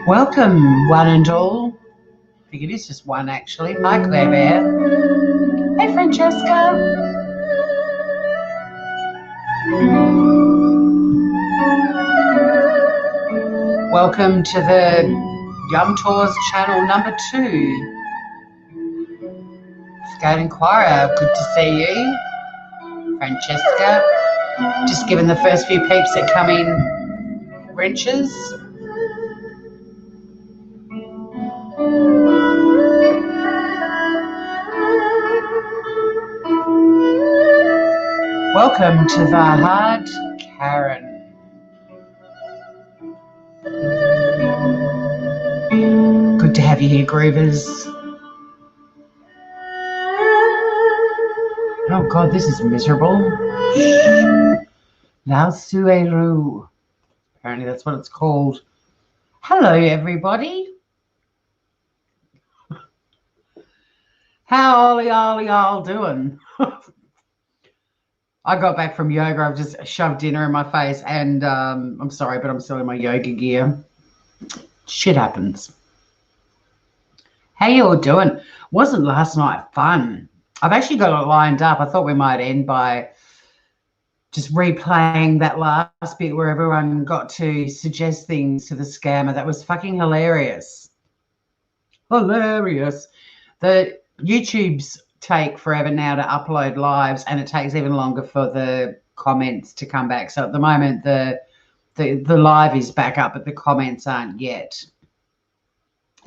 Welcome, one and all. I think it is just one, actually. Hi, Claire Bear. Hey, Francesca. Welcome to the Yum Tours channel number 2. Scout Inquirer, good to see you. Francesca. Just giving the first few peeps that come in wrenches. Welcome to the Hard Karen. Good to have you here, Groovers. Oh God, this is miserable. Lao Sueru. Apparently that's what it's called. Hello, everybody. How are y'all doing? I got back from yoga. I've just shoved dinner in my face, and I'm sorry, but I'm still in my yoga gear. Shit happens. How you all doing? Wasn't last night fun? I've actually got it lined up. I thought we might end by just replaying that last bit where everyone got to suggest things to the scammer. That was fucking hilarious. Hilarious. The YouTube's take forever now to upload lives, and it takes even longer for the comments to come back. So at the moment, the live is back up, but the comments aren't yet.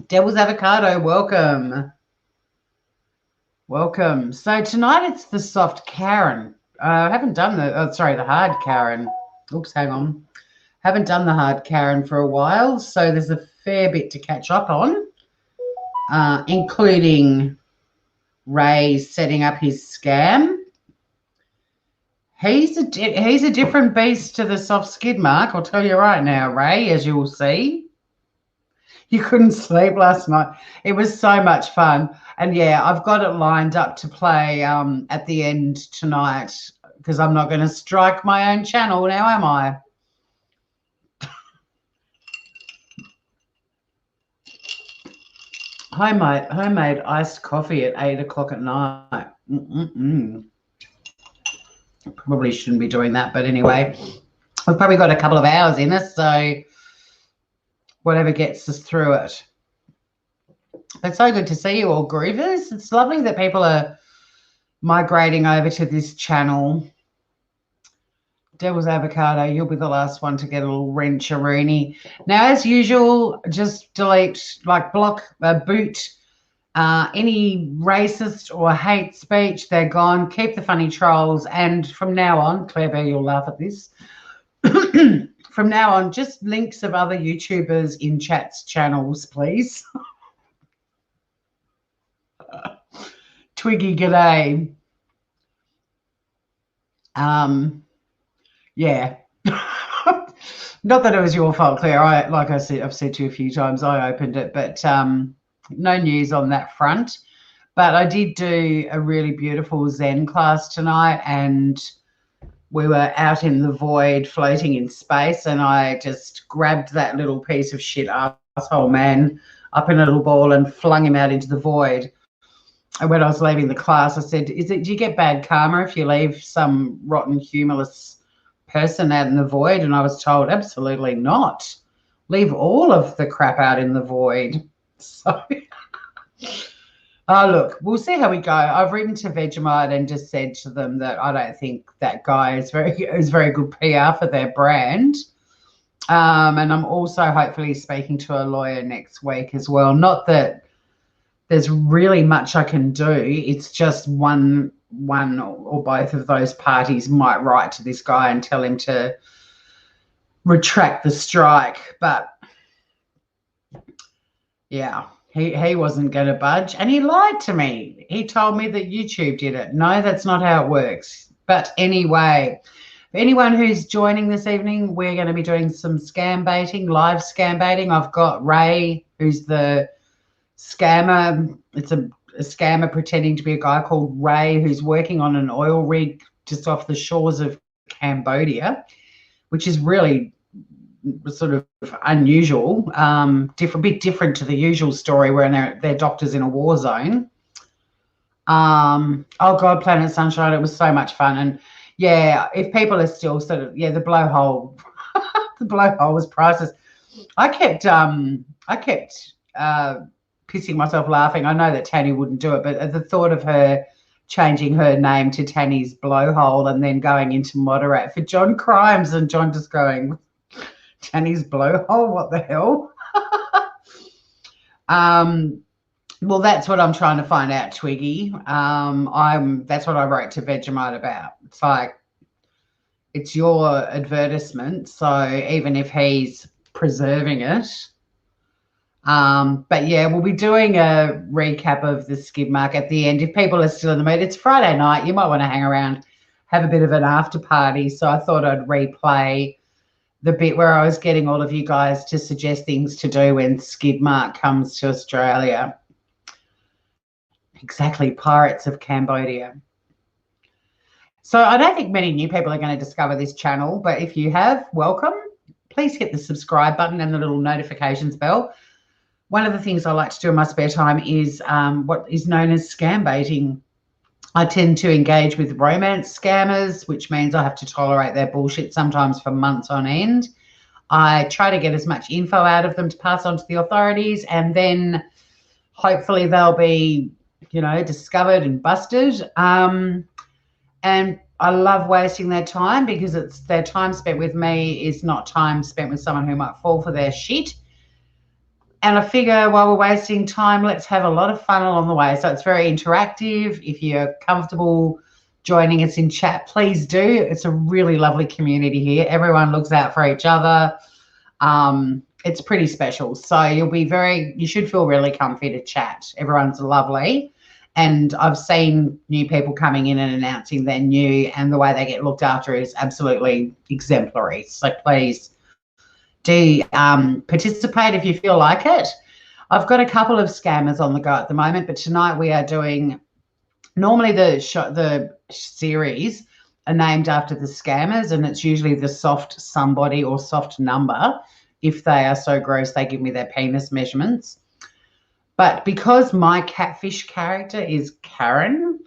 Devil's Avocado, welcome. Welcome. So tonight it's the soft Karen. I haven't done the hard Karen. Oops, hang on. Haven't done the hard Karen for a while, so there's a fair bit to catch up on, including Ray setting up his scam. He's a different beast to the soft skid mark. I'll tell you right now, Ray, as you will see. You couldn't sleep last night. It was so much fun. And yeah, I've got it lined up to play at the end tonight, because I'm not going to strike my own channel now, am I? Homemade iced coffee at 8 o'clock at night. Probably shouldn't be doing that, but anyway, we've probably got a couple of hours in us, so whatever gets us through it. It's so good to see you all, Groovers. It's lovely that people are migrating over to this channel. Devil's Avocado, you'll be the last one to get a little wrench-a-rooney. Now, as usual, just delete, block, boot any racist or hate speech. They're gone. Keep the funny trolls. And from now on, Claire Bear, you'll laugh at this. From now on, just links of other YouTubers in chat's channels, please. Twiggy, g'day. Yeah. Not that it was your fault, Claire. I've said to you a few times, I opened it, but no news on that front. But I did do a really beautiful Zen class tonight, and we were out in the void floating in space, and I just grabbed that little piece of shit asshole man up in a little ball and flung him out into the void. And when I was leaving the class, I said, do you get bad karma if you leave some rotten, humorless person out in the void? And I was told, absolutely not. Leave all of the crap out in the void. So, look, we'll see how we go. I've written to Vegemite and just said to them that I don't think that guy is very good PR for their brand. And I'm also hopefully speaking to a lawyer next week as well. Not that there's really much I can do. It's just one or both of those parties might write to this guy and tell him to retract the strike. But yeah, he wasn't going to budge, and he lied to me. He told me that YouTube did it. No, that's not how it works. But anyway, for anyone who's joining this evening, we're going to be doing some scam baiting, live scam baiting. I've got Ray, who's the scammer. It's a scammer pretending to be a guy called Ray who's working on an oil rig just off the shores of Cambodia, which is really sort of unusual, bit different to the usual story where they're doctors in a war zone. Oh God, Planet Sunshine, it was so much fun. And yeah, if people are still sort of, the blowhole, the blowhole was priceless. I kept pissing myself laughing. I know that Tanny wouldn't do it, but at the thought of her changing her name to Tanny's Blowhole and then going into moderate for John Crimes, and John just going, Tanny's Blowhole, what the hell? Well, that's what I'm trying to find out, Twiggy. That's what I wrote to Vegemite about. It's like, it's your advertisement, so even if he's preserving it. But yeah, we'll be doing a recap of the skid mark at the end. If people are still in the mood, it's Friday night. You might want to hang around, have a bit of an after party. So I thought I'd replay the bit where I was getting all of you guys to suggest things to do when skid mark comes to Australia. Exactly, Pirates of Cambodia. So I don't think many new people are going to discover this channel, but if you have, welcome. Please hit the subscribe button and the little notifications bell. One of the things I like to do in my spare time is what is known as scam baiting. I tend to engage with romance scammers, which means I have to tolerate their bullshit sometimes for months on end. I try to get as much info out of them to pass on to the authorities, and then hopefully they'll be, discovered and busted. And I love wasting their time, because it's their time spent with me is not time spent with someone who might fall for their shit. And I figure while we're wasting time, let's have a lot of fun along the way. So it's very interactive. If you're comfortable joining us in chat, please do. It's a really lovely community here. Everyone looks out for each other. It's pretty special. So you should feel really comfy to chat. Everyone's lovely. And I've seen new people coming in and announcing they're new, and the way they get looked after is absolutely exemplary. So please do participate if you feel like it. I've got a couple of scammers on the go at the moment, but tonight we are doing, normally the series are named after the scammers, and it's usually the soft somebody or soft number. If they are so gross, they give me their penis measurements. But because my catfish character is Karen,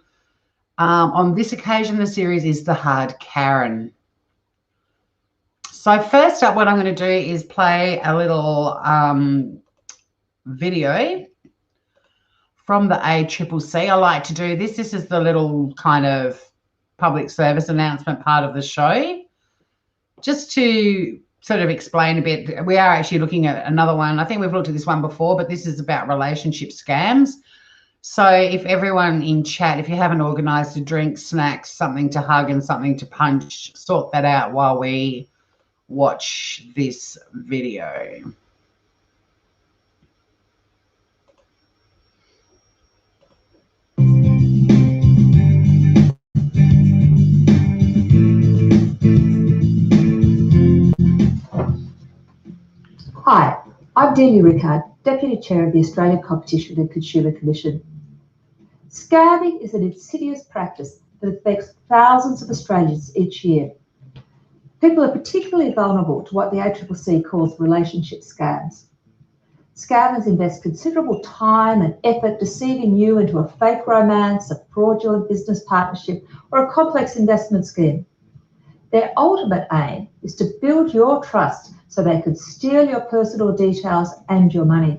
on this occasion, the series is the hard Karen. So first up, what I'm going to do is play a little video from the ACCC. I like to do this. This is the little kind of public service announcement part of the show. Just to sort of explain a bit, we are actually looking at another one. I think we've looked at this one before, but this is about relationship scams. So if everyone in chat, if you haven't organised a drink, snacks, something to hug and something to punch, sort that out while we watch this video. Hi, I'm Delia Rickard, Deputy Chair of the Australian Competition and Consumer Commission. Scamming is an insidious practice that affects thousands of Australians each year. People are particularly vulnerable to what the ACCC calls relationship scams. Scammers invest considerable time and effort deceiving you into a fake romance, a fraudulent business partnership, or a complex investment scheme. Their ultimate aim is to build your trust so they can steal your personal details and your money.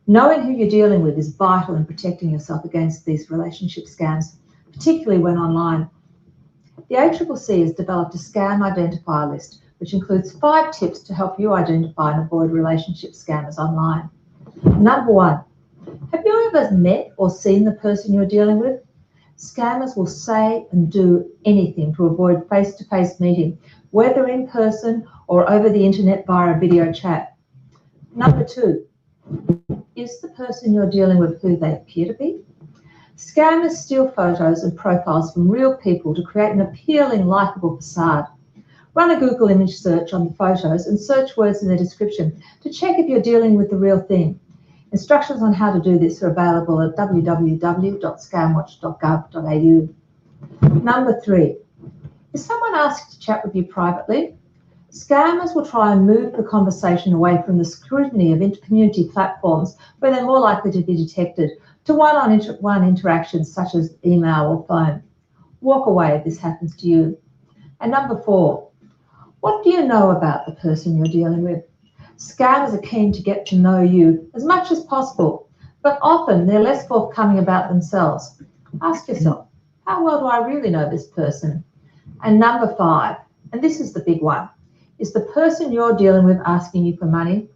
Knowing who you're dealing with is vital in protecting yourself against these relationship scams, particularly when online. The ACCC has developed a scam identifier list, which includes 5 tips to help you identify and avoid relationship scammers online. Number 1, have you ever met or seen the person you're dealing with? Scammers will say and do anything to avoid face-to-face meeting, whether in person or over the internet via a video chat. Number 2, is the person you're dealing with who they appear to be? Scammers steal photos and profiles from real people to create an appealing, likeable facade. Run a Google image search on the photos and search words in the description to check if you're dealing with the real thing. Instructions on how to do this are available at www.scamwatch.gov.au. Number 3, if someone asks to chat with you privately, scammers will try and move the conversation away from the scrutiny of community platforms where they're more likely to be detected to one-on-one interactions such as email or phone. Walk away if this happens to you. And number 4, what do you know about the person you're dealing with? Scammers are keen to get to know you as much as possible, but often they're less forthcoming about themselves. Ask yourself, how well do I really know this person? And number 5, and this is the big one, is the person you're dealing with asking you for money?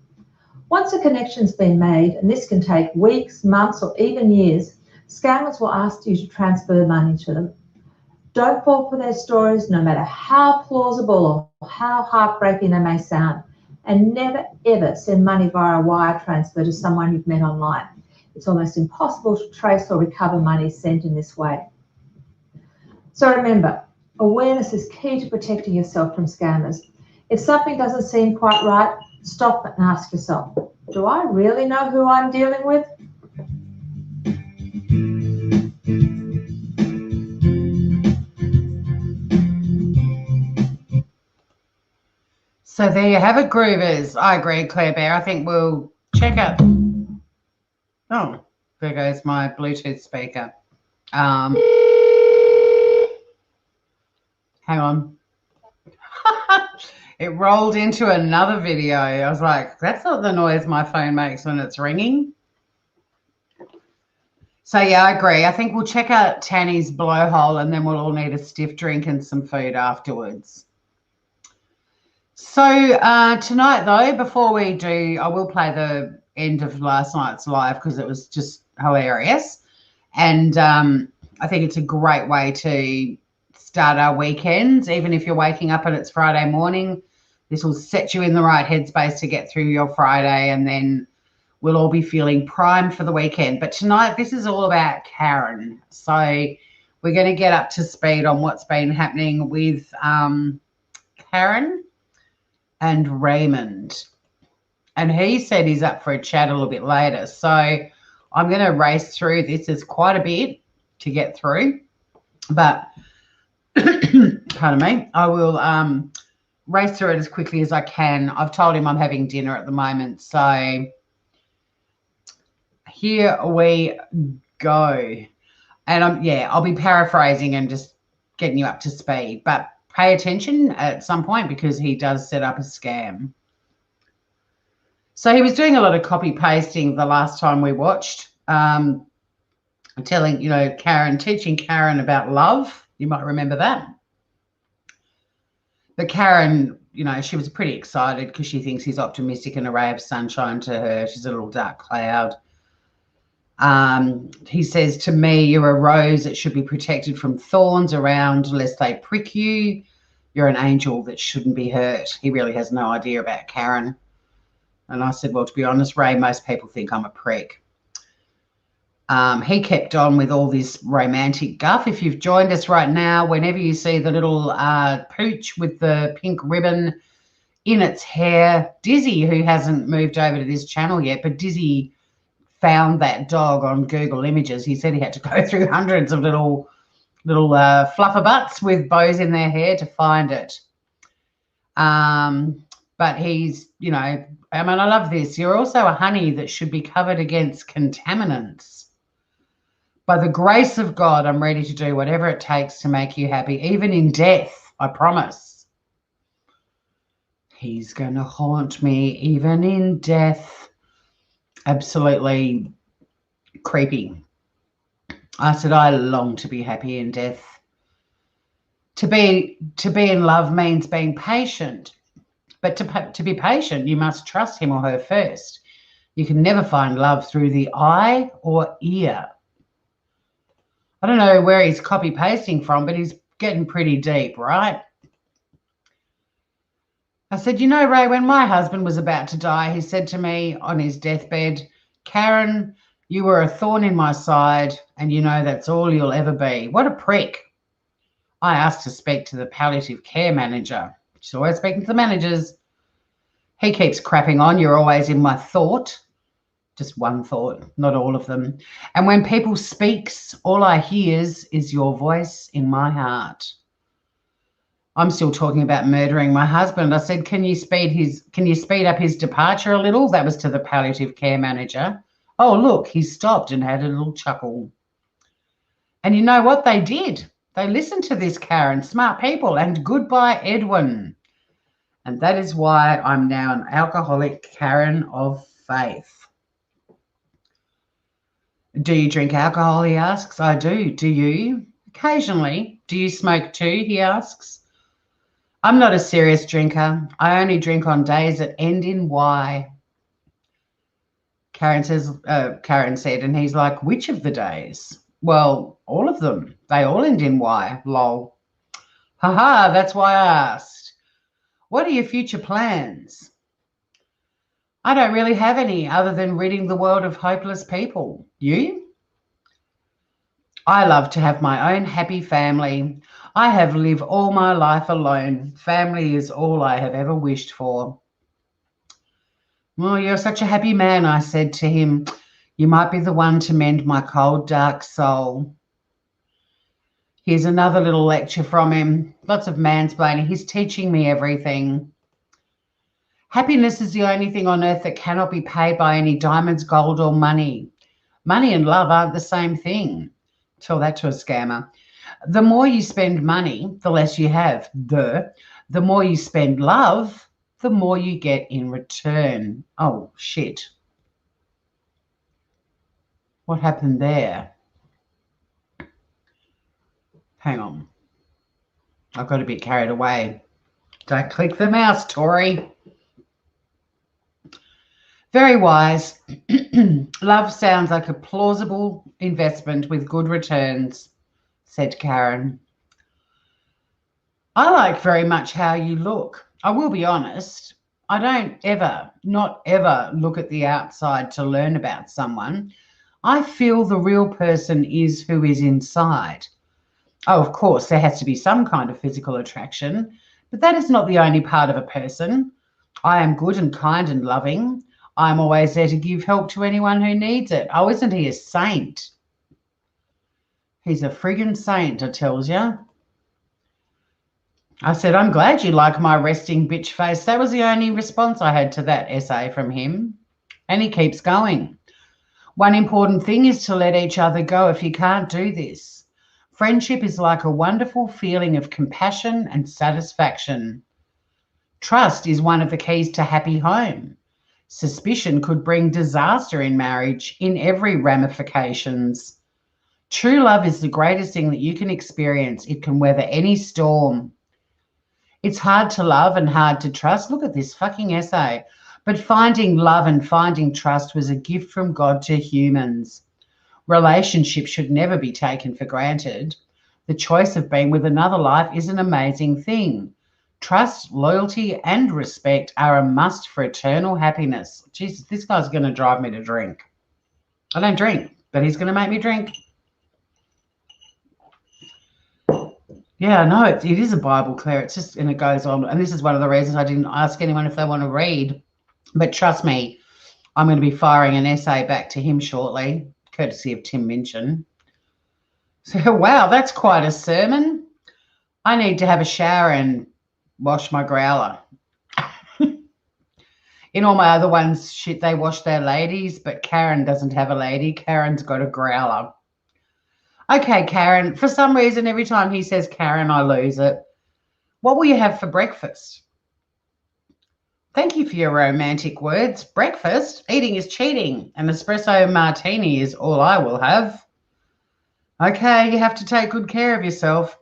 Once a connection's been made, and this can take weeks, months, or even years, scammers will ask you to transfer money to them. Don't fall for their stories, no matter how plausible or how heartbreaking they may sound. And never, ever send money via a wire transfer to someone you've met online. It's almost impossible to trace or recover money sent in this way. So remember, awareness is key to protecting yourself from scammers. If something doesn't seem quite right, stop and ask yourself, do I really know who I'm dealing with? So there you have it, Groovers. I agree, Claire Bear. I think we'll check out. Oh, there goes my Bluetooth speaker. Hang on. It rolled into another video. I was like, that's not the noise my phone makes when it's ringing. So, yeah, I agree. I think we'll check out Tanny's blowhole and then we'll all need a stiff drink and some food afterwards. So tonight, though, before we do, I will play the end of last night's live because it was just hilarious. And I think it's a great way to start our weekends. Even if you're waking up and it's Friday morning, this will set you in the right headspace to get through your Friday, and then we'll all be feeling primed for the weekend. But tonight, this is all about Karen. So we're going to get up to speed on what's been happening with Karen and Raymond. And he said he's up for a chat a little bit later. So I'm going to race through this. There's quite a bit to get through. But, pardon me, I will race through it as quickly as I can. I've told him I'm having dinner at the moment. So here we go. And I'll be paraphrasing and just getting you up to speed. But pay attention at some point because he does set up a scam. So he was doing a lot of copy pasting the last time we watched, telling, teaching Karen about love. You might remember that. But Karen, she was pretty excited because she thinks he's optimistic and a ray of sunshine to her. She's a little dark cloud. He says, to me, you're a rose that should be protected from thorns around lest they prick you. You're an angel that shouldn't be hurt. He really has no idea about Karen. And I said, well, to be honest, Ray, most people think I'm a prick. He kept on with all this romantic guff. If you've joined us right now, whenever you see the little pooch with the pink ribbon in its hair, Dizzy, who hasn't moved over to this channel yet, but Dizzy found that dog on Google Images. He said he had to go through hundreds of little fluffer-butts with bows in their hair to find it. But he's, I love this. You're also a honey that should be covered against contaminants. By the grace of God, I'm ready to do whatever it takes to make you happy, even in death, I promise. He's going to haunt me even in death. Absolutely creepy. I said, I long to be happy in death. To be in love means being patient. But to be patient, you must trust him or her first. You can never find love through the eye or ear. I don't know where he's copy pasting from, but he's getting pretty deep, right? I said, Ray, when my husband was about to die, he said to me on his deathbed, Karen, you were a thorn in my side, and that's all you'll ever be. What a prick. I asked to speak to the palliative care manager. She's always speaking to the managers. He keeps crapping on. You're always in my thought. Just one thought, not all of them. And when people speaks, all I hears is your voice in my heart. I'm still talking about murdering my husband. I said, can you speed up his departure a little? That was to the palliative care manager. Oh, look, he stopped and had a little chuckle. And you know what they did? They listened to this, Karen, smart people, and goodbye, Edwin. And that is why I'm now an alcoholic Karen of faith. Do you drink alcohol, he asks. I do. Do you? Occasionally. Do you smoke too, he asks. I'm not a serious drinker. I only drink on days that end in Y. Karen said, and he's like, which of the days? Well, all of them. They all end in Y. Lol. Haha, that's why I asked. What are your future plans? I don't really have any other than ridding the world of hopeless people. You? I love to have my own happy family. I have lived all my life alone. Family is all I have ever wished for. Well, you're such a happy man, I said to him. You might be the one to mend my cold, dark soul. Here's another little lecture from him. Lots of mansplaining. He's teaching me everything. Happiness is the only thing on earth that cannot be paid by any diamonds, gold, or money. Money and love aren't the same thing. Tell that to a scammer. The more you spend money, the less you have. The more you spend love, the more you get in return. Oh, shit. What happened there? Hang on. I got a bit carried away. Don't click the mouse, Tori. Very wise. Love sounds like a plausible investment with good returns, said Karen. I like very much how you look. I will be honest. I don't not ever look at the outside to learn about someone. I feel the real person is who is inside. Oh, of course, there has to be some kind of physical attraction, but that is not the only part of a person. I am good and kind and loving. I'm always there to give help to anyone who needs it. Oh, isn't he a saint? He's a friggin' saint, I tells you. I said, I'm glad you like my resting bitch face. That was the only response I had to that essay from him. And he keeps going. One important thing is to let each other go if you can't do this. Friendship is like a wonderful feeling of compassion and satisfaction. Trust is one of the keys to happy home. Suspicion could bring disaster in marriage in every ramifications. True love is the greatest thing that you can experience. It can weather any storm. It's hard to love and hard to trust. Look at this fucking essay. But finding love and finding trust was a gift from God to humans. Relationships should never be taken for granted. The choice of being with another life is an amazing thing. Trust, loyalty, and respect are a must for eternal happiness. Jesus, this guy's going to drive me to drink. I don't drink, but he's going to make me drink. Yeah, no, it is a Bible, Claire. It's just, and it goes on. And this is one of the reasons I didn't ask anyone if they want to read. But trust me, I'm going to be firing an essay back to him shortly, courtesy of Tim Minchin. So, wow, that's quite a sermon. I need to have a shower and wash my growler. In all my other ones, shit, they wash their ladies, but Karen doesn't have a lady. Karen's got a growler. Okay, Karen, for some reason, every time he says Karen, I lose it. What will you have for breakfast? Thank you for your romantic words. Breakfast? Eating is cheating. An espresso martini is all I will have. Okay, you have to take good care of yourself.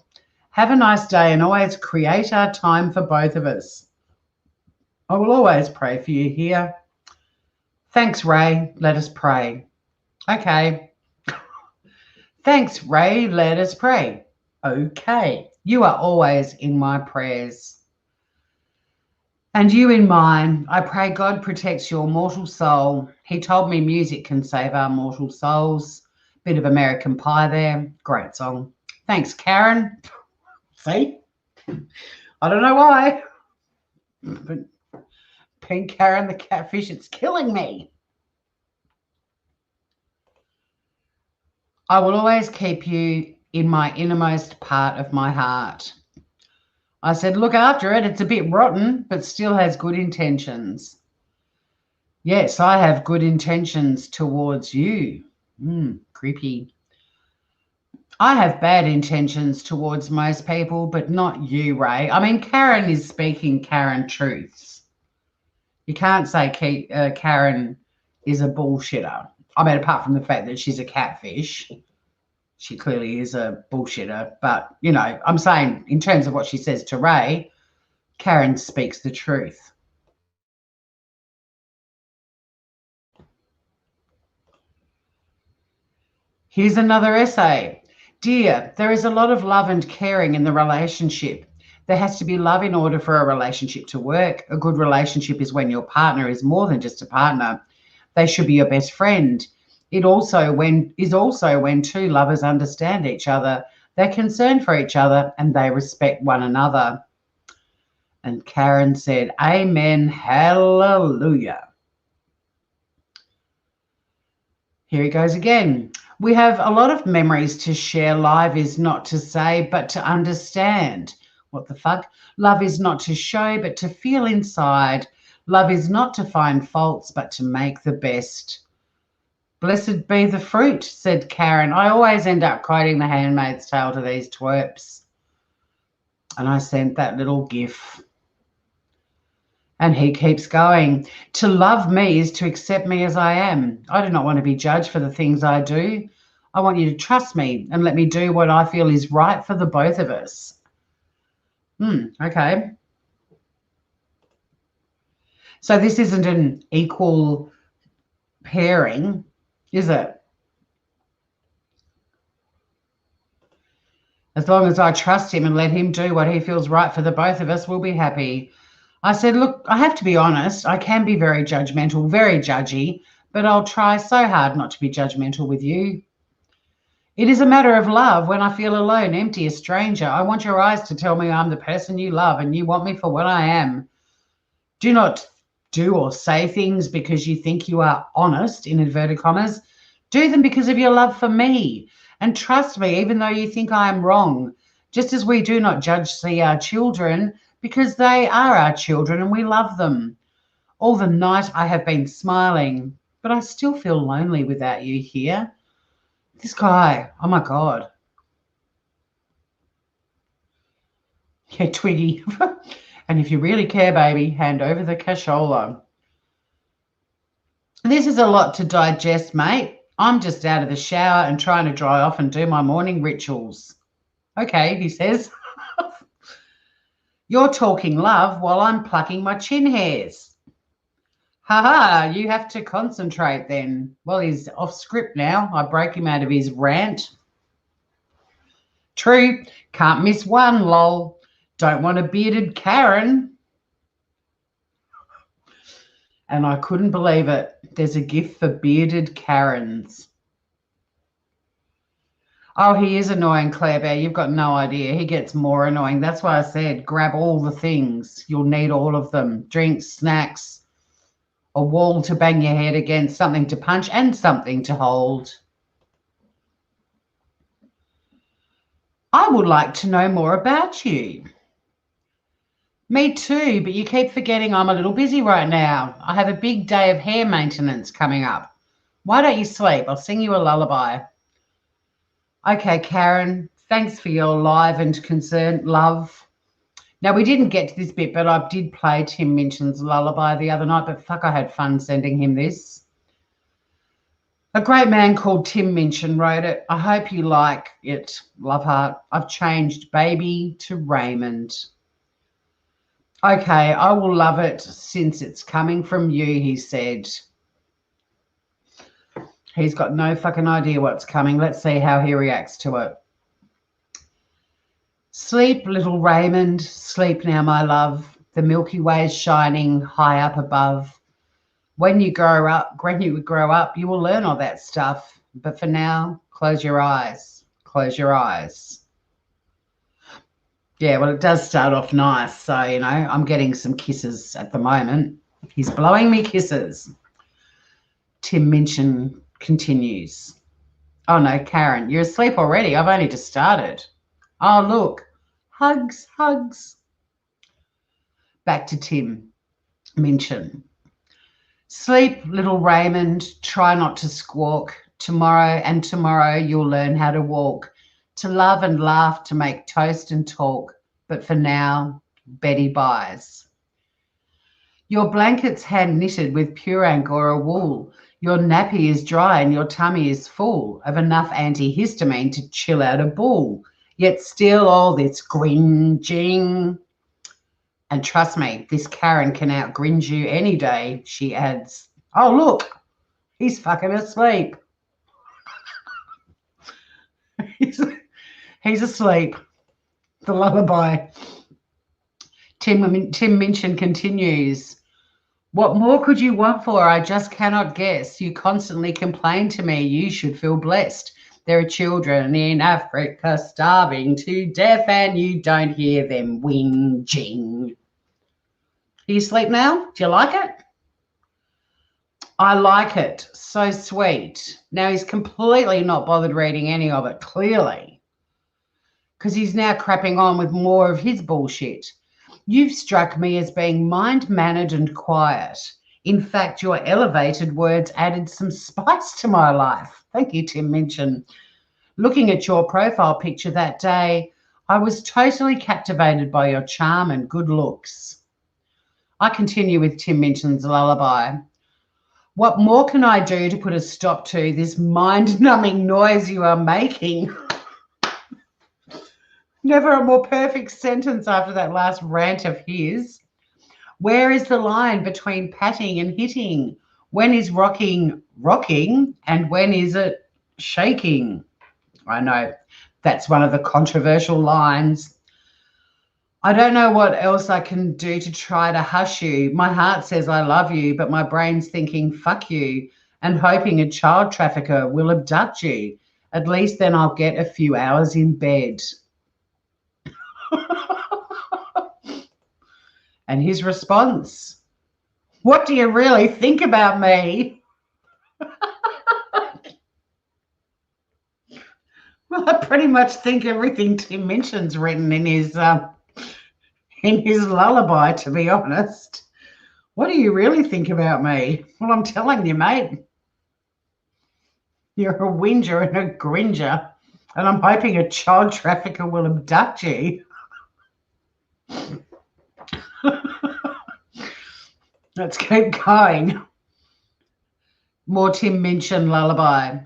Have a nice day and always create our time for both of us. I will always pray for you here. Thanks, Ray. Let us pray. Okay. Thanks, Ray. Let us pray. Okay. You are always in my prayers. And you in mine. I pray God protects your mortal soul. He told me music can save our mortal souls. Bit of American Pie there. Great song. Thanks, Karen. See? I don't know why. But Pink Karen the catfish, it's killing me. I will always keep you in my innermost part of my heart. I said, look after it. It's a bit rotten, but still has good intentions. Yes, I have good intentions towards you. Creepy. I have bad intentions towards most people, but not you, Ray. I mean, Karen is speaking Karen truths. You can't say Karen is a bullshitter. I mean, apart from the fact that she's a catfish, she clearly is a bullshitter. But, you know, I'm saying in terms of what she says to Ray, Karen speaks the truth. Here's another essay. Dear, there is a lot of love and caring in the relationship. There has to be love in order for a relationship to work. A good relationship is when your partner is more than just a partner. They should be your best friend. It is also when two lovers understand each other, they're concerned for each other, and they respect one another. And Karen said, Amen, hallelujah. Here he goes again. We have a lot of memories to share. Life is not to say, but to understand. What the fuck? Love is not to show, but to feel inside. Love is not to find faults, but to make the best. Blessed be the fruit, said Karen. I always end up quoting The Handmaid's Tale to these twerps. And I sent that little gif. And he keeps going. To love me is to accept me as I am. I do not want to be judged for the things I do. I want you to trust me and let me do what I feel is right for the both of us. Okay. So this isn't an equal pairing, is it? As long as I trust him and let him do what he feels right for the both of us, we'll be happy. I said, look, I have to be honest. I can be very judgmental, very judgy, but I'll try so hard not to be judgmental with you. It is a matter of love. When I feel alone, empty, a stranger, I want your eyes to tell me I'm the person you love and you want me for what I am. Do not do or say things because you think you are honest, in inverted commas. Do them because of your love for me. And trust me, even though you think I am wrong, just as we do not see our children because they are our children and we love them. All the night I have been smiling, but I still feel lonely without you here. This guy, oh my God. Yeah, Twiggy. And if you really care, baby, hand over the cashola. This is a lot to digest, mate. I'm just out of the shower and trying to dry off and do my morning rituals. Okay, he says. You're talking love while I'm plucking my chin hairs. Ha, you have to concentrate then. Well, he's off script now. I broke him out of his rant. True, can't miss one, lol. Don't want a bearded Karen. And I couldn't believe it. There's a gift for bearded Karens. Oh, he is annoying, Claire Bear. You've got no idea. He gets more annoying. That's why I said grab all the things. You'll need all of them. Drinks, snacks, a wall to bang your head against, something to punch, and something to hold. I would like to know more about you. Me too, but you keep forgetting I'm a little busy right now. I have a big day of hair maintenance coming up. Why don't you sleep? I'll sing you a lullaby. Okay, Karen, thanks for your live and concerned love. Now, we didn't get to this bit, but I did play Tim Minchin's lullaby the other night, but fuck, I had fun sending him this. A great man called Tim Minchin wrote it. I hope you like it, love heart. I've changed baby to Raymond. Okay, I will love it since it's coming from you, he said. He's got no fucking idea what's coming. Let's see how he reacts to it. Sleep, little Raymond, sleep now, my love. The Milky Way is shining high up above. When you grow up, you will learn all that stuff. But for now, close your eyes. Close your eyes. Yeah, well, it does start off nice. So, you know, I'm getting some kisses at the moment. He's blowing me kisses. Tim Minchin continues. Oh, no, Karen, you're asleep already. I've only just started. Oh, look. Hugs, hugs. Back to Tim Minchin. Sleep, little Raymond. Try not to squawk. Tomorrow and tomorrow you'll learn how to walk, to love and laugh, to make toast and talk. But for now, Betty buys. Your blanket's hand knitted with pure Angora wool. Your nappy is dry and your tummy is full of enough antihistamine to chill out a bull. Yet still all this gringing. And trust me, this Karen can outgringe you any day, she adds. Oh, look, he's fucking asleep. he's asleep. The lullaby. Tim Minchin continues. What more could you want for? I just cannot guess. You constantly complain to me. You should feel blessed. There are children in Africa starving to death and you don't hear them whinging. Are you asleep now? Do you like it? I like it. So sweet. Now he's completely not bothered reading any of it, clearly, because he's now crapping on with more of his bullshit. You've struck me as being mind-mannered and quiet. In fact, your elevated words added some spice to my life. Thank you, Tim Minchin. Looking at your profile picture that day, I was totally captivated by your charm and good looks. I continue with Tim Minchin's lullaby. What more can I do to put a stop to this mind-numbing noise you are making? Never a more perfect sentence after that last rant of his. Where is the line between patting and hitting? When is rocking and when is it shaking? I know that's one of the controversial lines. I don't know what else I can do to try to hush you. My heart says I love you, but my brain's thinking fuck you and hoping a child trafficker will abduct you. At least then I'll get a few hours in bed. And his response, what do you really think about me? Well, I pretty much think everything Tim Minchin's written in his lullaby, to be honest. What do you really think about me? Well, I'm telling you, mate, you're a whinger and a gringer, and I'm hoping a child trafficker will abduct you. Let's keep going. More Tim Minchin lullaby.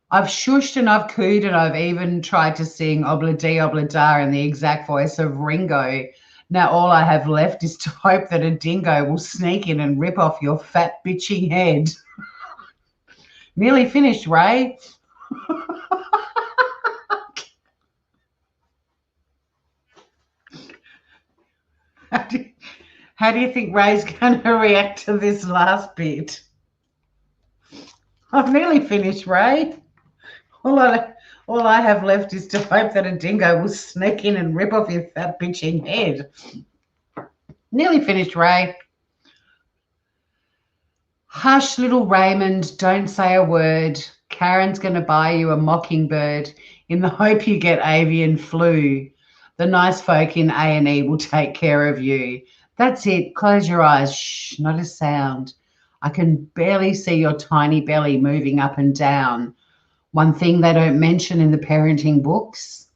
I've shushed and I've cooed and I've even tried to sing obla-dee obla-da in the exact voice of Ringo. Now all I have left is to hope that a dingo will sneak in and rip off your fat bitching head. Nearly finished, Ray. How do you think Ray's going to react to this last bit? I've nearly finished, Ray. All I have left is to hope that a dingo will sneak in and rip off your fat bitching head. Nearly finished, Ray. Hush, little Raymond, don't say a word. Karen's going to buy you a mockingbird in the hope you get avian flu. The nice folk in A&E will take care of you. That's it. Close your eyes. Shh, not a sound. I can barely see your tiny belly moving up and down. One thing they don't mention in the parenting books,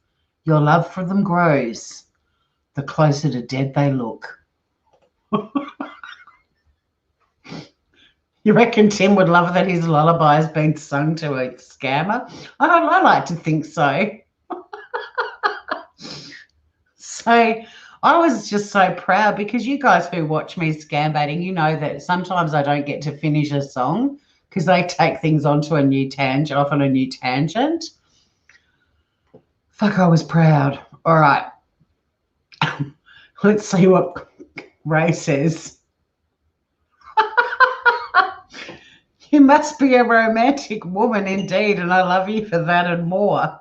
your love for them grows the closer to dead they look. You reckon Tim would love that his lullaby has been sung to a scammer? I like to think so. So I was just so proud because you guys who watch me scambaiting, you know that sometimes I don't get to finish a song because they take things onto a new tangent, off on a new tangent. Fuck, I was proud. All right. Let's see what Ray says. You must be a romantic woman indeed, and I love you for that and more.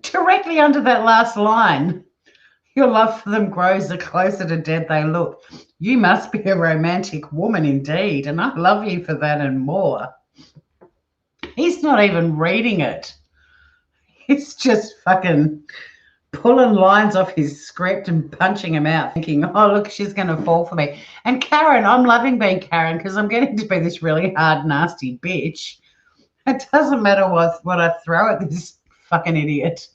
Directly under that last line, your love for them grows the closer to dead they look. You must be a romantic woman indeed, and I love you for that and more. He's not even reading it. He's just fucking pulling lines off his script and punching him out, thinking, oh, look, she's going to fall for me. And Karen, I'm loving being Karen because I'm getting to be this really hard, nasty bitch. It doesn't matter what I throw at this fucking idiot.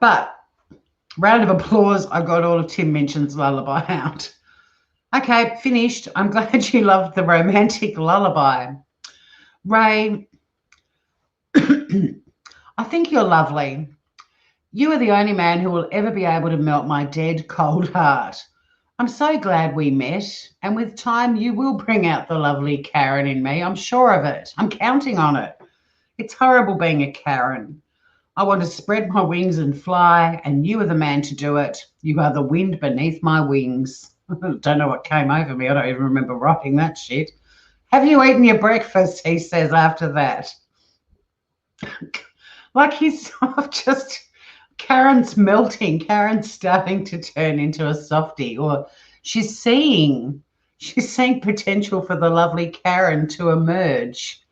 But round of applause, I got all of Tim Minchin's lullaby out. Okay, finished. I'm glad you loved the romantic lullaby. Ray, I think you're lovely. You are the only man who will ever be able to melt my dead, cold heart. I'm so glad we met, and with time you will bring out the lovely Karen in me. I'm sure of it. I'm counting on it. It's horrible being a Karen. I want to spread my wings and fly, and you are the man to do it. You are the wind beneath my wings. I don't know what came over me. I don't even remember writing that shit. Have you eaten your breakfast? He says after that. Like he's just, Karen's melting. Karen's starting to turn into a softie, or she's seeing potential for the lovely Karen to emerge.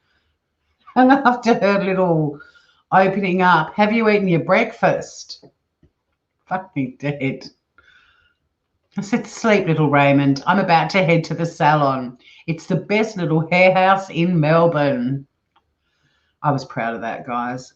And after her little opening up, have you eaten your breakfast? Fuck me dead. I said, sleep, little Raymond. I'm about to head to the salon. It's the best little hair house in Melbourne. I was proud of that, guys.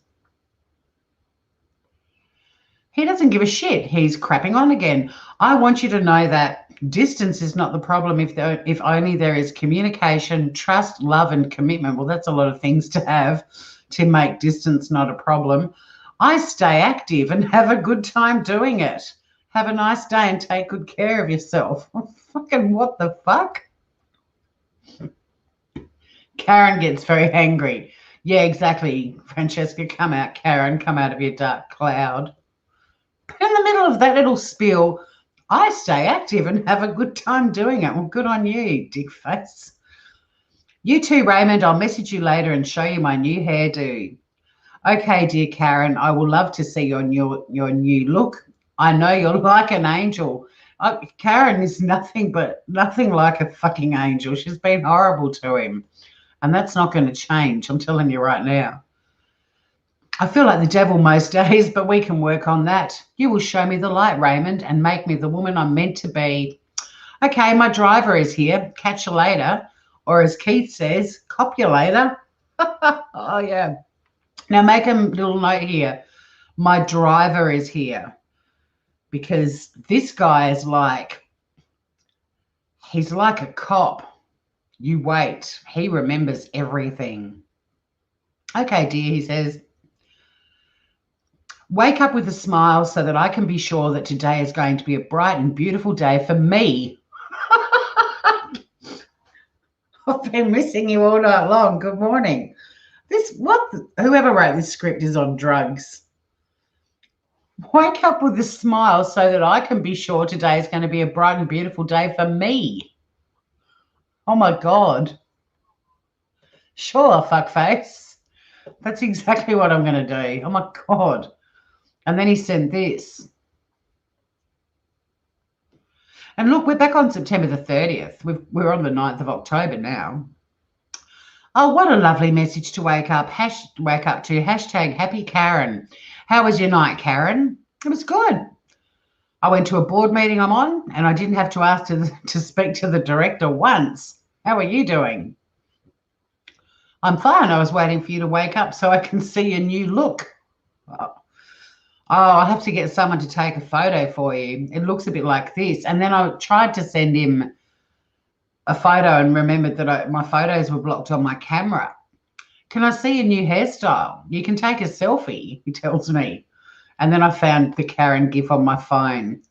He doesn't give a shit. He's crapping on again. I want you to know that distance is not the problem if only there is communication, trust, love, and commitment. Well, that's a lot of things to have to make distance not a problem. I stay active and have a good time doing it. Have a nice day and take good care of yourself. Fucking what the fuck? Karen gets very angry. Yeah, exactly. Francesca, come out. Karen, come out of your dark cloud. But in the middle of that little spiel, I stay active and have a good time doing it. Well, good on you, dick face. You too, Raymond. I'll message you later and show you my new hairdo. Okay, dear Karen, I will love to see your new look. I know you're like an angel. Karen is nothing like a fucking angel. She's been horrible to him. And that's not going to change. I'm telling you right now. I feel like the devil most days, but we can work on that. You will show me the light, Raymond, and make me the woman I'm meant to be. Okay, my driver is here. Catch you later. Or as Keith says, cop you later. Oh, yeah. Now make a little note here. My driver is here. Because this guy is he's like a cop. You wait. He remembers everything. Okay, dear, he says, wake up with a smile so that I can be sure that today is going to be a bright and beautiful day for me. I've been missing you all night long. Good morning. Whoever wrote this script is on drugs. Wake up with a smile so that I can be sure today is going to be a bright and beautiful day for me. Oh, my God. Sure, fuckface. That's exactly what I'm going to do. Oh, my God. And then he sent this. And look, we're back on September the 30th. We're on the 9th of October now. Oh, what a lovely message to wake up to. Hashtag happy Karen. How was your night, Karen? It was good. I went to a board meeting I'm on, and I didn't have to ask to speak to the director once. How are you doing? I'm fine. I was waiting for you to wake up so I can see your new look. Oh, I'll have to get someone to take a photo for you. It looks a bit like this. And then I tried to send him a photo and remembered that my photos were blocked on my camera. Can I see your new hairstyle? You can take a selfie, he tells me. And then I found the Karen GIF on my phone.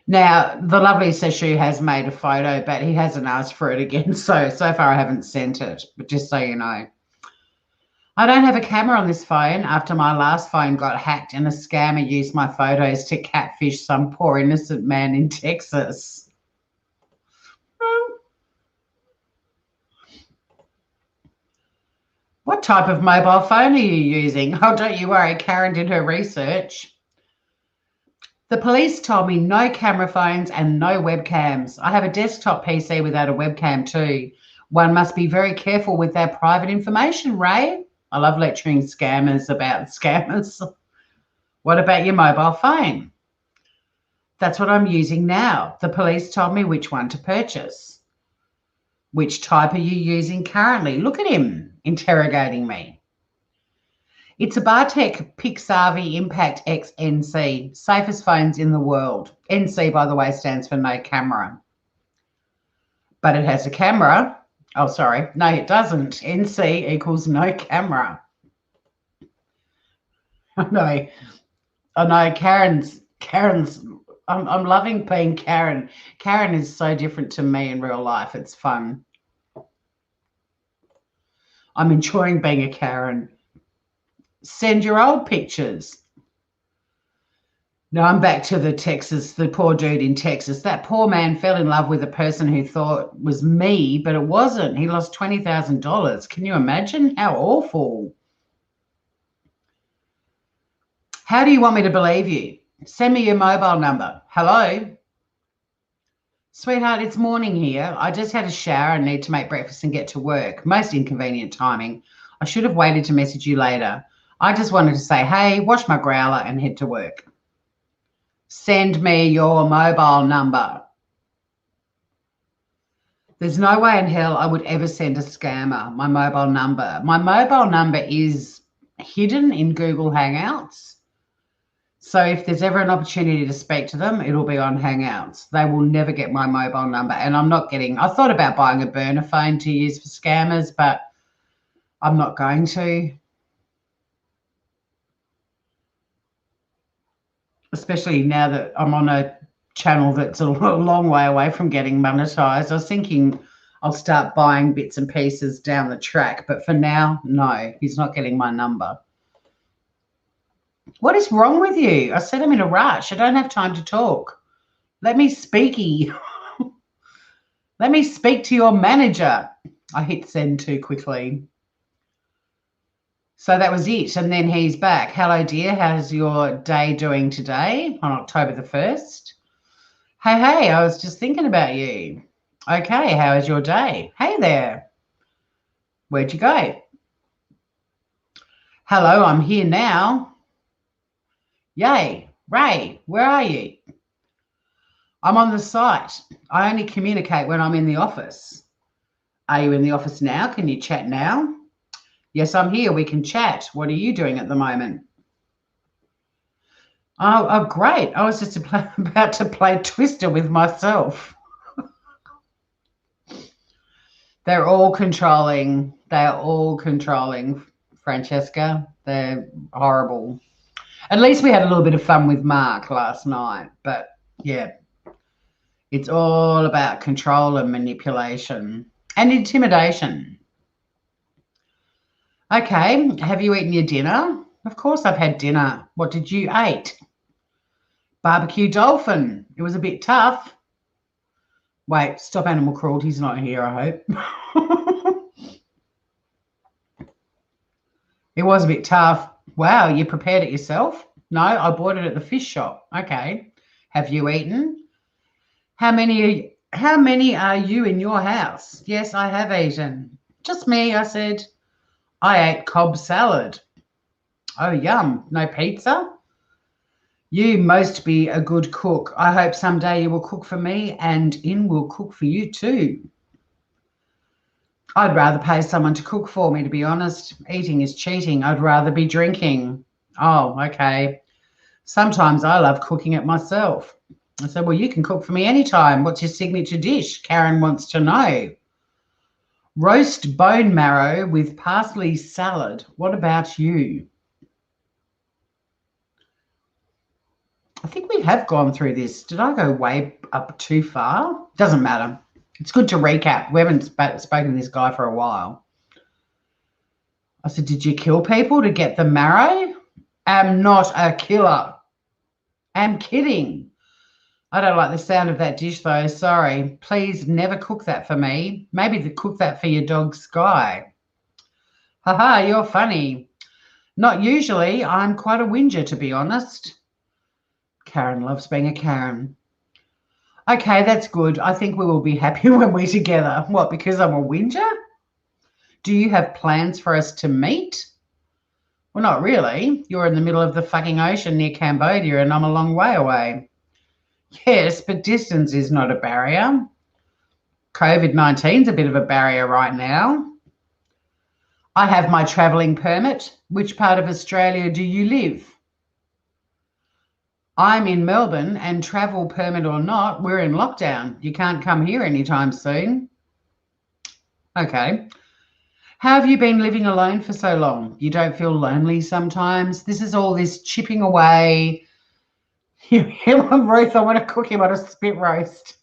Now, the lovely Seshu has made a photo, but he hasn't asked for it again. So far I haven't sent it, but just so you know. I don't have a camera on this phone after my last phone got hacked and a scammer used my photos to catfish some poor innocent man in Texas. What type of mobile phone are you using? Oh, don't you worry. Karen did her research. The police told me no camera phones and no webcams. I have a desktop PC without a webcam too. One must be very careful with their private information, Ray. I love lecturing scammers about scammers. What about your mobile phone? That's what I'm using now. The police told me which one to purchase. Which type are you using currently? Look at him interrogating me. It's a Bartek Pixavi Impact X NC, safest phones in the world. NC, by the way, stands for no camera. But it has a camera. Oh, sorry. No, it doesn't. NC equals no camera. I know Karen's, I'm loving being Karen. Karen is so different to me in real life. It's fun. I'm enjoying being a Karen. Send your old pictures. No, I'm back to the poor dude in Texas. That poor man fell in love with a person who thought was me, but it wasn't. He lost $20,000. Can you imagine? How awful. How do you want me to believe you? Send me your mobile number. Hello? Sweetheart, it's morning here. I just had a shower and need to make breakfast and get to work. Most inconvenient timing. I should have waited to message you later. I just wanted to say, hey, wash my growler and head to work. Send me your mobile number. There's no way in hell I would ever send a scammer my mobile number. My mobile number is hidden in Google Hangouts. So if there's ever an opportunity to speak to them, it'll be on Hangouts. They will never get my mobile number. And I thought about buying a burner phone to use for scammers, but I'm not going to. Especially now that I'm on a channel that's a long way away from getting monetized. I was thinking I'll start buying bits and pieces down the track. But for now, no, he's not getting my number. What is wrong with you? I said I'm in a rush. I don't have time to talk. Let me speaky. Let me speak to your manager. I hit send too quickly. So that was it. And then he's back. Hello, dear. How's your day doing today on October the 1st? Hey, I was just thinking about you. Okay, how is your day? Hey there. Where'd you go? Hello, I'm here now. Yay. Ray, where are you? I'm on the site. I only communicate when I'm in the office. Are you in the office now? Can you chat now? Yes, I'm here. We can chat. What are you doing at the moment? Oh, great. I was just about to play Twister with myself. They're all controlling. They're all controlling, Francesca. They're horrible. At least we had a little bit of fun with Mark last night. But, yeah, it's all about control and manipulation and intimidation. Okay, have you eaten your dinner? Of course I've had dinner. What did you eat? Barbecue dolphin. It was a bit tough. Wait, stop animal cruelty's not here, I hope. It was a bit tough. Wow, you prepared it yourself? No, I bought it at the fish shop. Okay. Have you eaten? How many are you in your house? Yes, I have eaten. Just me, I said. I ate Cobb salad. Oh, yum. No pizza? You must be a good cook. I hope someday you will cook for me and In will cook for you too. I'd rather pay someone to cook for me, to be honest. Eating is cheating. I'd rather be drinking. Oh, okay. Sometimes I love cooking it myself. I said, well, you can cook for me anytime. What's your signature dish? Karen wants to know. Roast bone marrow with parsley salad. What about you? I think we have gone through this. Did I go way up too far? Doesn't matter. It's good to recap. We haven't spoken to this guy for a while. I said, did you kill people to get the marrow? I'm not a killer. I'm kidding. I don't like the sound of that dish, though. Sorry. Please never cook that for me. Maybe cook that for your dog, Sky. Haha, you're funny. Not usually. I'm quite a whinger, to be honest. Karen loves being a Karen. Okay, that's good. I think we will be happy when we're together. What, because I'm a whinger? Do you have plans for us to meet? Well, not really. You're in the middle of the fucking ocean near Cambodia and I'm a long way away. Yes, but distance is not a barrier. COVID-19 is a bit of a barrier right now. I have my travelling permit. Which part of Australia do you live? I'm in Melbourne and travel permit or not, we're in lockdown. You can't come here anytime soon. Okay. How have you been living alone for so long? You don't feel lonely sometimes? This is all this chipping away. Ruth, I want to cook him on a spit roast.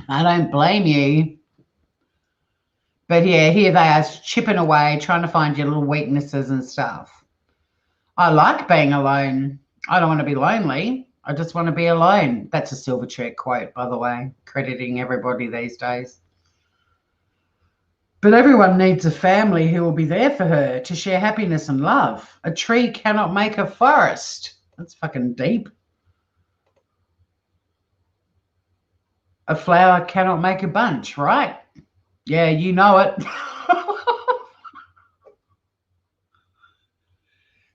I don't blame you. But yeah, here they are chipping away, trying to find your little weaknesses and stuff. I like being alone. I don't want to be lonely. I just want to be alone. That's a Silverchair quote, by the way, crediting everybody these days. But everyone needs a family who will be there for her to share happiness and love. A tree cannot make a forest. That's fucking deep. A flower cannot make a bunch, right? Yeah, you know it.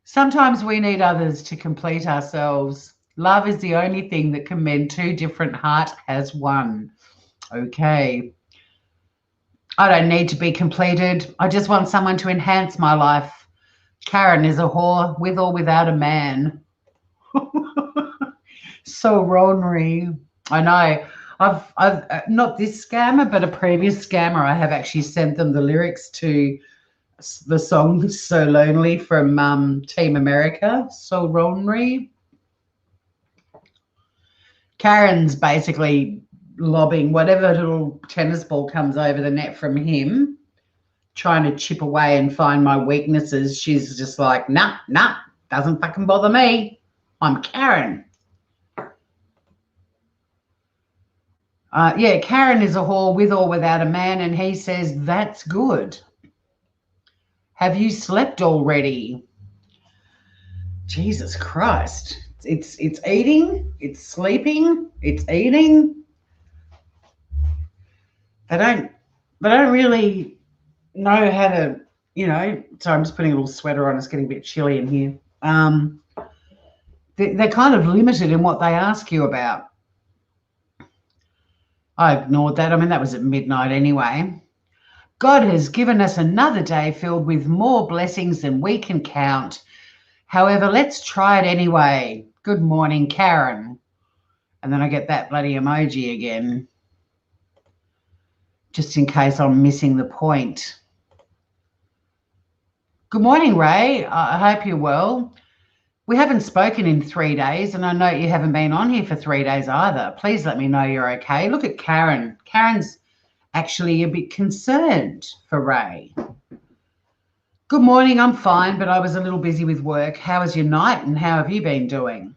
Sometimes we need others to complete ourselves. Love is the only thing that can mend two different hearts as one. Okay. I don't need to be completed. I just want someone to enhance my life. Karen is a whore with or without a man. So ornery. I know. I've not this scammer, but a previous scammer. I have actually sent them the lyrics to the song "So Lonely" from Team America. So ornery. Karen's basically lobbing whatever little tennis ball comes over the net from him, trying to chip away and find my weaknesses. She's just like, nah, doesn't fucking bother me. I'm Karen. Yeah, Karen is a whore with or without a man, and he says, that's good. Have you slept already? Jesus Christ. It's eating, it's sleeping, it's eating. They don't really know how to, so I'm just putting a little sweater on. It's getting a bit chilly in here. They're kind of limited in what they ask you about. I ignored that. I mean, that was at midnight anyway. God has given us another day filled with more blessings than we can count. However, let's try it anyway. Good morning, Karen. And then I get that bloody emoji again, just in case I'm missing the point. Good morning, Ray. I hope you're well. We haven't spoken in 3 days, and I know you haven't been on here for 3 days either. Please let me know you're okay. Look at Karen. Karen's actually a bit concerned for Ray. Good morning. I'm fine, but I was a little busy with work. How was your night, and how have you been doing?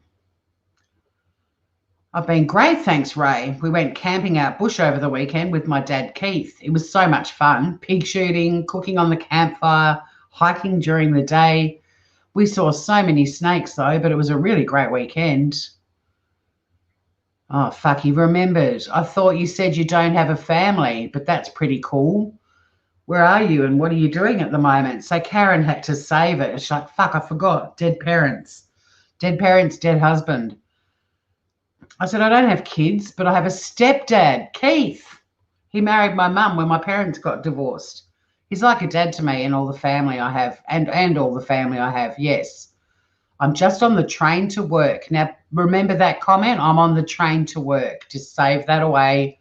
I've been great, thanks, Ray. We went camping out bush over the weekend with my dad, Keith. It was so much fun. Pig shooting, cooking on the campfire, hiking during the day. We saw so many snakes, though, but it was a really great weekend. Oh, fuck, he remembered. I thought you said you don't have a family, but that's pretty cool. Where are you and what are you doing at the moment? So Karen had to save it. She's like, fuck, I forgot. Dead parents, dead husband. I said, I don't have kids, but I have a stepdad, Keith. He married my mum when my parents got divorced. He's like a dad to me and all the family I have, and all the family I have, yes. I'm just on the train to work. Now, remember that comment? I'm on the train to work. Just save that away,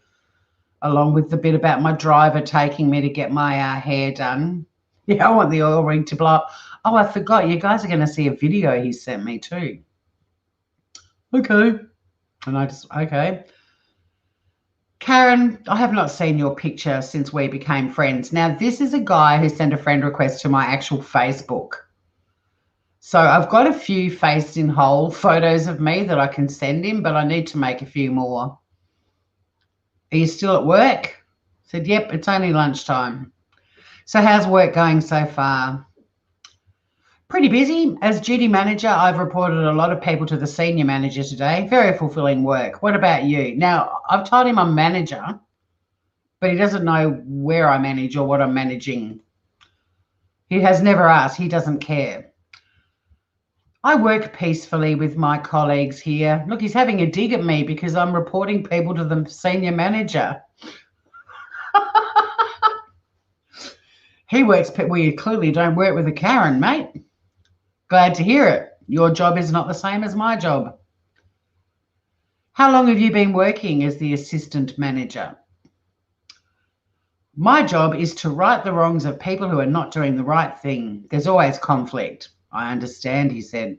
along with the bit about my driver taking me to get my hair done. Yeah, I want the oil rig to blow up. Oh, I forgot. You guys are going to see a video he sent me too. Okay. And I just, okay. Karen, I have not seen your picture since we became friends. Now, this is a guy who sent a friend request to my actual Facebook. So I've got a few faced in whole photos of me that I can send him, but I need to make a few more. Are you still at work? I said, yep, it's only lunchtime. So how's work going so far? Pretty busy. As duty manager, I've reported a lot of people to the senior manager today. Very fulfilling work. What about you? Now, I've told him I'm manager, but he doesn't know where I manage or what I'm managing. He has never asked. He doesn't care. I work peacefully with my colleagues here. Look, he's having a dig at me because I'm reporting people to the senior manager. We clearly don't work with a Karen, mate. Glad to hear it. Your job is not the same as my job. How long have you been working as the assistant manager? My job is to right the wrongs of people who are not doing the right thing. There's always conflict. I understand, he said.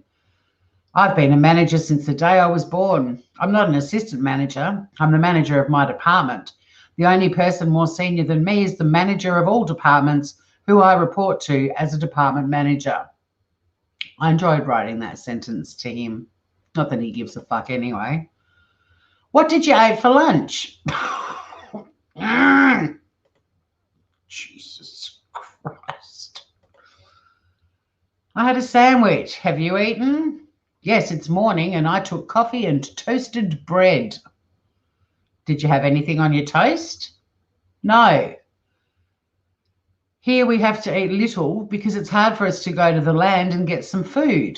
I've been a manager since the day I was born. I'm not an assistant manager. I'm the manager of my department. The only person more senior than me is the manager of all departments, who I report to as a department manager. I enjoyed writing that sentence to him. Not that he gives a fuck anyway. What did you eat for lunch? Jesus Christ. I had a sandwich. Have you eaten? Yes, it's morning and I took coffee and toasted bread. Did you have anything on your toast? No. Here we have to eat little because it's hard for us to go to the land and get some food.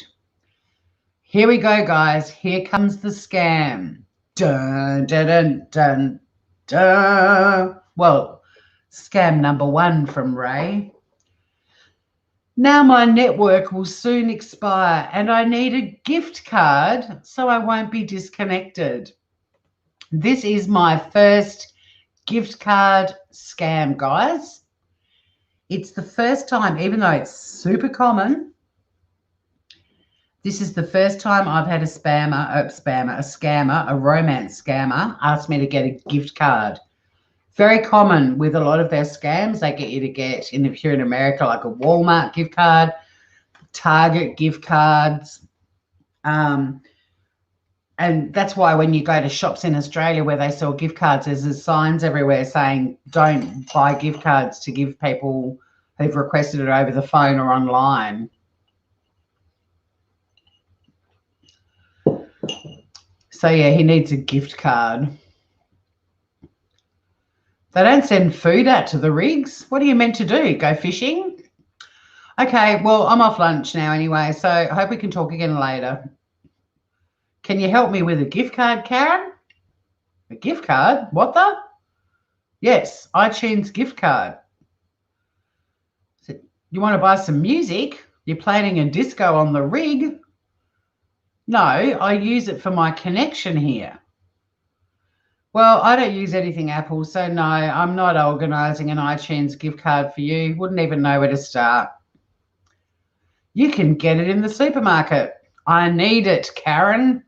Here we go, guys. Here comes the scam. Dun, dun, dun, dun, dun. Well, scam number 1 from Ray. Now my network will soon expire and I need a gift card so I won't be disconnected. This is my first gift card scam, guys. It's the first time, even though it's super common, this is the first time I've had a scammer, a romance scammer, ask me to get a gift card. Very common with a lot of their scams. They get you to get, if you're in America, like a Walmart gift card, Target gift cards. And that's why when you go to shops in Australia where they sell gift cards, there's signs everywhere saying don't buy gift cards to give people who've requested it over the phone or online. So, yeah, he needs a gift card. They don't send food out to the rigs. What are you meant to do? Go fishing? Okay, well, I'm off lunch now anyway, so I hope we can talk again later. Can you help me with a gift card, Karen? A gift card? What the? Yes, iTunes gift card. So you want to buy some music? You're planning a disco on the rig? No, I use it for my connection here. Well, I don't use anything Apple, so no, I'm not organising an iTunes gift card for you. Wouldn't even know where to start. You can get it in the supermarket. I need it, Karen.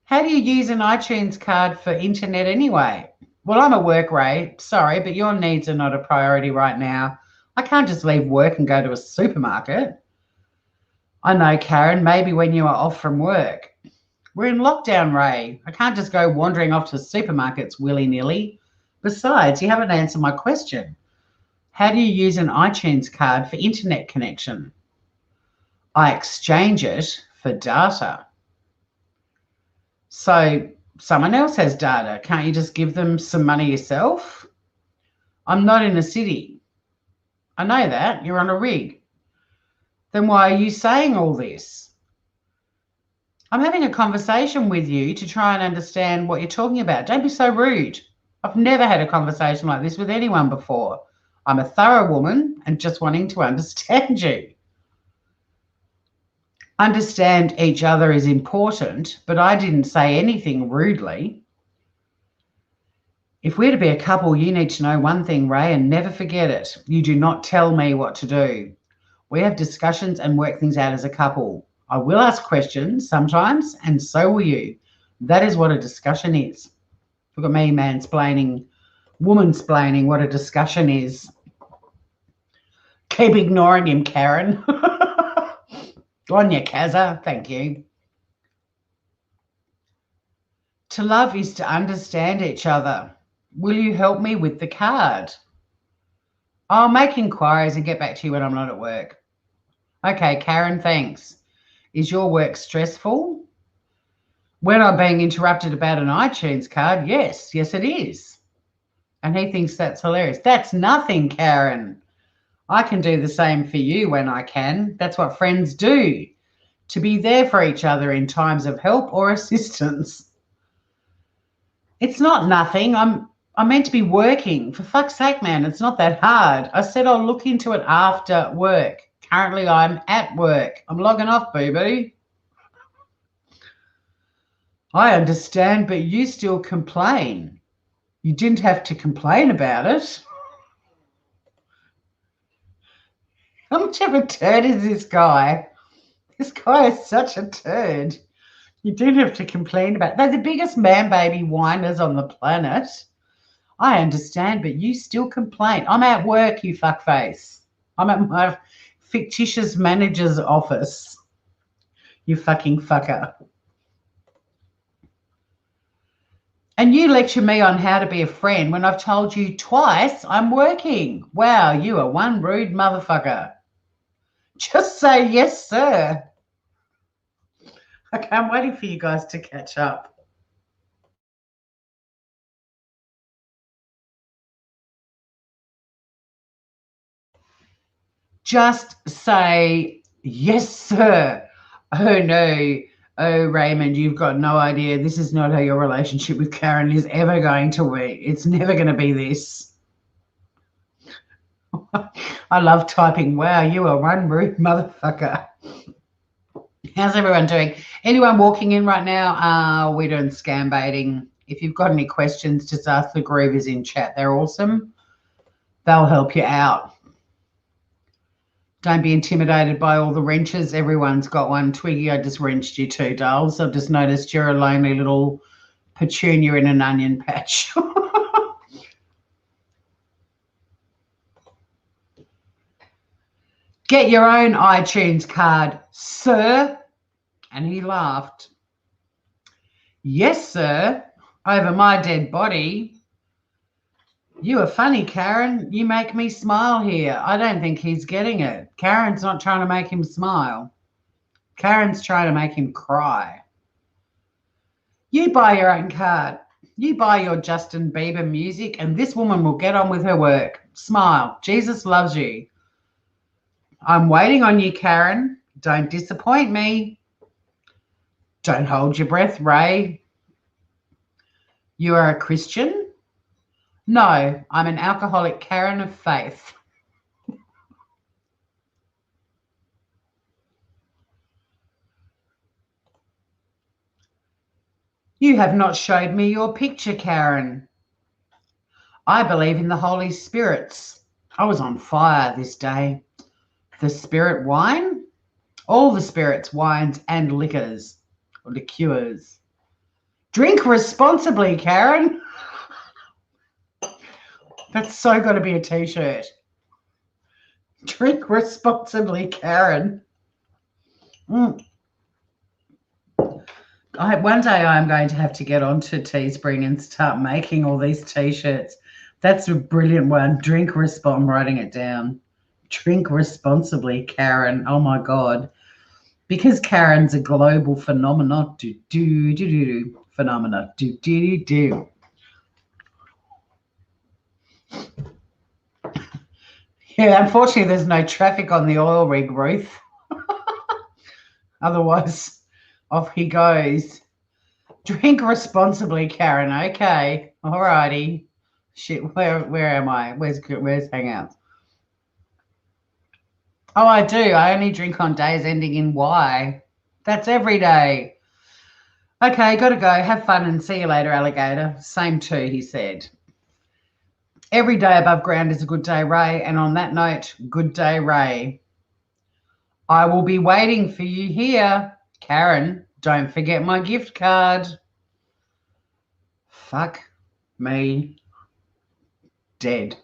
How do you use an iTunes card for internet anyway? Well, I'm at work, Ray. Sorry, but your needs are not a priority right now. I can't just leave work and go to a supermarket. I know, Karen, maybe when you are off from work. We're in lockdown, Ray. I can't just go wandering off to supermarkets willy-nilly. Besides, you haven't answered my question. How do you use an iTunes card for internet connection? I exchange it for data. So someone else has data. Can't you just give them some money yourself? I'm not in a city. I know that. You're on a rig. Then why are you saying all this? I'm having a conversation with you to try and understand what you're talking about. Don't be so rude. I've never had a conversation like this with anyone before. I'm a thorough woman and just wanting to understand you. Understand each other is important, but I didn't say anything rudely. If we're to be a couple, you need to know one thing, Ray, and never forget it. You do not tell me what to do. We have discussions and work things out as a couple. I will ask questions sometimes, and so will you. That is what a discussion is. Look at me mansplaining, womansplaining what a discussion is. Keep ignoring him, Karen. On your Kazza, thank you. To love is to understand each other. Will you help me with the card? I'll make inquiries and get back to you when I'm not at work. Okay, Karen, thanks. Is your work stressful? When I'm being interrupted about an iTunes card, yes, it is. And he thinks that's hilarious. That's nothing, Karen. I can do the same for you when I can. That's what friends do, to be there for each other in times of help or assistance. It's not nothing. I'm meant to be working. For fuck's sake, man, it's not that hard. I said I'll look into it after work. Currently, I'm at work. I'm logging off, boo-boo. I understand, but you still complain. You didn't have to complain about it. How much of a turd is this guy? This guy is such a turd. You didn't have to complain about it. They're the biggest man-baby whiners on the planet. I understand, but you still complain. I'm at work, you fuckface. I'm at my fictitious manager's office. You fucking fucker. And you lecture me on how to be a friend when I've told you twice I'm working. Wow, you are one rude motherfucker. Just say yes, sir. Okay, I'm waiting for you guys to catch up. Just say yes, sir. Oh, no. Oh, Raymond, you've got no idea. This is not how your relationship with Karen is ever going to be. It's never going to be this. I love typing. Wow, you are one rude motherfucker. How's everyone doing? Anyone walking in right now? We're doing scam baiting. If you've got any questions, just ask the Groovers in chat. They're awesome. They'll help you out. Don't be intimidated by all the wrenches. Everyone's got one. Twiggy, I just wrenched you too, dolls. I've just noticed you're a lonely little petunia in an onion patch. Get your own iTunes card, sir. And he laughed. Yes, sir. Over my dead body. You are funny, Karen. You make me smile here. I don't think he's getting it. Karen's not trying to make him smile. Karen's trying to make him cry. You buy your own card. You buy your Justin Bieber music, and this woman will get on with her work. Smile. Jesus loves you. I'm waiting on you, Karen. Don't disappoint me. Don't hold your breath, Ray. You are a Christian? No, I'm an alcoholic Karen of faith. You have not showed me your picture, Karen. I believe in the Holy Spirits. I was on fire this day. The spirit wine? All the spirits, wines, and liquors, or liqueurs. Drink responsibly, Karen. That's so got to be a t-shirt. Drink responsibly, Karen. One day I'm going to have to get onto Teespring and start making all these t-shirts. That's a brilliant one. Drink responsibly. I'm writing it down. Drink responsibly, Karen. Oh my God. Because Karen's a global phenomenon. Phenomena. Yeah, unfortunately, there's no traffic on the oil rig, Ruth. Otherwise, off he goes. Drink responsibly, Karen. Okay. All righty. Shit, where am I? Where's Hangouts? Oh, I do. I only drink on days ending in Y. That's every day. Okay, got to go. Have fun and see you later, alligator. Same too, he said. Every day above ground is a good day, Ray. And on that note, good day, Ray. I will be waiting for you here. Karen, don't forget my gift card. Fuck me dead.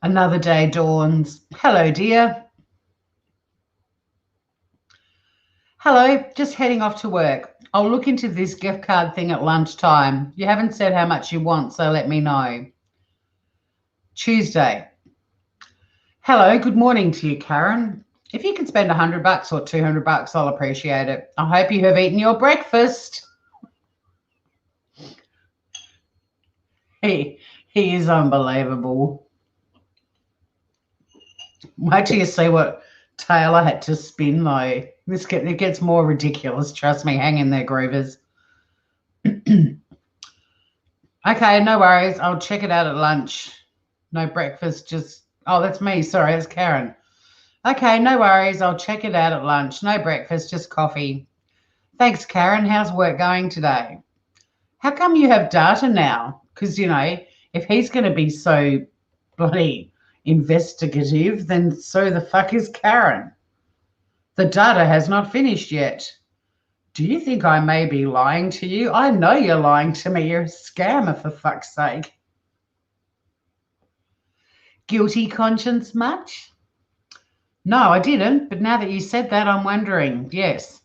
Another day dawns. Hello, dear. Hello, just heading off to work. I'll look into this gift card thing at lunchtime. You haven't said how much you want, so let me know. Tuesday. Hello, good morning to you, Karen. If you can spend $100 or $200, I'll appreciate it. I hope you have eaten your breakfast. He is unbelievable. Wait till you see what Taylor had to spin, though. It gets more ridiculous. Trust me. Hang in there, Groovers. Okay, no worries. I'll check it out at lunch. No breakfast, just... Oh, that's me. Sorry, that's Karen. Okay, no worries. I'll check it out at lunch. No breakfast, just coffee. Thanks, Karen. How's work going today? How come you have data now? Because, you know, if he's going to be so bloody investigative, then so the fuck is Karen. The data has not finished yet. Do you think I may be lying to you? I know you're lying to me. You're a scammer, for fuck's sake. Guilty conscience much? No, I didn't. But now that you said that, I'm wondering. Yes.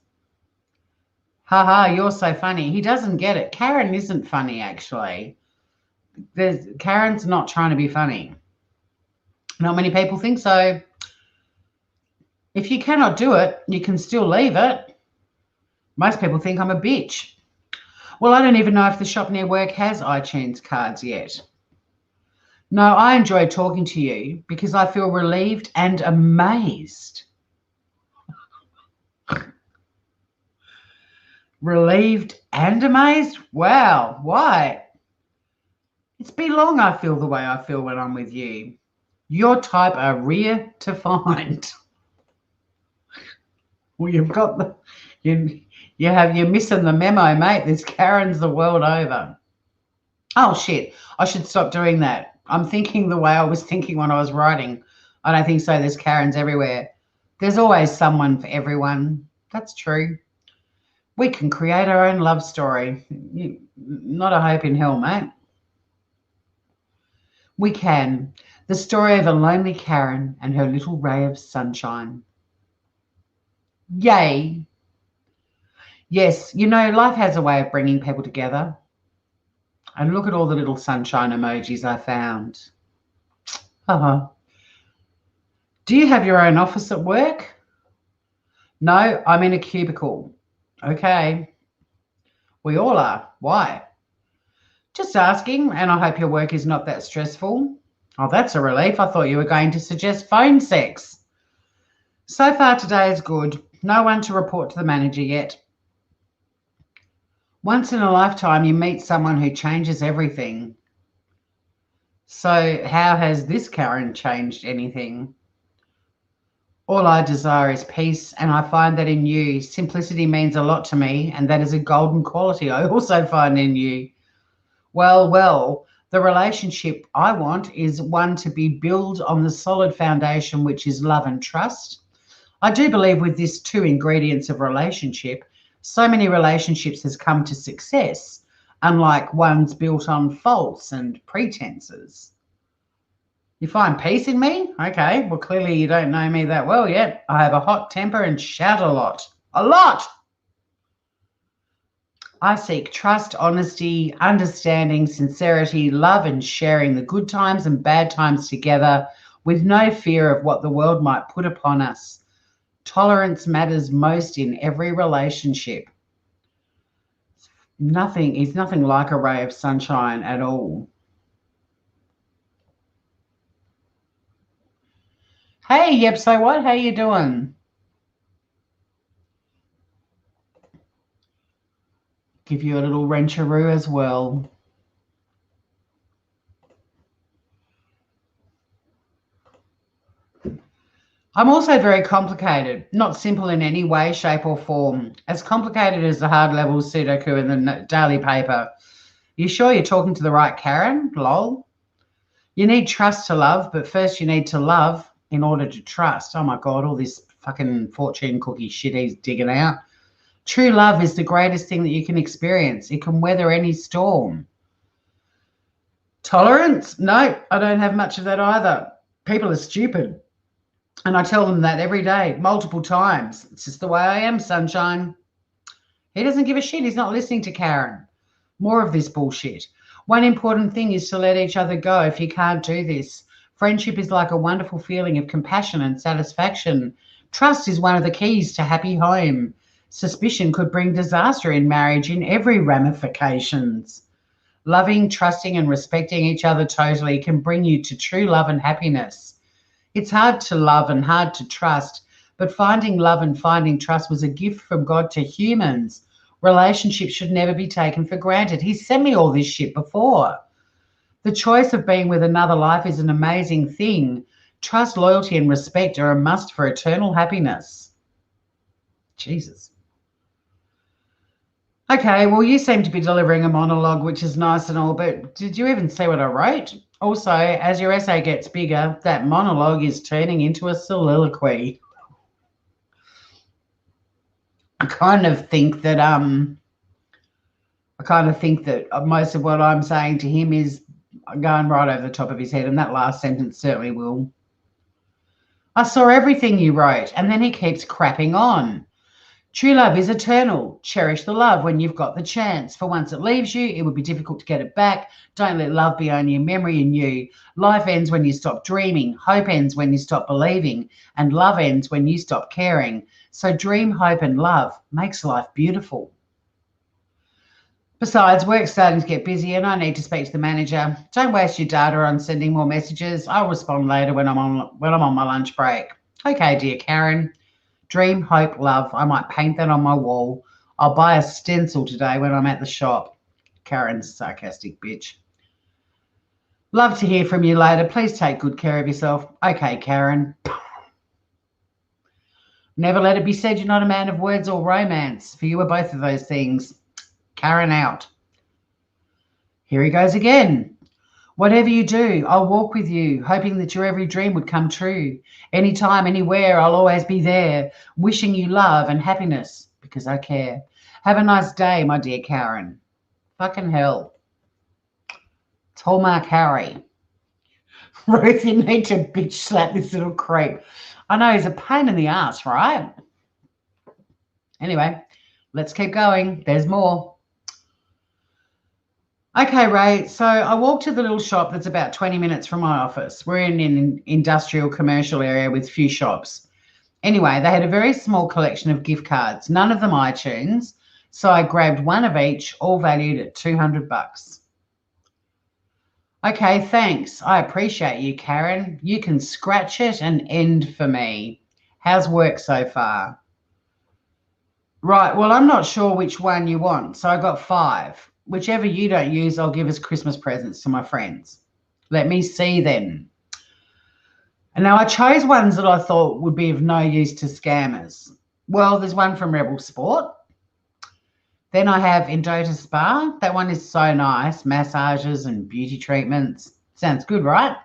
Haha, you're so funny. He doesn't get it. Karen isn't funny, actually. Karen's not trying to be funny. Not many people think so. If you cannot do it, you can still leave it. Most people think I'm a bitch. Well, I don't even know if the shop near work has iTunes cards yet. No, I enjoy talking to you because I feel relieved and amazed. Relieved and amazed? Wow, why? It's been long I feel the way I feel when I'm with you. Your type are rare to find. Well, you've got the... You're missing the memo, mate. There's Karens the world over. Oh, shit. I should stop doing that. I'm thinking the way I was thinking when I was writing. I don't think so. There's Karens everywhere. There's always someone for everyone. That's true. We can create our own love story. Not a hope in hell, mate. We can. The story of a lonely Karen and her little ray of sunshine. Yay. Yes, you know, life has a way of bringing people together. And look at all the little sunshine emojis I found. Do you have your own office at work? No, I'm in a cubicle. Okay. We all are. Why? Just asking, and I hope your work is not that stressful. Oh, that's a relief. I thought you were going to suggest phone sex. So far today is good. No one to report to the manager yet. Once in a lifetime, you meet someone who changes everything. So how has this Karen changed anything? All I desire is peace, and I find that in you. Simplicity means a lot to me, and that is a golden quality I also find in you. Well, the relationship I want is one to be built on the solid foundation, which is love and trust. I do believe with these two ingredients of relationship, so many relationships has come to success, unlike ones built on false and pretenses. You find peace in me? Okay, well, clearly you don't know me that well yet. I have a hot temper and shout a lot. A lot! I seek trust, honesty, understanding, sincerity, love, and sharing the good times and bad times together with no fear of what the world might put upon us. Tolerance matters most in every relationship. Nothing is nothing like a ray of sunshine at all. Hey, yep, so what? How you doing? Give you a little wrencheroo as well. I'm also very complicated, not simple in any way, shape or form. As complicated as the hard level Sudoku in the daily paper. You sure you're talking to the right Karen? Lol. You need trust to love, but first you need to love in order to trust. Oh my God, all this fucking fortune cookie shit he's digging out. True love is the greatest thing that you can experience. It can weather any storm. Tolerance? No, I don't have much of that either. People are stupid. And I tell them that every day, multiple times. It's just the way I am, sunshine. He doesn't give a shit. He's not listening to Karen. More of this bullshit. One important thing is to let each other go if you can't do this. Friendship is like a wonderful feeling of compassion and satisfaction. Trust is one of the keys to happy home. Suspicion could bring disaster in marriage in every ramifications. Loving, trusting, and respecting each other totally can bring you to true love and happiness. It's hard to love and hard to trust, but finding love and finding trust was a gift from God to humans. Relationships should never be taken for granted. He sent me all this shit before. The choice of being with another life is an amazing thing. Trust, loyalty, and respect are a must for eternal happiness. Jesus. Okay, well, you seem to be delivering a monologue, which is nice and all, but did you even see what I wrote? Also, as your essay gets bigger, that monologue is turning into a soliloquy. I kind of think that most of what I'm saying to him is going right over the top of his head, and that last sentence certainly will. I saw everything you wrote, and then he keeps crapping on. True love is eternal. Cherish the love when you've got the chance. For once it leaves you, it would be difficult to get it back. Don't let love be only a memory in you. Life ends when you stop dreaming. Hope ends when you stop believing. And love ends when you stop caring. So dream, hope, and love makes life beautiful. Besides, work's starting to get busy and I need to speak to the manager. Don't waste your data on sending more messages. I'll respond later when I'm on my lunch break. Okay, dear Karen. Dream, hope, love. I might paint that on my wall. I'll buy a stencil today when I'm at the shop. Karen's sarcastic bitch. Love to hear from you later. Please take good care of yourself. Okay, Karen. Never let it be said you're not a man of words or romance, for you are both of those things. Karen out. Here he goes again. Whatever you do, I'll walk with you, hoping that your every dream would come true. Anytime, anywhere, I'll always be there, wishing you love and happiness, because I care. Have a nice day, my dear Karen. Fucking hell. It's Hallmark Harry. Ruth, you need to bitch slap this little creep. I know he's a pain in the ass, right? Anyway, let's keep going. There's more. Okay, Ray, so I walked to the little shop that's about 20 minutes from my office. We're in an industrial commercial area with few shops. Anyway, they had a very small collection of gift cards, none of them iTunes. So I grabbed one of each, all valued at $200. Okay, thanks. I appreciate you, Karen. You can scratch it and end for me. How's work so far? Right, well, I'm not sure which one you want, so I got 5. Whichever you don't use, I'll give as Christmas presents to my friends. Let me see then. And now I chose ones that I thought would be of no use to scammers. Well, there's one from Rebel Sport. Then I have Indota Spa. That one is so nice. Massages and beauty treatments. Sounds good, right?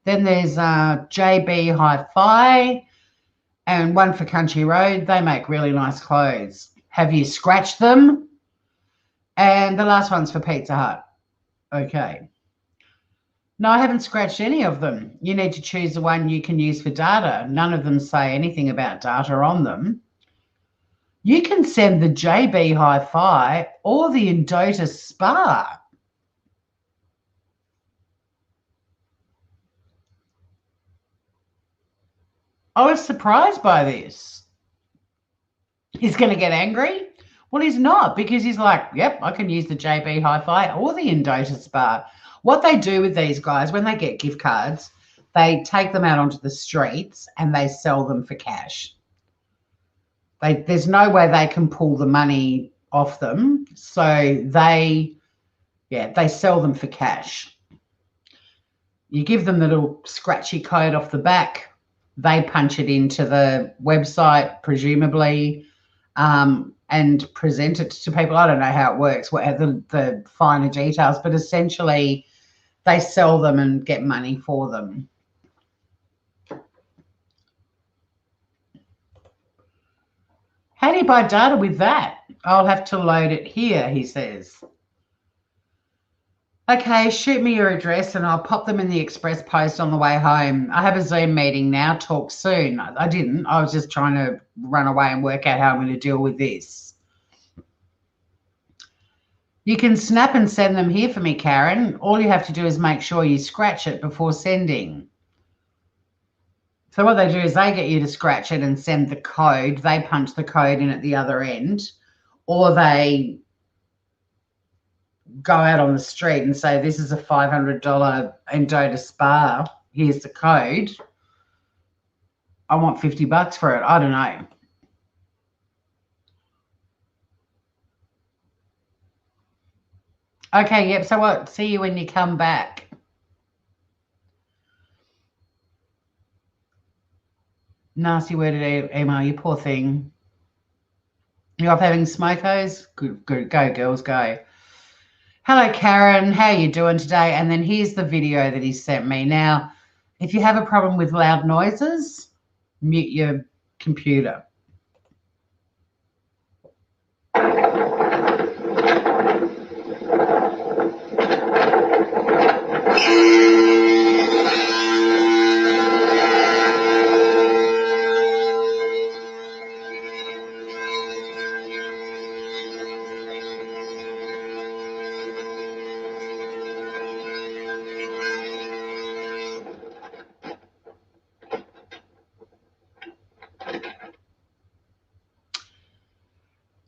Then there's JB Hi-Fi and one for Country Road. They make really nice clothes. Have you scratched them? And the last one's for Pizza Hut. Okay. No, I haven't scratched any of them. You need to choose the one you can use for data. None of them say anything about data on them. You can send the JB Hi-Fi or the Indota Spa. I was surprised by this. He's going to get angry? Well, he's not, because he's like, yep, I can use the JB Hi-Fi or the Indota Spa. What they do with these guys, when they get gift cards, they take them out onto the streets and they sell them for cash. There's no way they can pull the money off them. So they sell them for cash. You give them the little scratchy code off the back. They punch it into the website, presumably, and present it to people. I don't know how it works, what the finer details, but essentially they sell them and get money for them. How do you buy data with that? I'll have to load it here, he says. Okay, shoot me your address and I'll pop them in the express post on the way home. I have a Zoom meeting now. Talk soon. I didn't. I was just trying to run away and work out how I'm going to deal with this. You can snap and send them here for me, Karen. All you have to do is make sure you scratch it before sending. So what they do is they get you to scratch it and send the code. They punch the code in at the other end, or they go out on the street and say, this is a $500 Endota spa. Here's the code. I want $50 for it. I don't know. Okay, yep. So what? See you when you come back. Nasty worded email, you poor thing. You're off having smokos? Good, good. Go, girls, go. Hello, Karen. How are you doing today? And then here's the video that he sent me. Now, if you have a problem with loud noises, mute your computer.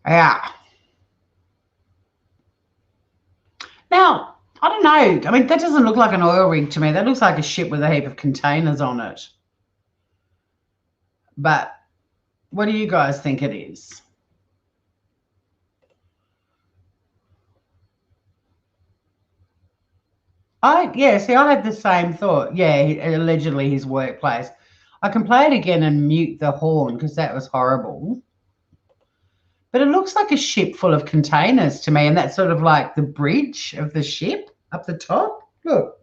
Yeah. Now, I don't know. I mean, that doesn't look like an oil rig to me. That looks like a ship with a heap of containers on it. But what do you guys think it is? See, I had the same thought. Yeah, allegedly his workplace. I can play it again and mute the horn because that was horrible. But it looks like a ship full of containers to me, and that's sort of like the bridge of the ship up the top. Look.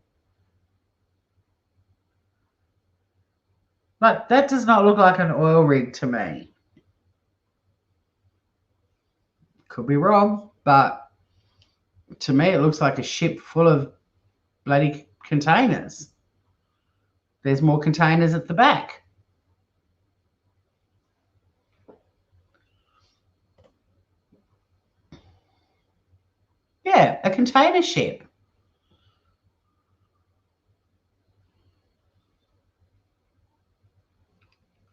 But that does not look like an oil rig to me. Could be wrong, but to me it looks like a ship full of bloody containers. There's more containers at the back. Yeah, a container ship.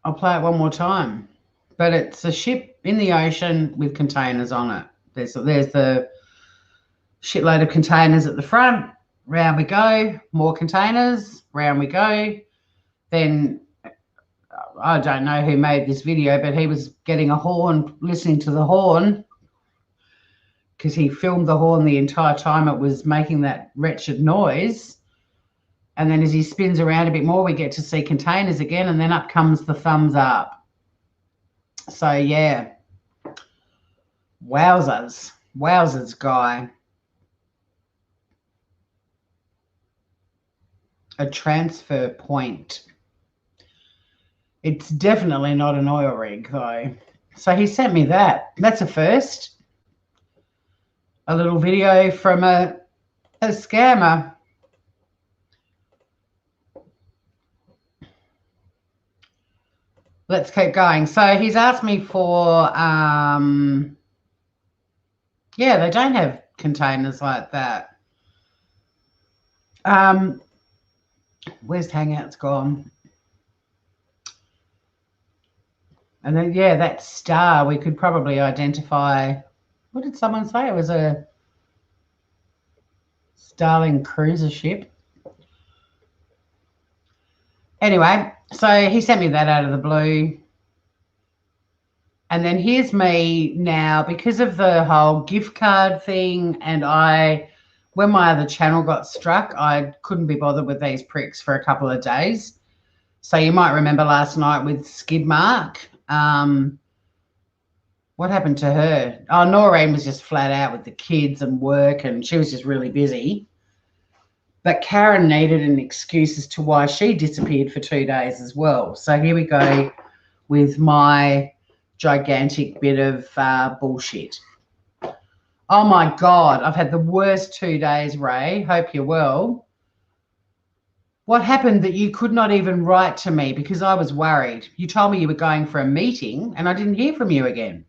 I'll play it one more time. But it's a ship in the ocean with containers on it. There's the shitload of containers at the front. Round we go. More containers. Round we go. Then I don't know who made this video, but he was getting a horn, listening to the horn, because he filmed the horn the entire time it was making that wretched noise. And then as he spins around a bit more, we get to see containers again, and then up comes the thumbs up. So, yeah. Wowzers. Wowzers, guy. A transfer point. It's definitely not an oil rig, though. So he sent me that. That's a first. A little video from a scammer. Let's keep going. So he's asked me for, yeah, they don't have containers like that. Where's Hangout's gone? And then, yeah, that star, we could probably identify. What did someone say? It was a Starling cruiser ship. Anyway, so he sent me that out of the blue. And then here's me now, because of the whole gift card thing, and when my other channel got struck, I couldn't be bothered with these pricks for a couple of days. So you might remember last night with Skidmark. What happened to her? Oh, Noreen was just flat out with the kids and work, and she was just really busy. But Karen needed an excuse as to why she disappeared for 2 days as well. So here we go with my gigantic bit of bullshit. Oh, my God. I've had the worst 2 days, Ray. Hope you're well. What happened that you could not even write to me because I was worried? You told me you were going for a meeting and I didn't hear from you again.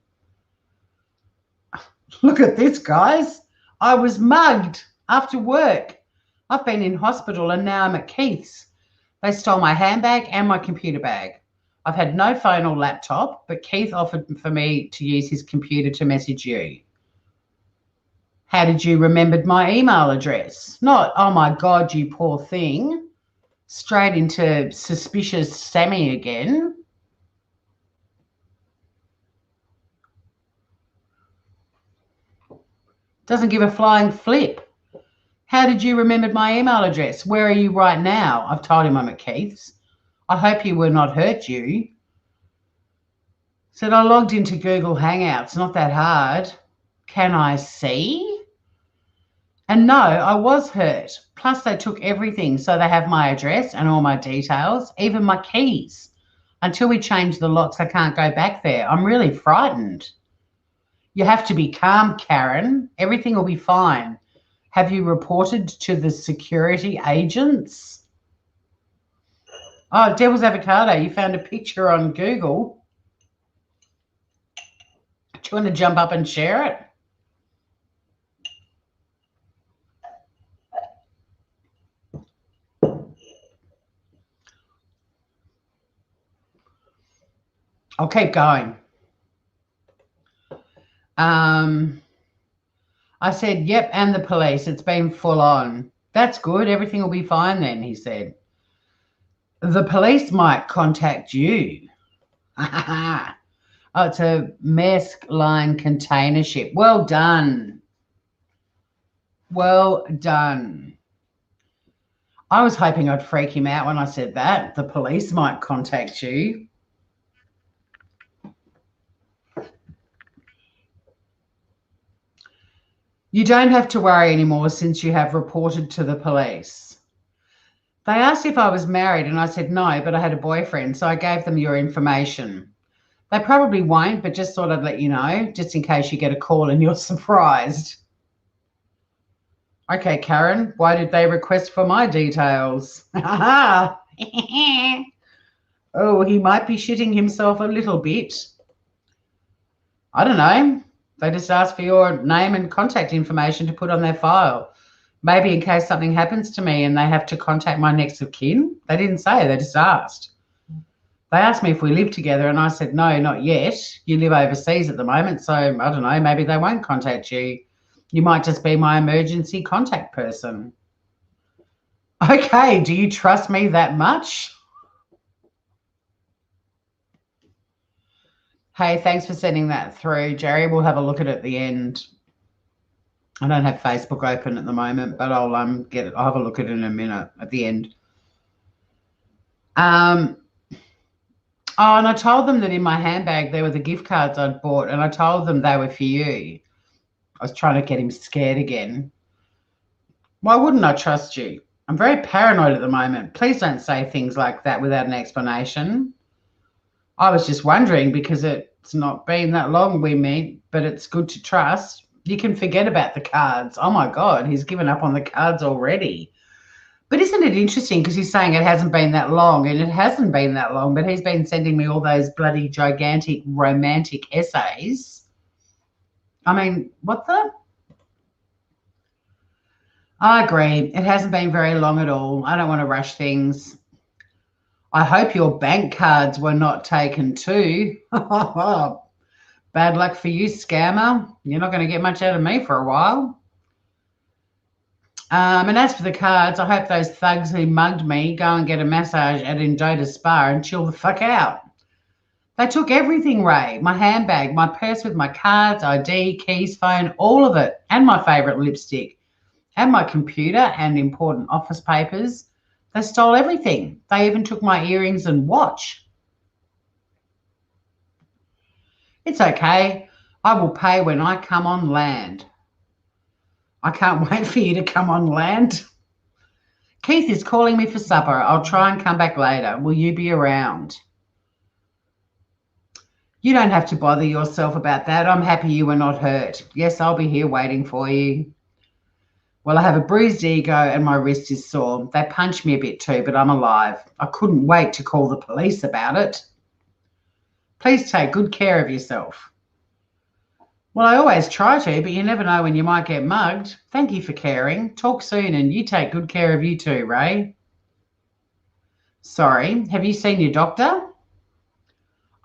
Look at this, guys. I was mugged after work. I've been in hospital and now I'm at Keith's. They stole my handbag and my computer bag. I've had no phone or laptop, but Keith offered for me to use his computer to message you. How did you remember my email address? Not, oh my God, you poor thing. Straight into suspicious Sammy again. Doesn't give a flying flip. How did you remember my email address? Where are you right now? I've told him I'm at Keith's. I hope he will not hurt you. Said I logged into Google Hangouts. Not that hard. Can I see? And no, I was hurt. Plus they took everything. So they have my address and all my details, even my keys. Until we change the locks, I can't go back there. I'm really frightened. You have to be calm, Karen. Everything will be fine. Have you reported to the security agents? Oh, Devil's Avocado, you found a picture on Google. Do you want to jump up and share it? I'll keep going. I said, yep, and the police. It's been full on. That's good. Everything will be fine then, he said. The police might contact you. Oh, it's a Maersk Line container ship. Well done. Well done. I was hoping I'd freak him out when I said that. The police might contact you. You don't have to worry anymore since you have reported to the police. They asked if I was married and I said no, but I had a boyfriend, so I gave them your information. They probably won't, but just thought I'd let you know, just in case you get a call and you're surprised. Okay, Karen, why did they request for my details? Oh, he might be shitting himself a little bit. I don't know. They just asked for your name and contact information to put on their file. Maybe in case something happens to me and they have to contact my next of kin. They didn't say, they just asked. They asked me if we live together and I said, no, not yet. You live overseas at the moment, so I don't know, maybe they won't contact you. You might just be my emergency contact person. Okay, do you trust me that much? Hey, thanks for sending that through, Jerry. We'll have a look at it at the end. I don't have Facebook open at the moment, but I'll get it. I'll have a look at it in a minute at the end. Oh, and I told them that in my handbag there were the gift cards I'd bought, and I told them they were for you. I was trying to get him scared again. Why wouldn't I trust you? I'm very paranoid at the moment. Please don't say things like that without an explanation. I was just wondering because it's not been that long we meet, but it's good to trust. You can forget about the cards. Oh, my God, he's given up on the cards already. But isn't it interesting because he's saying it hasn't been that long, and it hasn't been that long, but he's been sending me all those bloody gigantic romantic essays. I mean, what the? I agree. It hasn't been very long at all. I don't want to rush things. I hope your bank cards were not taken too. Bad luck for you, scammer. You're not going to get much out of me for a while. And as for the cards, I hope those thugs who mugged me go and get a massage at Indota Spa and chill the fuck out. They took everything, Ray. My handbag, my purse with my cards, ID, keys, phone, all of it, and my favourite lipstick, and my computer and important office papers. They stole everything. They even took my earrings and watch. It's okay. I will pay when I come on land. I can't wait for you to come on land. Keith is calling me for supper. I'll try and come back later. Will you be around? You don't have to bother yourself about that. I'm happy you were not hurt. Yes, I'll be here waiting for you. Well, I have a bruised ego and my wrist is sore. They punched me a bit too, but I'm alive. I couldn't wait to call the police about it. Please take good care of yourself. Well, I always try to, but you never know when you might get mugged. Thank you for caring. Talk soon, and you take good care of you too, Ray. Sorry, have you seen your doctor?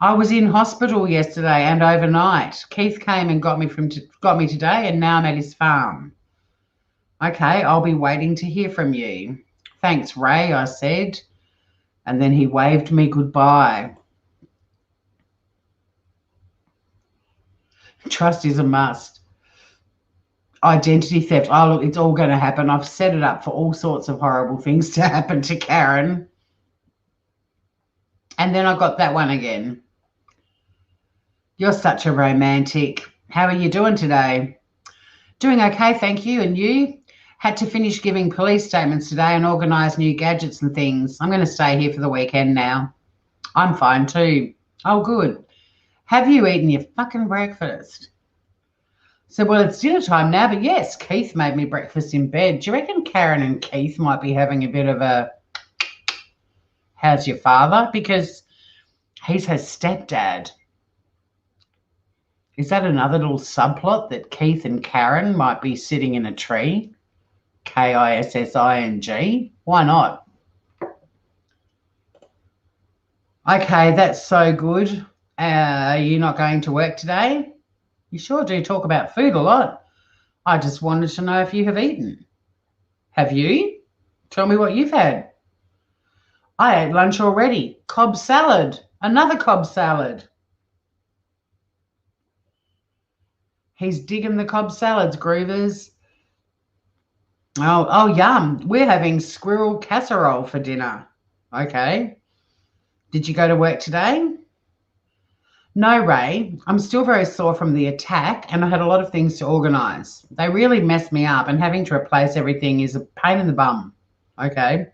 I was in hospital yesterday and overnight. Keith came and got me today, and now I'm at his farm. Okay, I'll be waiting to hear from you. Thanks, Ray, I said, and then he waved me goodbye. Trust is a must. Identity theft. Oh, look, it's all going to happen. I've set it up for all sorts of horrible things to happen to Karen. And then I got that one again. You're such a romantic. How are you doing today? Doing okay, thank you. And you? Had to finish giving police statements today and organise new gadgets and things. I'm going to stay here for the weekend now. I'm fine too. Oh, good. Have you eaten your fucking breakfast? So, well, it's dinner time now, but yes, Keith made me breakfast in bed. Do you reckon Karen and Keith might be having a bit of a how's your father? Because he's her stepdad. Is that another little subplot that Keith and Karen might be sitting in a tree? Kissing. Why not? Okay, that's so good. Are you not going to work today? You sure do talk about food a lot. I just wanted to know if you have eaten. Have you? Tell me what you've had. I ate lunch already. Cobb salad. Another Cobb salad. He's digging the Cobb salads, Groovers. Oh, yum. We're having squirrel casserole for dinner. Okay. Did you go to work today? No, Ray. I'm still very sore from the attack and I had a lot of things to organise. They really messed me up and having to replace everything is a pain in the bum. Okay.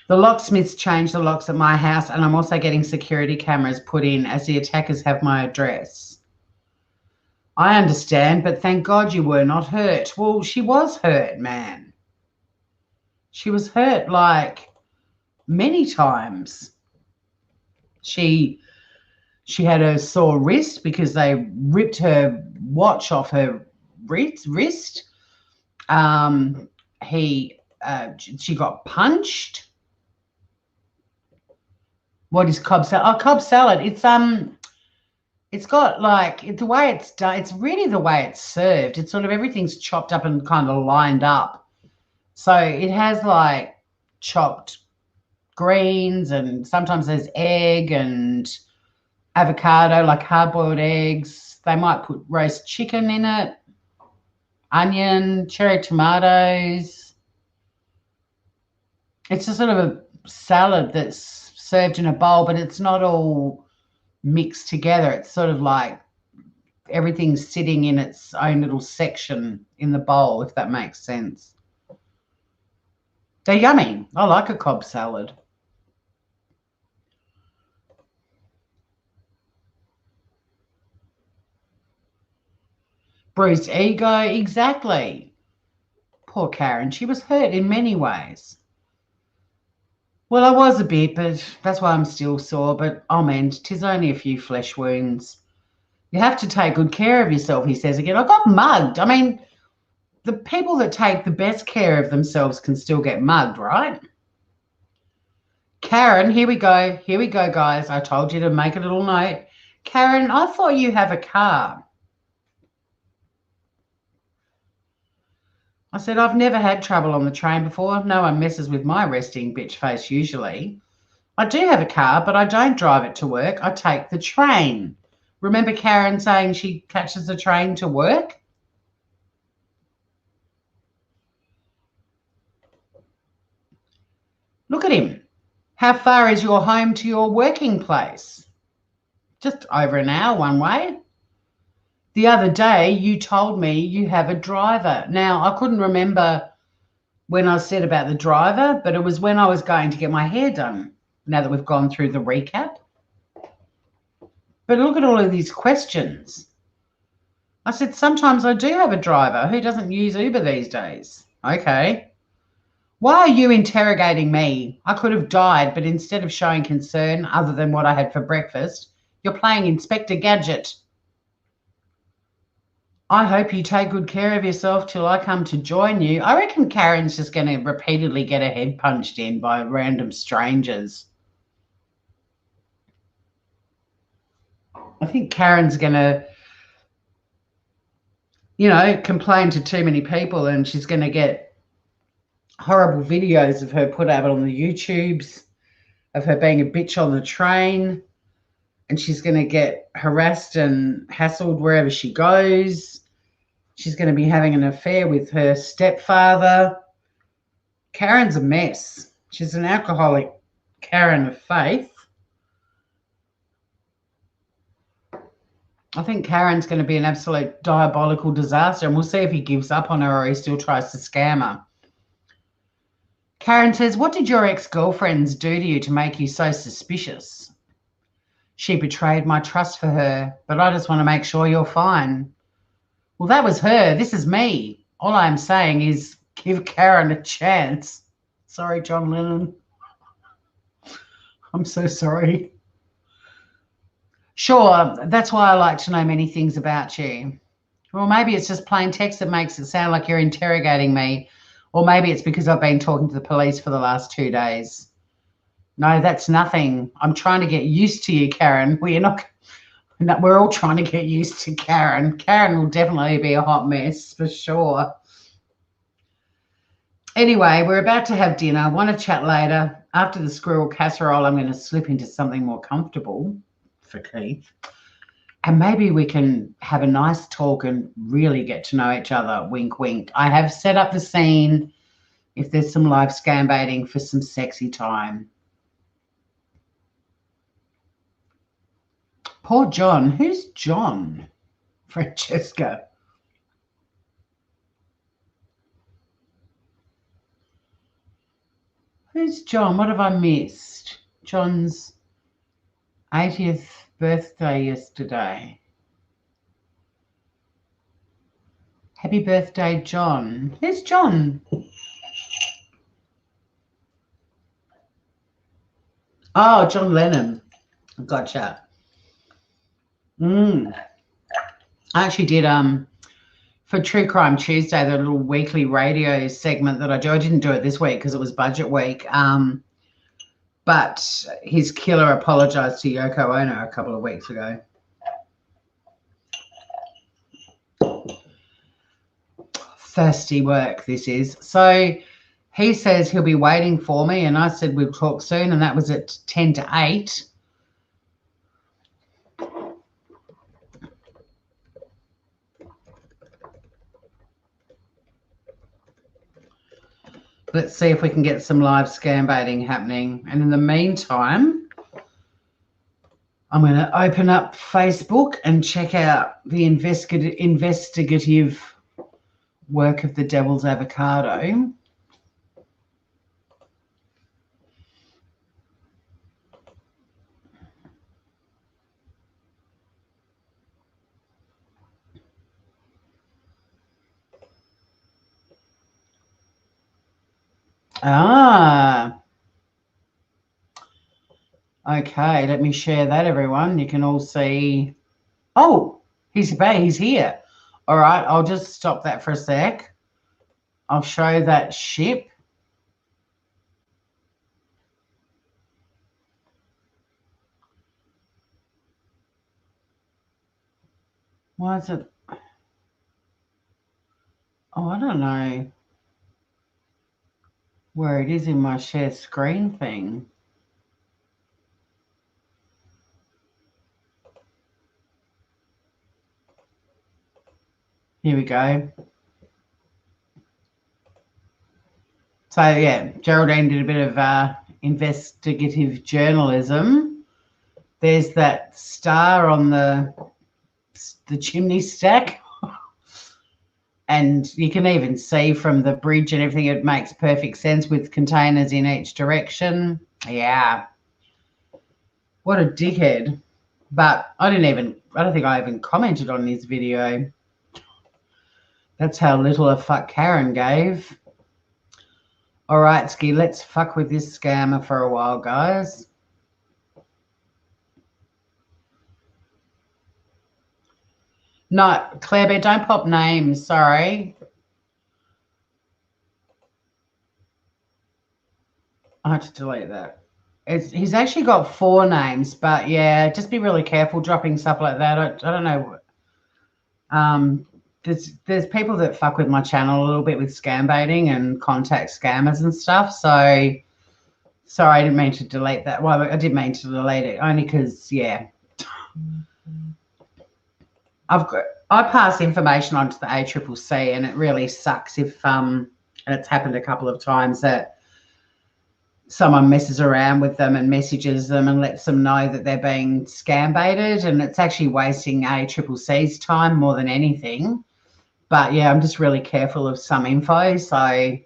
The locksmiths changed the locks at my house and I'm also getting security cameras put in as the attackers have my address. I understand, but thank God you were not hurt. Well, she was hurt, man. She was hurt like many times. She had a sore wrist because they ripped her watch off her wrist. She got punched. What is Cobb salad? Oh, Cobb salad. It's got like the way it's done. It's really the way it's served. It's sort of everything's chopped up and kind of lined up. So it has like chopped greens and sometimes there's egg and avocado, like hard-boiled eggs. They might put roast chicken in it, onion, cherry tomatoes. It's a sort of a salad that's served in a bowl, but it's not all mixed together. It's sort of like everything's sitting in its own little section in the bowl, if that makes sense. They're yummy. I like a Cobb salad. Bruised ego, exactly. Poor Karen, she was hurt in many ways. Well, I was a bit, but that's why I'm still sore. But oh man, 'tis only a few flesh wounds. You have to take good care of yourself, he says again. I got mugged. I mean, the people that take the best care of themselves can still get mugged, right? Karen, here we go. Here we go, guys. I told you to make a little note. Karen, I thought you have a car. I said, I've never had trouble on the train before. No one messes with my resting bitch face usually. I do have a car, but I don't drive it to work. I take the train. Remember Karen saying she catches the train to work? Look at him. How far is your home to your working place? Just over an hour one way. The other day, you told me you have a driver. Now, I couldn't remember when I said about the driver, but it was when I was going to get my hair done, now that we've gone through the recap. But look at all of these questions. I said, sometimes I do have a driver. Who doesn't use Uber these days? Okay. Why are you interrogating me? I could have died, but instead of showing concern other than what I had for breakfast, you're playing Inspector Gadget. I hope you take good care of yourself till I come to join you. I reckon Karen's just going to repeatedly get her head punched in by random strangers. I think Karen's going to, you know, complain to too many people, and she's going to get horrible videos of her put out on the YouTubes of her being a bitch on the train, and she's going to get harassed and hassled wherever she goes. She's going to be having an affair with her stepfather. Karen's a mess. She's an alcoholic Karen of faith. I think Karen's going to be an absolute diabolical disaster, and we'll see if he gives up on her or he still tries to scam her. Karen says, what did your ex-girlfriends do to you to make you so suspicious? She betrayed my trust for her, but I just want to make sure you're fine. Well, that was her. This is me. All I'm saying is give Karen a chance. Sorry, John Lennon. I'm so sorry. Sure, that's why I like to know many things about you. Well, maybe it's just plain text that makes it sound like you're interrogating me. Or maybe it's because I've been talking to the police for the last 2 days. No, that's nothing. I'm trying to get used to you, Karen. We're all trying to get used to Karen. Karen will definitely be a hot mess for sure. Anyway, we're about to have dinner. I want to chat later. After the squirrel casserole, I'm going to slip into something more comfortable for Keith. And maybe we can have a nice talk and really get to know each other. Wink, wink. I have set up the scene if there's some live scam baiting for some sexy time. Poor John. Who's John? Francesca. Who's John? What have I missed? John's 80th birthday yesterday. Happy birthday, John. Who's John? Oh, John Lennon. Gotcha. I actually did for True Crime Tuesday, the little weekly radio segment that I do. I didn't do it this week because it was budget week. But his killer apologized to Yoko Ono a couple of weeks ago. Thirsty work this is. So he says he'll be waiting for me, and I said we'll talk soon, and that was at 10 to 8. Let's see if we can get some live scam baiting happening. And in the meantime, I'm going to open up Facebook and check out the investigative work of the Devil's Avocado. Okay, let me share that, everyone. You can all see. Oh, he's here. All right, I'll just stop that for a sec. I'll show that ship. Why is it? Oh, I don't know where it is in my share screen thing. Here we go. So yeah, Geraldine did a bit of investigative journalism. There's that star on the chimney stack. And you can even see from the bridge and everything, it makes perfect sense with containers in each direction. Yeah. What a dickhead. But I don't think I even commented on his video. That's how little a fuck Karen gave. All right, Ski, let's fuck with this scammer for a while, guys. No, Claire Bear, don't pop names. Sorry. I had to delete that. He's actually got 4 names, but yeah, just be really careful dropping stuff like that. I don't know. There's people that fuck with my channel a little bit with scam baiting and contact scammers and stuff. So sorry, I didn't mean to delete that. Well, I did mean to delete it only because yeah, I pass information on to the ACCC, and it really sucks if and it's happened a couple of times that someone messes around with them and messages them and lets them know that they're being scam baited, and it's actually wasting ACCC's time more than anything. But yeah, I'm just really careful of some info, so I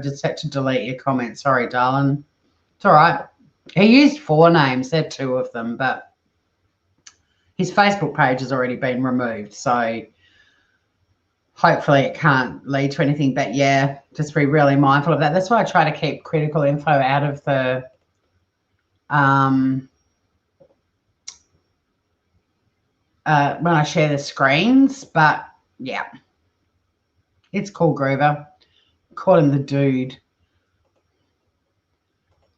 just had to delete your comment. Sorry, darling. It's all right. He used 4 names. They're 2 of them, but his Facebook page has already been removed, so hopefully it can't lead to anything. But yeah, just be really mindful of that. That's why I try to keep critical info out of the when I share the screens. But yeah, it's cool, Groover. Call him the dude.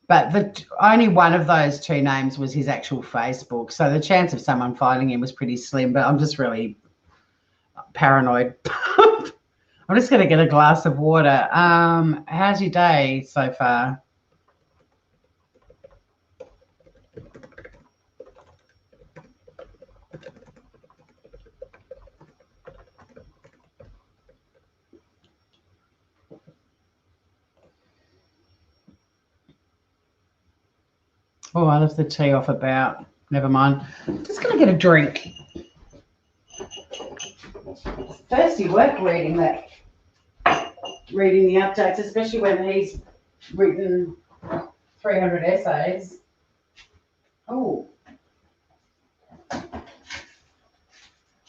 But only one of those 2 names was his actual Facebook, so the chance of someone finding him was pretty slim. But I'm just really paranoid. I'm just going to get a glass of water. How's your day so far? Oh, I left the tea off about. Never mind. Just going to get a drink. Thirsty work reading the updates, especially when he's written 300 essays. Oh,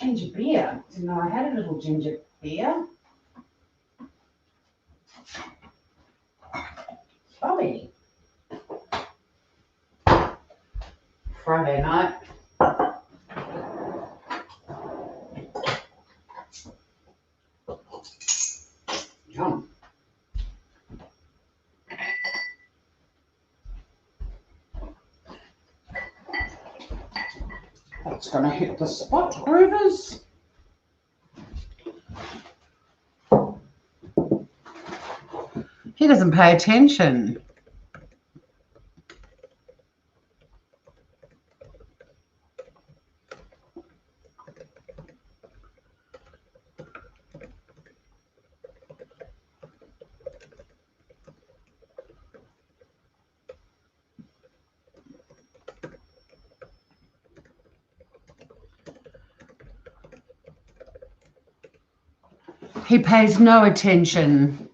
ginger beer. Didn't know I had a little ginger beer. Bobby. Friday night. Yum. That's going to hit the spot, Groovers. He doesn't pay attention. He pays no attention.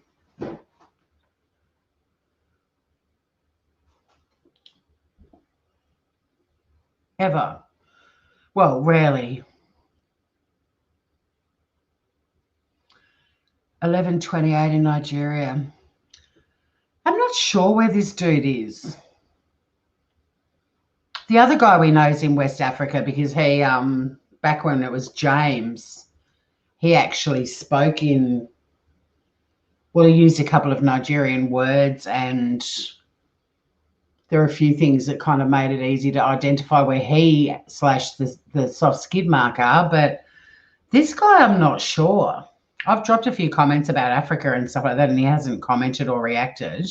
Ever. Well, rarely. 11:28 in Nigeria. I'm not sure where this dude is. The other guy we know is in West Africa because he, back when it was James, he actually spoke in, well, he used a couple of Nigerian words, and there are a few things that kind of made it easy to identify where he / the soft skid mark are. But this guy, I'm not sure. I've dropped a few comments about Africa and stuff like that, and he hasn't commented or reacted.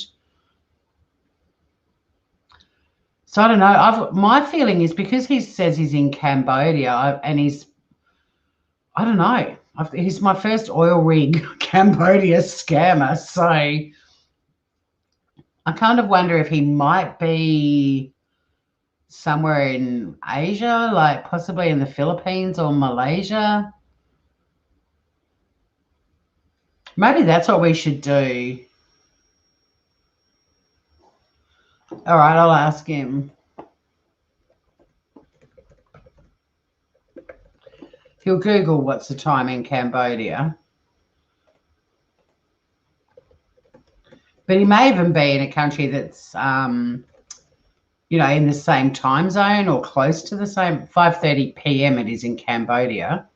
So I don't know. My feeling is because he says he's in Cambodia and I don't know. He's my first oil rig Cambodia scammer. So I kind of wonder if he might be somewhere in Asia, like possibly in the Philippines or Malaysia. Maybe that's what we should do. All right, I'll ask him. He'll Google what's the time in Cambodia. But he may even be in a country that's, you know, in the same time zone or close to the same. 5:30 p.m. it is in Cambodia.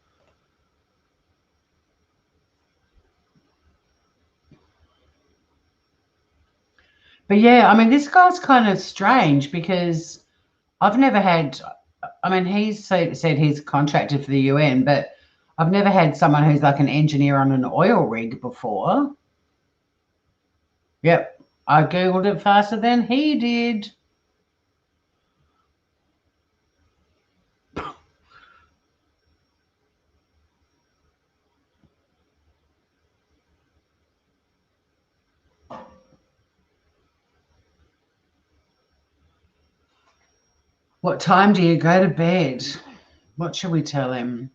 But yeah, I mean, this guy's kind of strange because I've never had, I mean, he's said he's contracted for the UN, but I've never had someone who's like an engineer on an oil rig before. Yep, I Googled it faster than he did. What time do you go to bed? What should we tell him?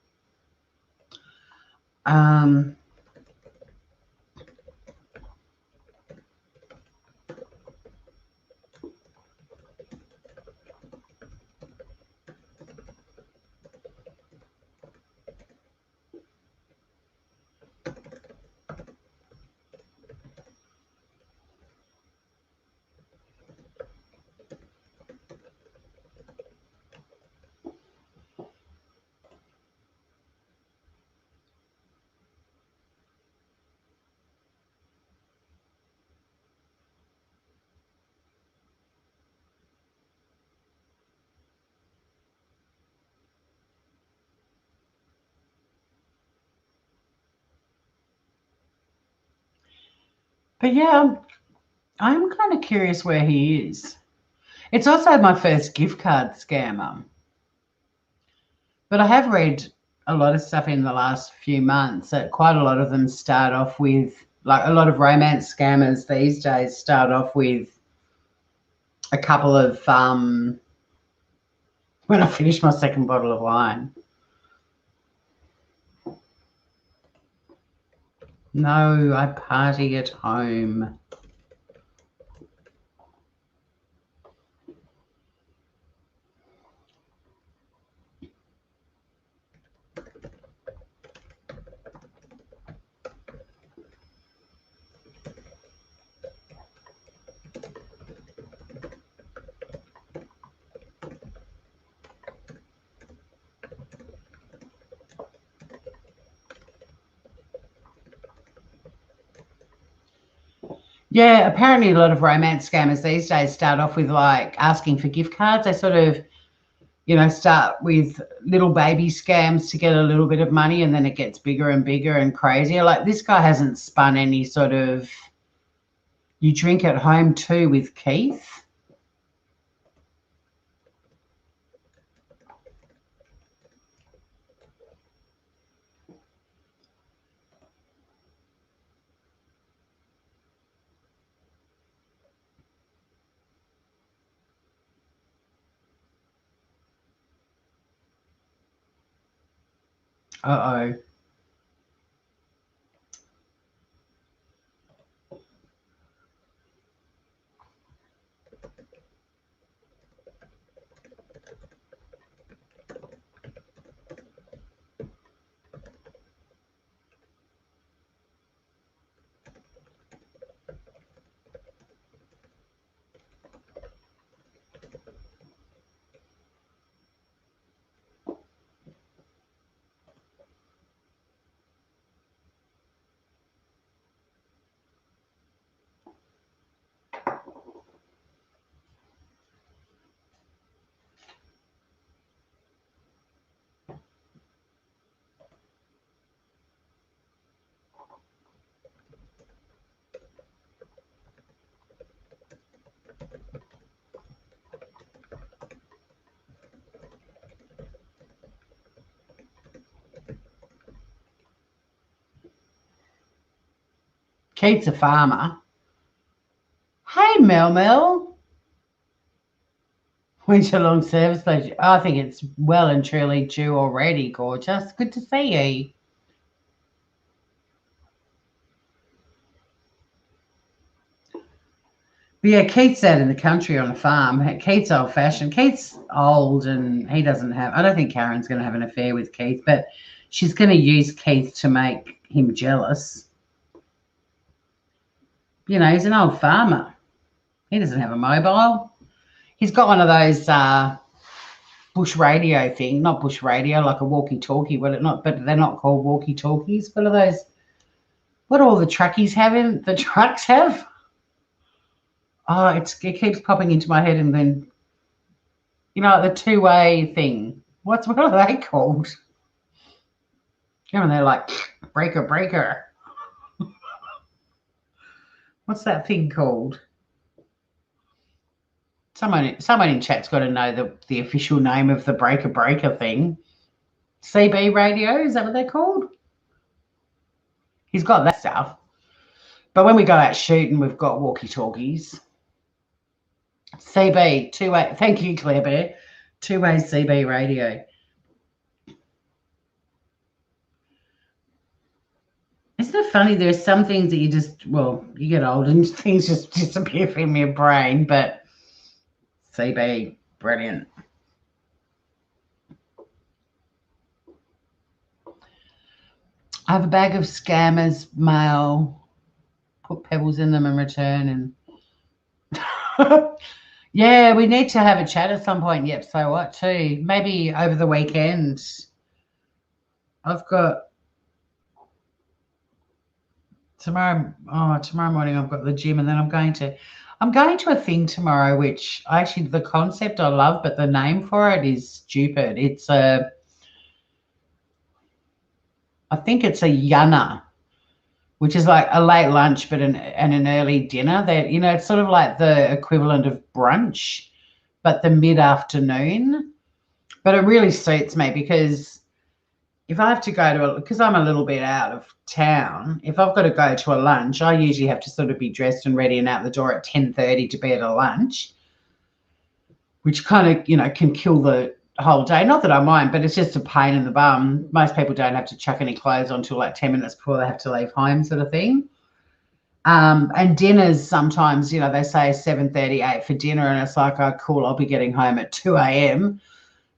But yeah, I'm kind of curious where he is. It's also my first gift card scammer. But I have read a lot of stuff in the last few months that quite a lot of them start off with, like a lot of romance scammers these days start off with a couple of, when I finish my second bottle of wine. No, I party at home. Yeah, apparently a lot of romance scammers these days start off with like asking for gift cards. They sort of, start with little baby scams to get a little bit of money, and then it gets bigger and bigger and crazier. Like this guy hasn't spun any sort of you drink at home too with Keith. Uh-oh. Keith's a farmer. Hey, Mel. When's your long service pleasure? I think it's well and truly due already, gorgeous. Good to see you. But yeah, Keith's out in the country on a farm. Keith's old-fashioned. Keith's old, and he doesn't have. I don't think Karen's going to have an affair with Keith, but she's going to use Keith to make him jealous. He's an old farmer. He doesn't have a mobile. He's got one of those bush radio thing, not bush radio, like a walkie-talkie. But they're not called walkie-talkies. What are those? What all the truckies have in the trucks have? Oh, it keeps popping into my head, and then, you know, the two-way thing. What are they called? You know, they're like breaker. What's that thing called? Someone in chat's got to know the official name of the breaker thing. CB radio, is that what they're called? He's got that stuff. But when we go out shooting, we've got walkie-talkies. CB, two-way. Thank you, Claire Bear. Two-way CB radio. Isn't it funny? There's some things that you just, well, you get old and things just disappear from your brain, but CB, brilliant. I have a bag of scammers mail, put pebbles in them and return. And yeah, we need to have a chat at some point. Yep, so what too? Maybe over the weekend. I've got tomorrow morning I've got the gym, and then I'm going to a thing tomorrow, which actually the concept I love, but the name for it is stupid. It's I think it's a yana, which is like a late lunch but and an early dinner. That, you know, it's sort of like the equivalent of brunch, but the mid-afternoon. But it really suits me because if I have to go because I'm a little bit out of town, if I've got to go to a lunch, I usually have to sort of be dressed and ready and out the door at 10:30 to be at a lunch, which kind of, you know, can kill the whole day. Not that I mind, but it's just a pain in the bum. Most people don't have to chuck any clothes on until like 10 minutes before they have to leave home, sort of thing. And dinners sometimes, you know, they say 7:38 for dinner, and it's like, oh, cool, I'll be getting home at 2 a.m.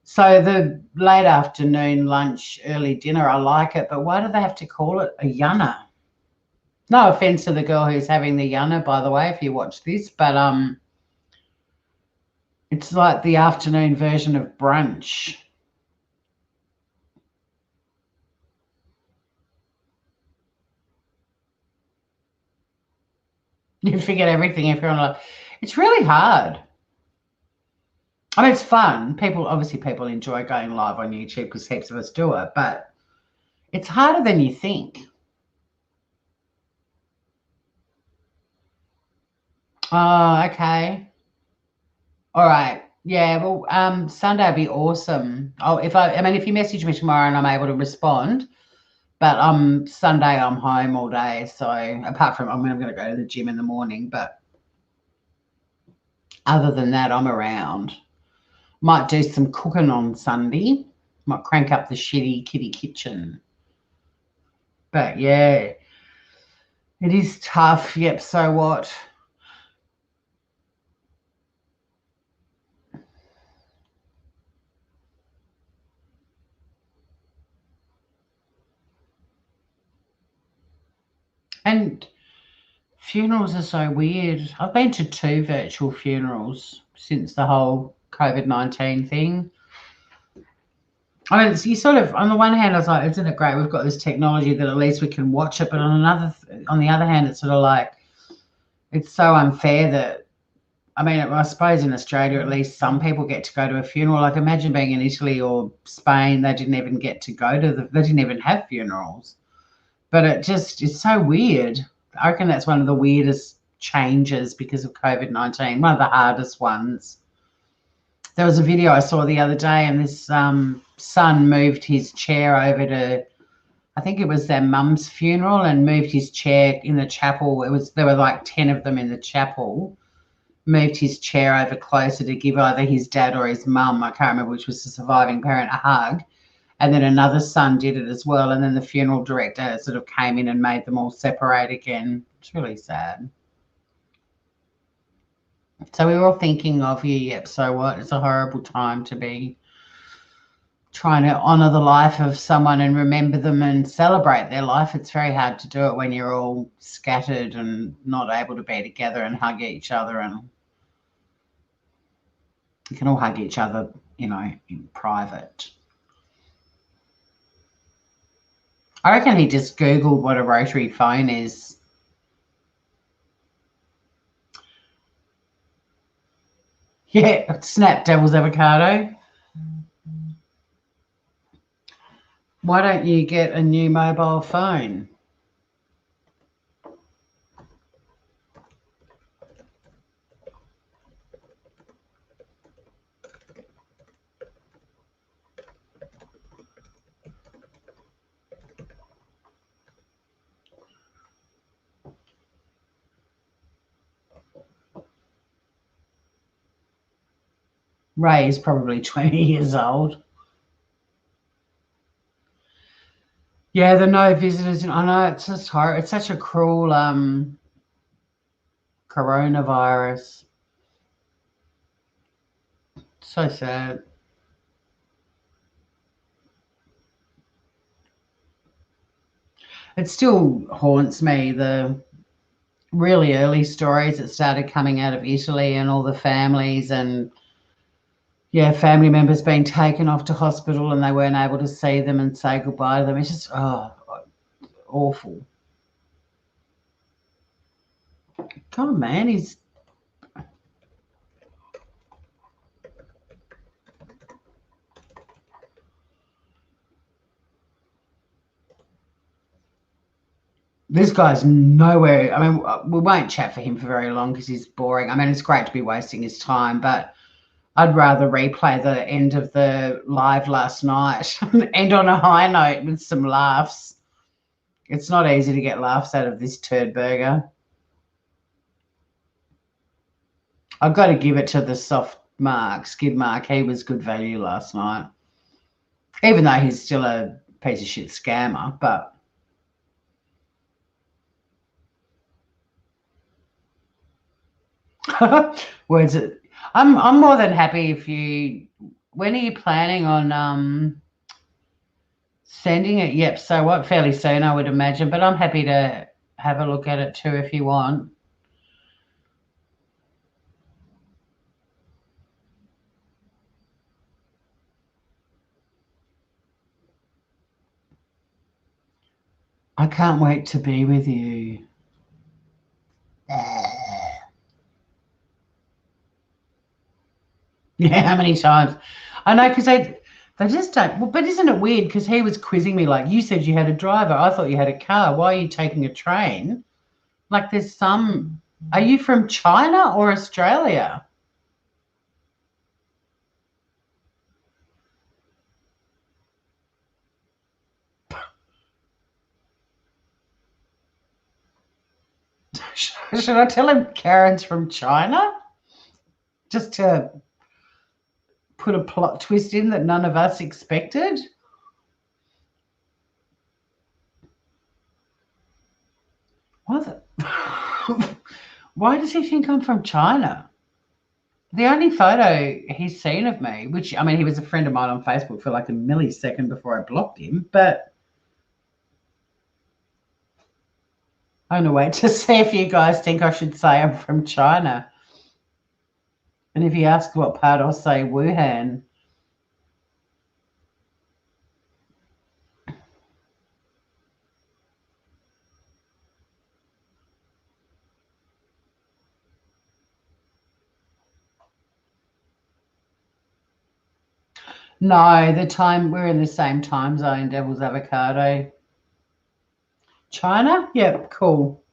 So the late afternoon lunch, early dinner, I like it, but why do they have to call it a yana? No offense to the girl who's having the yana, by the way, if you watch this, but it's like the afternoon version of brunch. You forget everything if you're on a. It's really hard. I mean, it's fun. People enjoy going live on YouTube because heaps of us do it, but it's harder than you think. Oh, okay. All right. Yeah, well, Sunday would be awesome. Oh, if you message me tomorrow and I'm able to respond, but Sunday I'm home all day. So apart from, I'm going to go to the gym in the morning, but other than that, I'm around. Might do some cooking on Sunday. Might crank up the shitty kitty kitchen. But yeah, it is tough. Yep. So what? And funerals are so weird. I've been to 2 virtual funerals since the whole COVID-19 thing. I mean, you sort of, on the one hand, I was like, isn't it great? We've got this technology that at least we can watch it. But on the other hand, it's sort of like, it's so unfair that, I mean, I suppose in Australia, at least some people get to go to a funeral. Like, imagine being in Italy or Spain, they didn't even get to go to they didn't even have funerals. But it's so weird. I reckon that's one of the weirdest changes because of COVID-19, one of the hardest ones. There was a video I saw the other day, and this son moved his chair over to, I think it was their mum's funeral, and moved his chair in the chapel. There were like 10 of them in the chapel. Moved his chair over closer to give either his dad or his mum, I can't remember which was the surviving parent, a hug. And then another son did it as well. And then the funeral director sort of came in and made them all separate again. It's really sad. So we were all thinking of you. Yep. So what? It's a horrible time to be trying to honour the life of someone and remember them and celebrate their life. It's very hard to do it when you're all scattered and not able to be together and hug each other. And you can all hug each other, you know, in private. I reckon he just Googled what a rotary phone is. Yeah, snap devil's avocado. Why don't you get a new mobile phone? Ray is probably 20 years old. Yeah, the no visitors. I know it's just horrible. It's such a cruel coronavirus. So sad. It still haunts me, the really early stories that started coming out of Italy and all the families and yeah, family members being taken off to hospital and they weren't able to see them and say goodbye to them. It's just awful. Come on, man, this guy's nowhere. I mean, we won't chat for him for very long because he's boring. I mean, it's great to be wasting his time, but I'd rather replay the end of the live last night and end on a high note with some laughs. It's not easy to get laughs out of this turd burger. I've got to give it to the soft mark, Skid Mark. He was good value last night, even though he's still a piece of shit scammer, but words. I'm more than happy if you. When are you planning on sending it? Yep. So what? Fairly soon, I would imagine. But I'm happy to have a look at it too if you want. I can't wait to be with you. Yeah, how many times? I know because they just don't. Well, but isn't it weird? Because he was quizzing me like, you said you had a driver. I thought you had a car. Why are you taking a train? Like, there's some. Are you from China or Australia? Should I tell him Karen's from China? Just to put a plot twist in that none of us expected? What? Why does he think I'm from China? The only photo he's seen of me, which, I mean, he was a friend of mine on Facebook for like a millisecond before I blocked him, but I'm going to wait to see if you guys think I should say I'm from China. And if you ask what part, I'll say Wuhan. No, we're in the same time zone, Devil's Avocado. China? Yep, cool.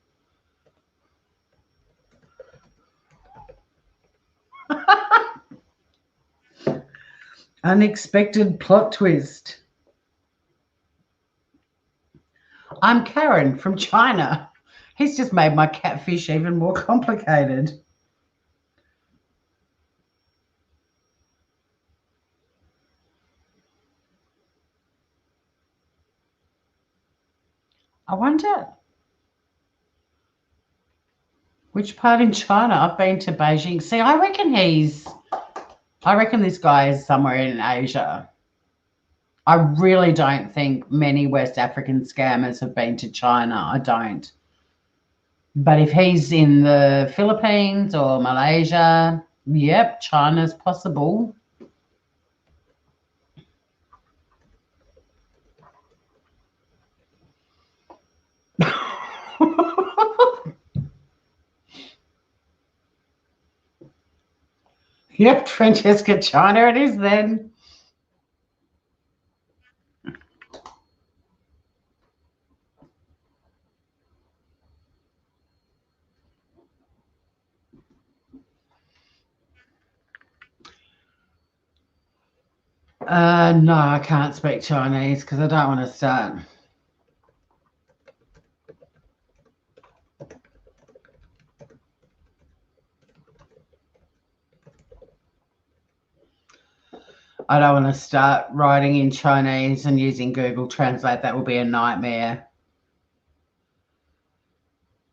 Unexpected plot twist. I'm Karen from China. He's just made my catfish even more complicated. I wonder which part in China. I've been to Beijing. See, I reckon this guy is somewhere in Asia. I really don't think many West African scammers have been to China. I don't. But if he's in the Philippines or Malaysia, yep, China's possible. Yep, Francesca, China it is then. No, I can't speak Chinese because I don't want to start. I don't want to start writing in Chinese and using Google Translate. That will be a nightmare.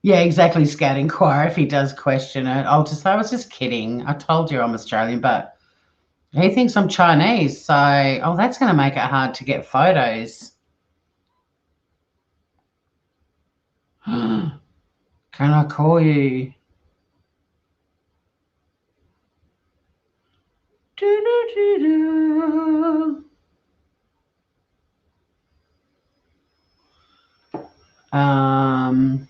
Yeah, exactly, Scout Inquirer, if he does question it. I'll just say I was just kidding. I told you I'm Australian, but he thinks I'm Chinese. So, oh, that's going to make it hard to get photos. Can I call you? Do-do-do-do. Um,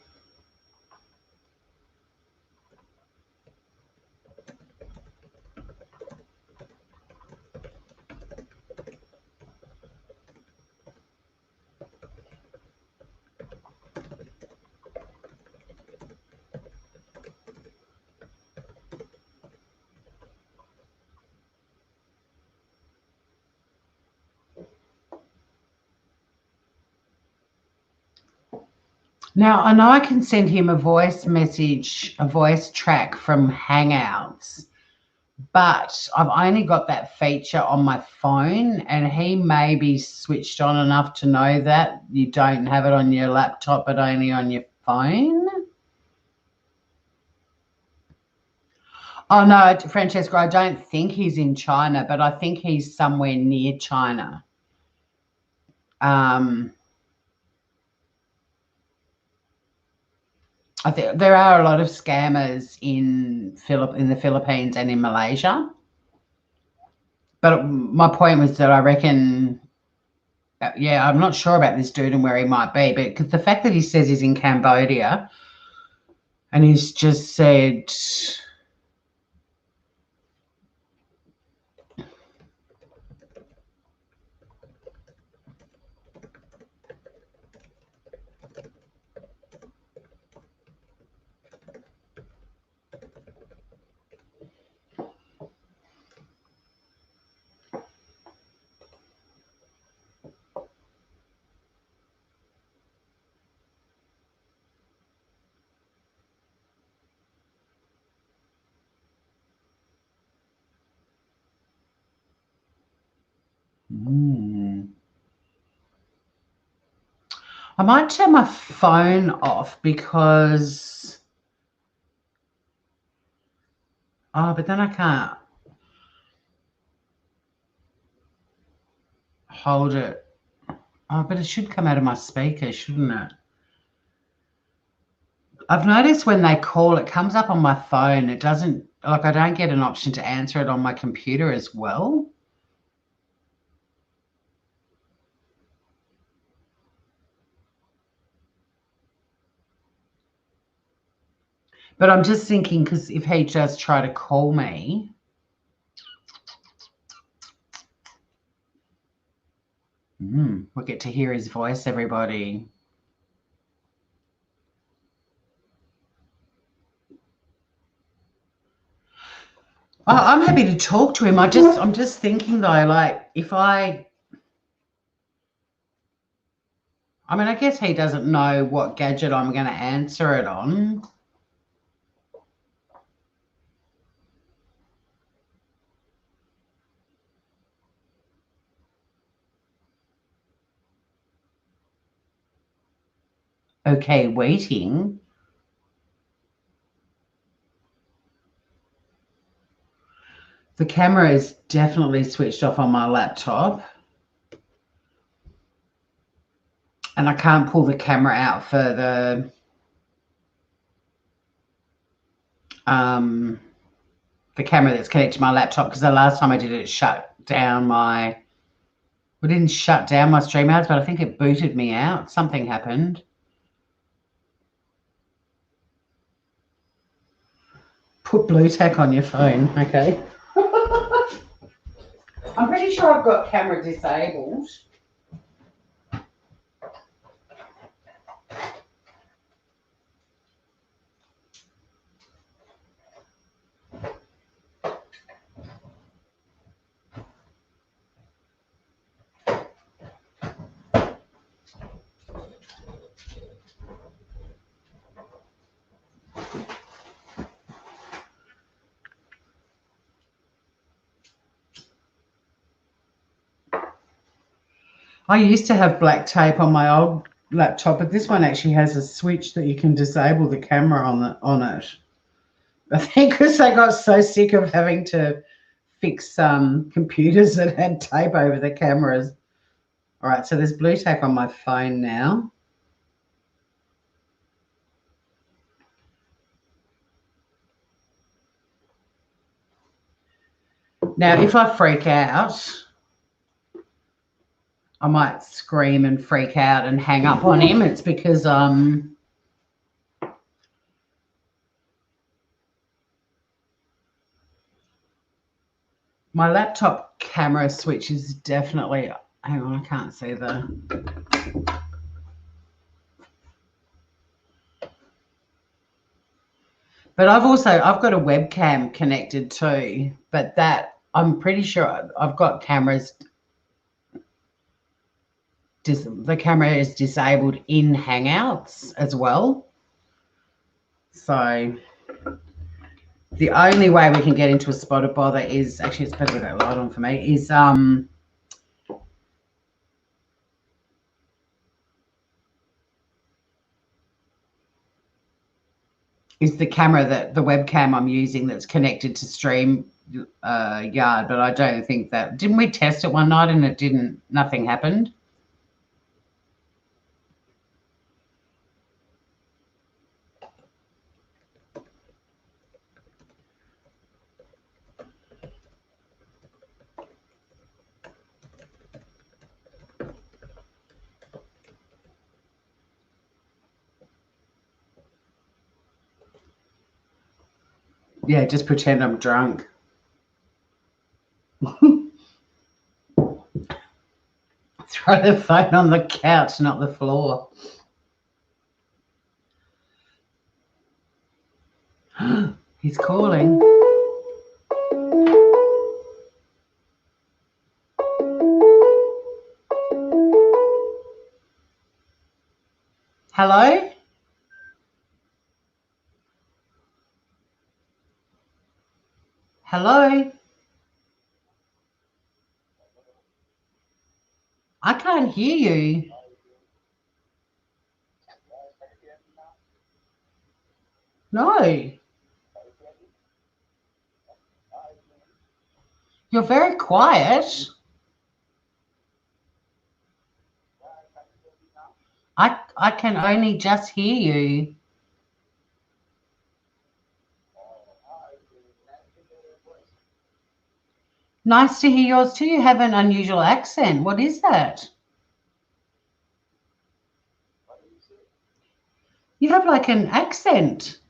now, I know I can send him a voice message, a voice track from Hangouts, but I've only got that feature on my phone, and he may be switched on enough to know that you don't have it on your laptop, but only on your phone. Oh, no, Francesca, I don't think he's in China, but I think he's somewhere near China. I think there are a lot of scammers in the Philippines and in Malaysia. But my point was that I reckon, yeah, I'm not sure about this dude and where he might be, but because the fact that he says he's in Cambodia and he's just said, I might turn my phone off because, oh, but then I can't hold it. Oh, but it should come out of my speaker, shouldn't it? I've noticed when they call, it comes up on my phone. It doesn't, like, I don't get an option to answer it on my computer as well. But I'm just thinking, because if he does try to call me, we'll get to hear his voice, everybody. I'm happy to talk to him. I'm just thinking though, like if I mean, I guess he doesn't know what gadget I'm going to answer it on. Okay, waiting. The camera is definitely switched off on my laptop. And I can't pull the camera out for the camera that's connected to my laptop, because the last time I did it, it shut down my, well, it didn't shut down my stream ads, but I think it booted me out. Something happened. Put blue tack on your phone, okay? I'm pretty sure I've got camera disabled. I used to have black tape on my old laptop, but this one actually has a switch that you can disable the camera on it. I think because they got so sick of having to fix computers that had tape over the cameras. All right, so there's blue tape on my phone now. Now, if I freak out, I might scream and freak out and hang up on him. It's because my laptop camera switch is definitely, hang on, I can't see the, but I've got a webcam connected too, but that I'm pretty sure I've got cameras. The camera is disabled in Hangouts as well. So the only way we can get into a spotted bother is, actually it's better with that light on for me, is the camera, that the webcam I'm using that's connected to Stream Yard, but I don't think that, didn't we test it one night and it didn't, nothing happened? Yeah, just pretend I'm drunk. Throw the phone on the couch, not the floor. He's calling. Hello? Hello? I can't hear you. No. You're very quiet. I can only just hear you. Nice to hear yours too. You have an unusual accent. What is that? You have like an accent.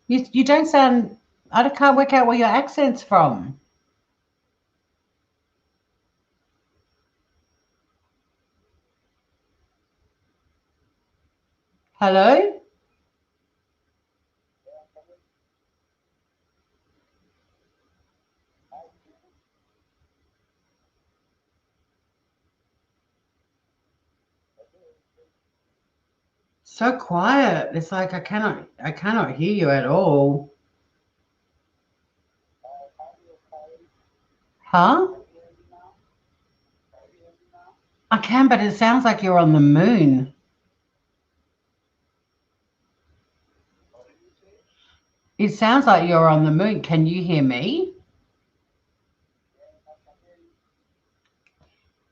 You don't sound, I can't work out where your accent's from. Hello? So quiet. It's like I cannot hear you at all. Huh? I can, but it sounds like you're on the moon. It sounds like you're on the moon. Can you hear me?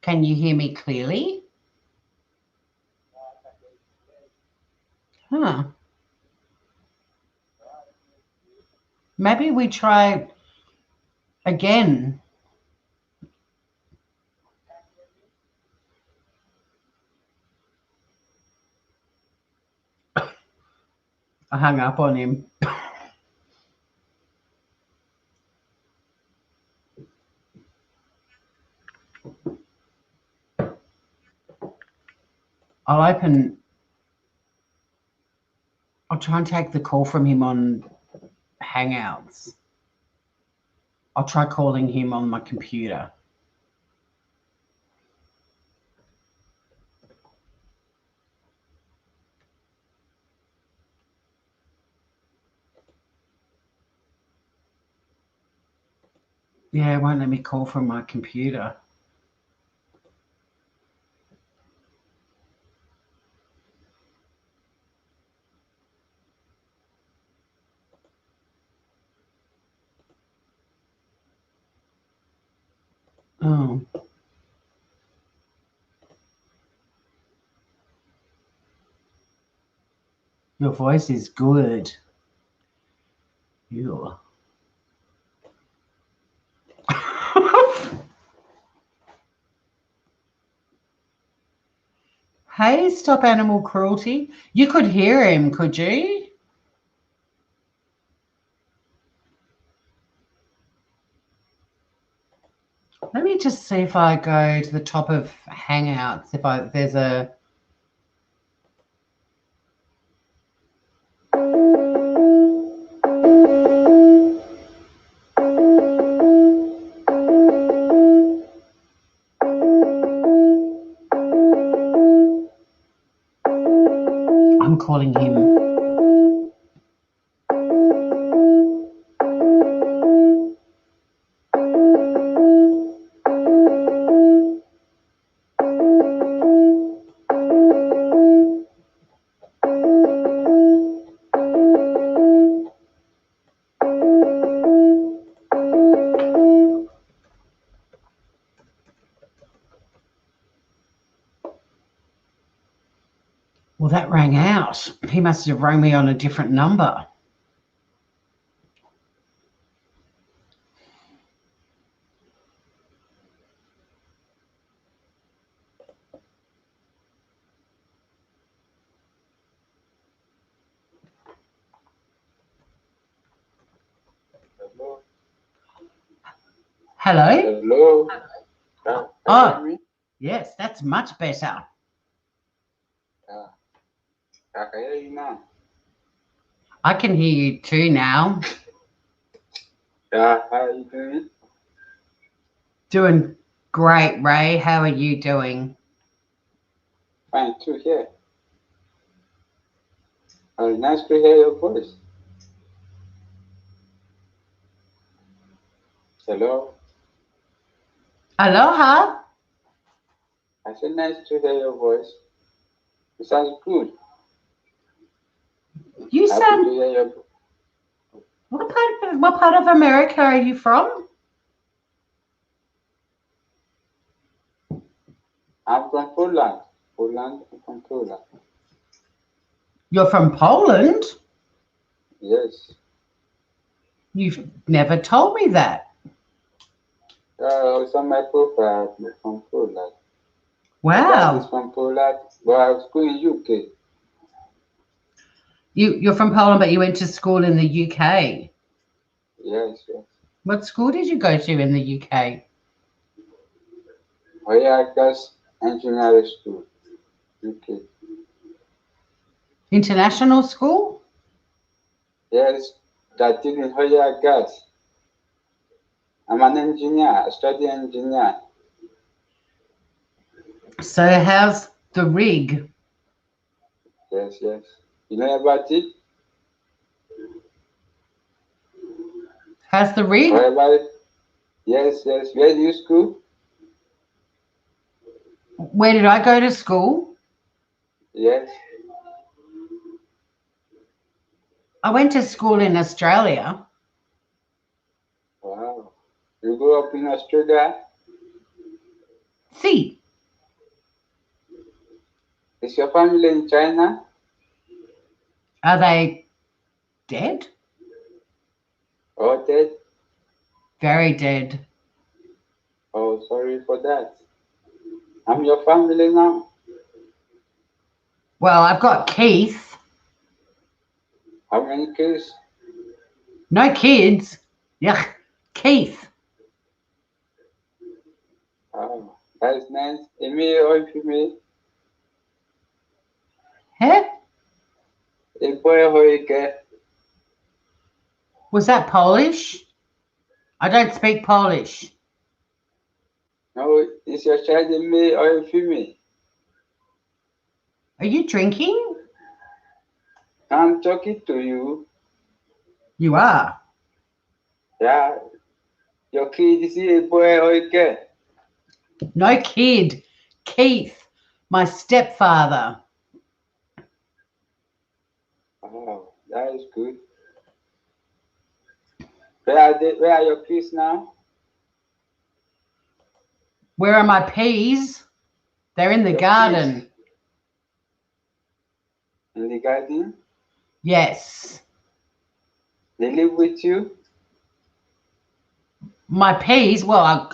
Can you hear me clearly? Huh. Maybe we try again. I hung up on him. I'll try and take the call from him on Hangouts. I'll try calling him on my computer. Yeah, it won't let me call from my computer. Oh. Your voice is good. Ew. Hey, stop animal cruelty. You could hear him, could you? Let me just see if I go to the top of Hangouts, if there's a... I'm calling him. Well, that rang out. He must have rang me on a different number. Hello? Hello. Oh, yes, that's much better. I can hear you now. I can hear you too now. How are you doing? Doing great, Ray. How are you doing? Fine too here. Nice to hear your voice. Hello. Aloha. I said nice to hear your voice. It sounds good. You Happy sound... to hear your... What part of America are you from? I'm from Poland. I'm from Poland. You're from Poland? Yes. You've never told me that. It's on my profile. I'm from Poland. Wow. My dad is from Poland, but I was school in UK. You're from Poland, but you went to school in the UK. Yes. What school did you go to in the UK? Gas Engineering School, UK. International school? Yes, that did in Gas. I'm an engineer, a study engineer. So how's the rig? Yes. You know about it? How's the rig? What about it? Yes. Where do you school? Where did I go to school? Yes. I went to school in Australia. Wow. You grew up in Australia? See, Is your family in China? are they dead? Oh, dead? Very dead. Oh, sorry for that. I'm your family now. Well, I've got Keith. How many kids? No kids. Yuck. Keith. Oh, that's nice. A male or a female? Huh? A boy or a girl? Was that Polish? I don't speak Polish. No, is your child a male or a female? Are you drinking? I'm talking to you. You are. Yeah. Your kid is he a boy or a girl? No kid. Keith, my stepfather. Oh, that is good. Where are your kids now? Where are my peas? They're in the Your garden. kids? In the garden? Yes. They live with you? My peas, well,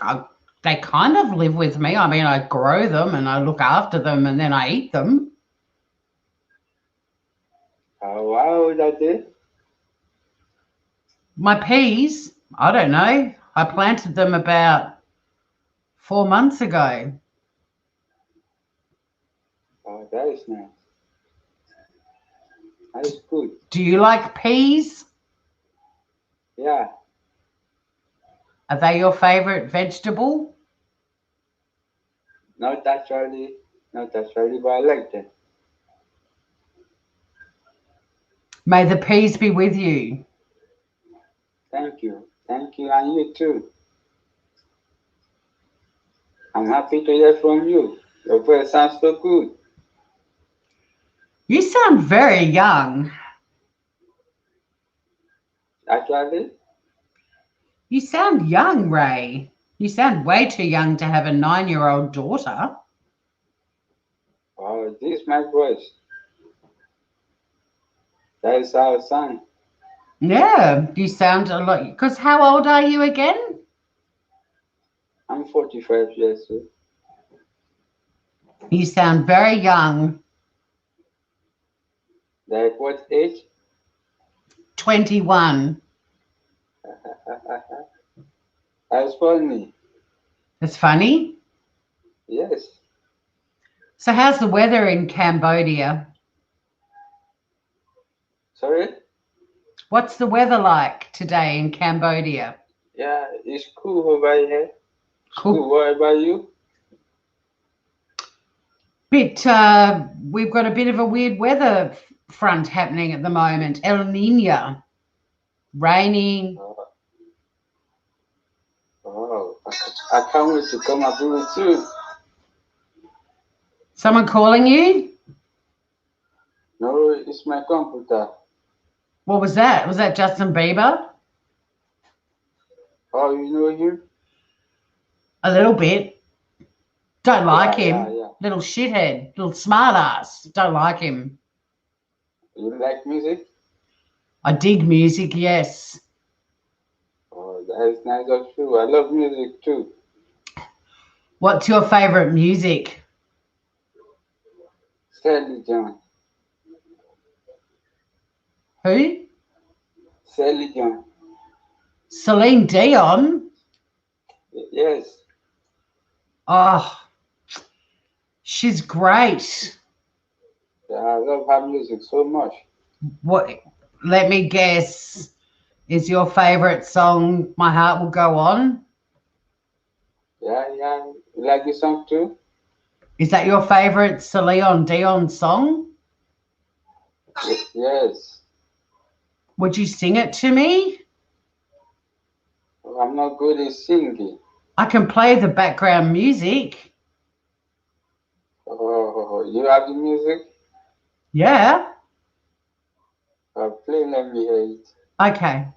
they kind of live with me. I mean, I grow them and I look after them and then I eat them. Oh, how old are they? My peas, I don't know. I planted them about 4 months ago. Oh, that is nice. That is good. Do you like peas? Yeah. Are they your favorite vegetable? Not actually, but I like them. May the peas be with you. Thank you, and you too. I'm happy to hear from you. Your voice sounds so good. You sound very young. Actually, You sound young, Ray. You sound way too young to have a 9-year-old daughter. oh, this is my voice. That is our son. Yeah, you sound a lot. Because how old are you again? I'm 45 years old. You sound very young. Like what age? 21. That's funny. That's funny. Yes. So how's the weather in Cambodia? Sorry? What's the weather like today in Cambodia? Yeah, it's cool over here. It's Cool. cool. What about you? We've got a bit of a weird weather front happening at the moment. El Nino. Raining. Oh, I can't wait to come and be with you. Someone calling you? No, it's my computer. What was that? Was that Justin Bieber? Oh, you know him? A little bit. Don't like him. Yeah. Little shithead. Little smart ass. Don't like him. You like music? I dig music, yes. Oh, that is nice of you. I love music too. What's your favorite music? Sally John. Who? Sally John. Celine Dion? Yes. Oh, she's great. Yeah, I love her music so much. What? Let me guess. Is your favorite song My Heart Will Go On? Yeah. You like this song too? Is that your favorite Celine Dion song? Yes. Would you sing it to me? I'm not good at singing. I can play the background music. Oh, you have the music? Yeah. Play, let me hear it. Okay.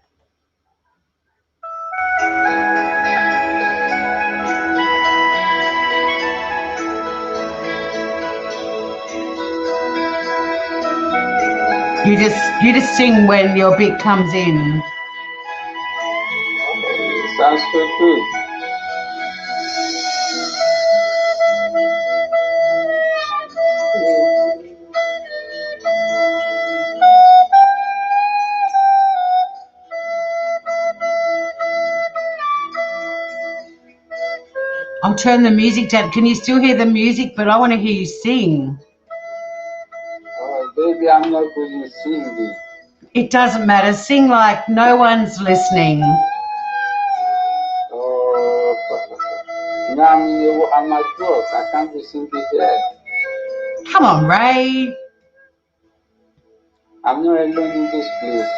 You just sing when your bit comes in. It sounds so good. I'll turn the music down. Can you still hear the music? But I want to hear you sing. Oh, baby, I'm not good in singing. It doesn't matter. Sing like no one's listening. Oh, now I'm at work. I can't be singing here. Come on, Ray. I'm not alone in this place.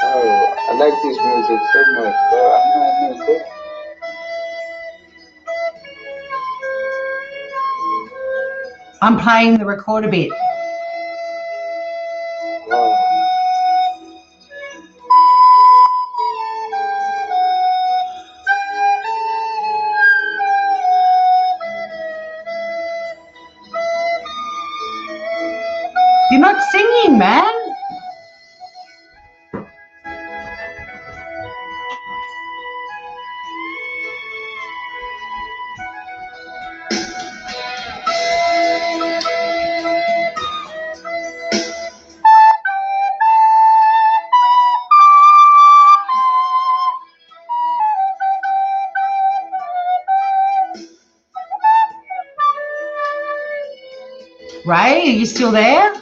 Oh, I like this music so much. Oh, I'm not alone there. I'm playing the record a bit. Oh. You're not singing, man. Ray, are you still there?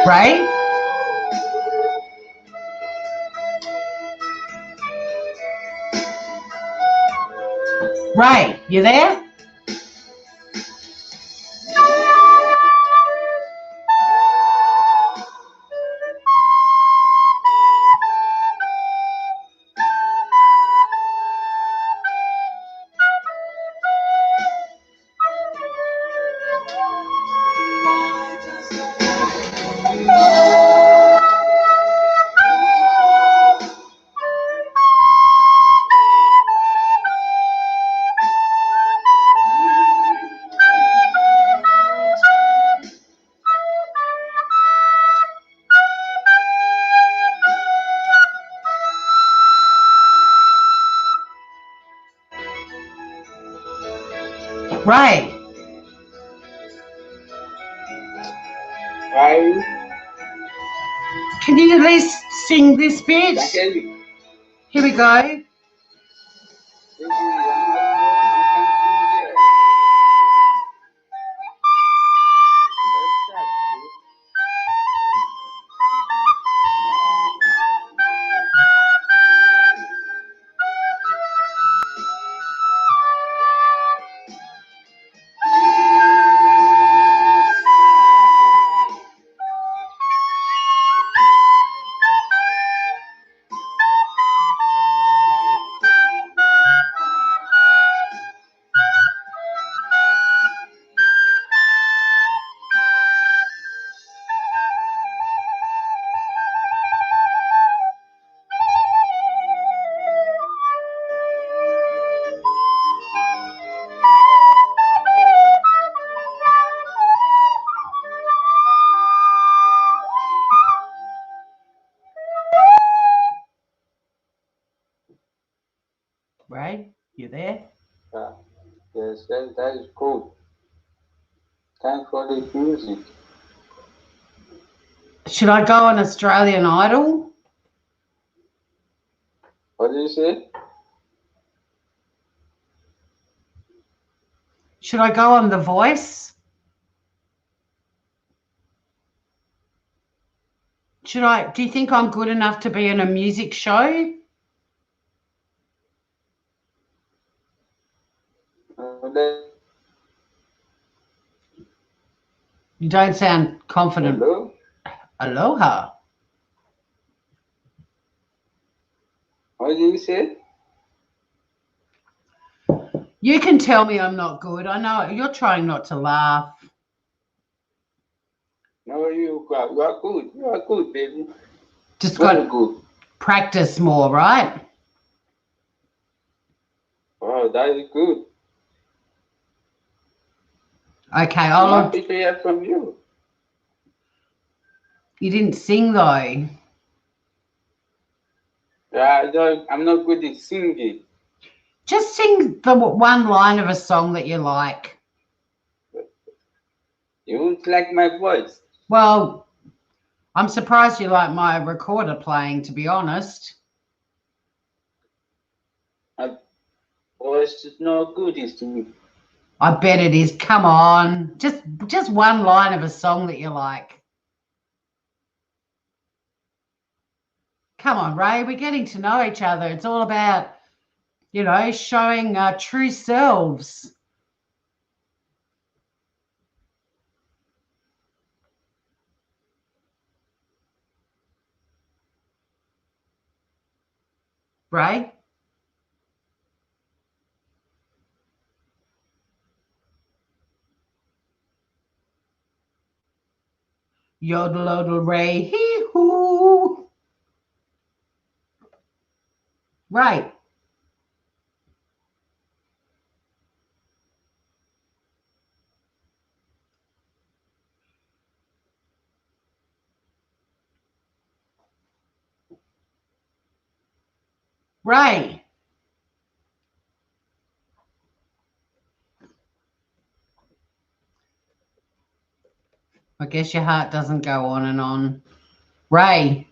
Ray? Ray, you there? Ray. Right? Can you at least sing this bit? I tell you. Here we go. Baby, I'm at work. I can't sing here. Let's start, please. Ray, you there? Yes, that is cool. Thanks for the music. Should I go on Australian Idol? What do you say? Should I go on The Voice? Do you think I'm good enough to be in a music show? You don't sound confident. Hello? Aloha. What did you say? You can tell me I'm not good. I know you're trying not to laugh. No, you are good. You are good, baby. Just got Very to good. practice more, right? Oh, that is good. Okay, I'm happy to hear from you. You didn't sing though. Yeah, I'm not good at singing. Just sing the one line of a song that you like. You won't like my voice. Well, I'm surprised you like my recorder playing, to be honest. My voice is no good, is to I bet it is. Come on. Just one line of a song that you like. Come on, Ray. We're getting to know each other. It's all about, you know, showing our true selves. Ray? Yodel, yodel, Ray. Hee hoo. Right. Ray. I guess your heart doesn't go on and on. Ray.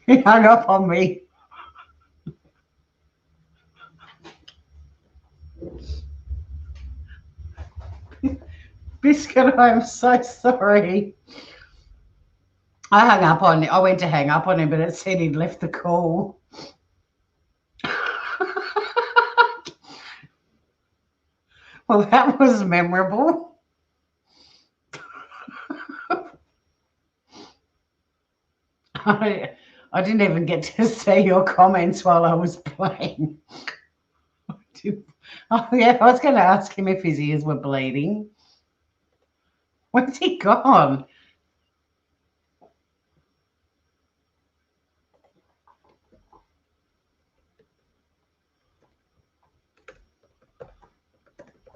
He hung up on me. Biscuit, I'm so sorry. I went to hang up on him, but it said he'd left the call. Well, that was memorable. I didn't even get to see your comments while I was playing. Oh, yeah, I was going to ask him if his ears were bleeding. Where's he gone?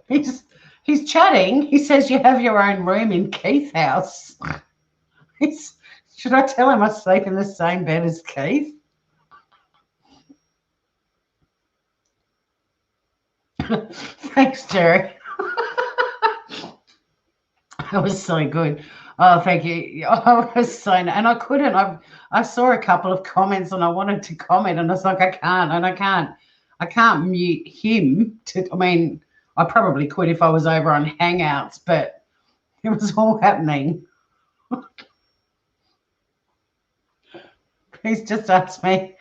He's chatting. He says you have your own room in Keith's house. Should I tell him I sleep in the same bed as Keith? Thanks, Jerry. That was so good. Oh, thank you. I was so, and I couldn't. I saw a couple of comments and I wanted to comment, and I was like, I can't mute him. I mean, I probably could if I was over on Hangouts, but it was all happening. He's just asked me.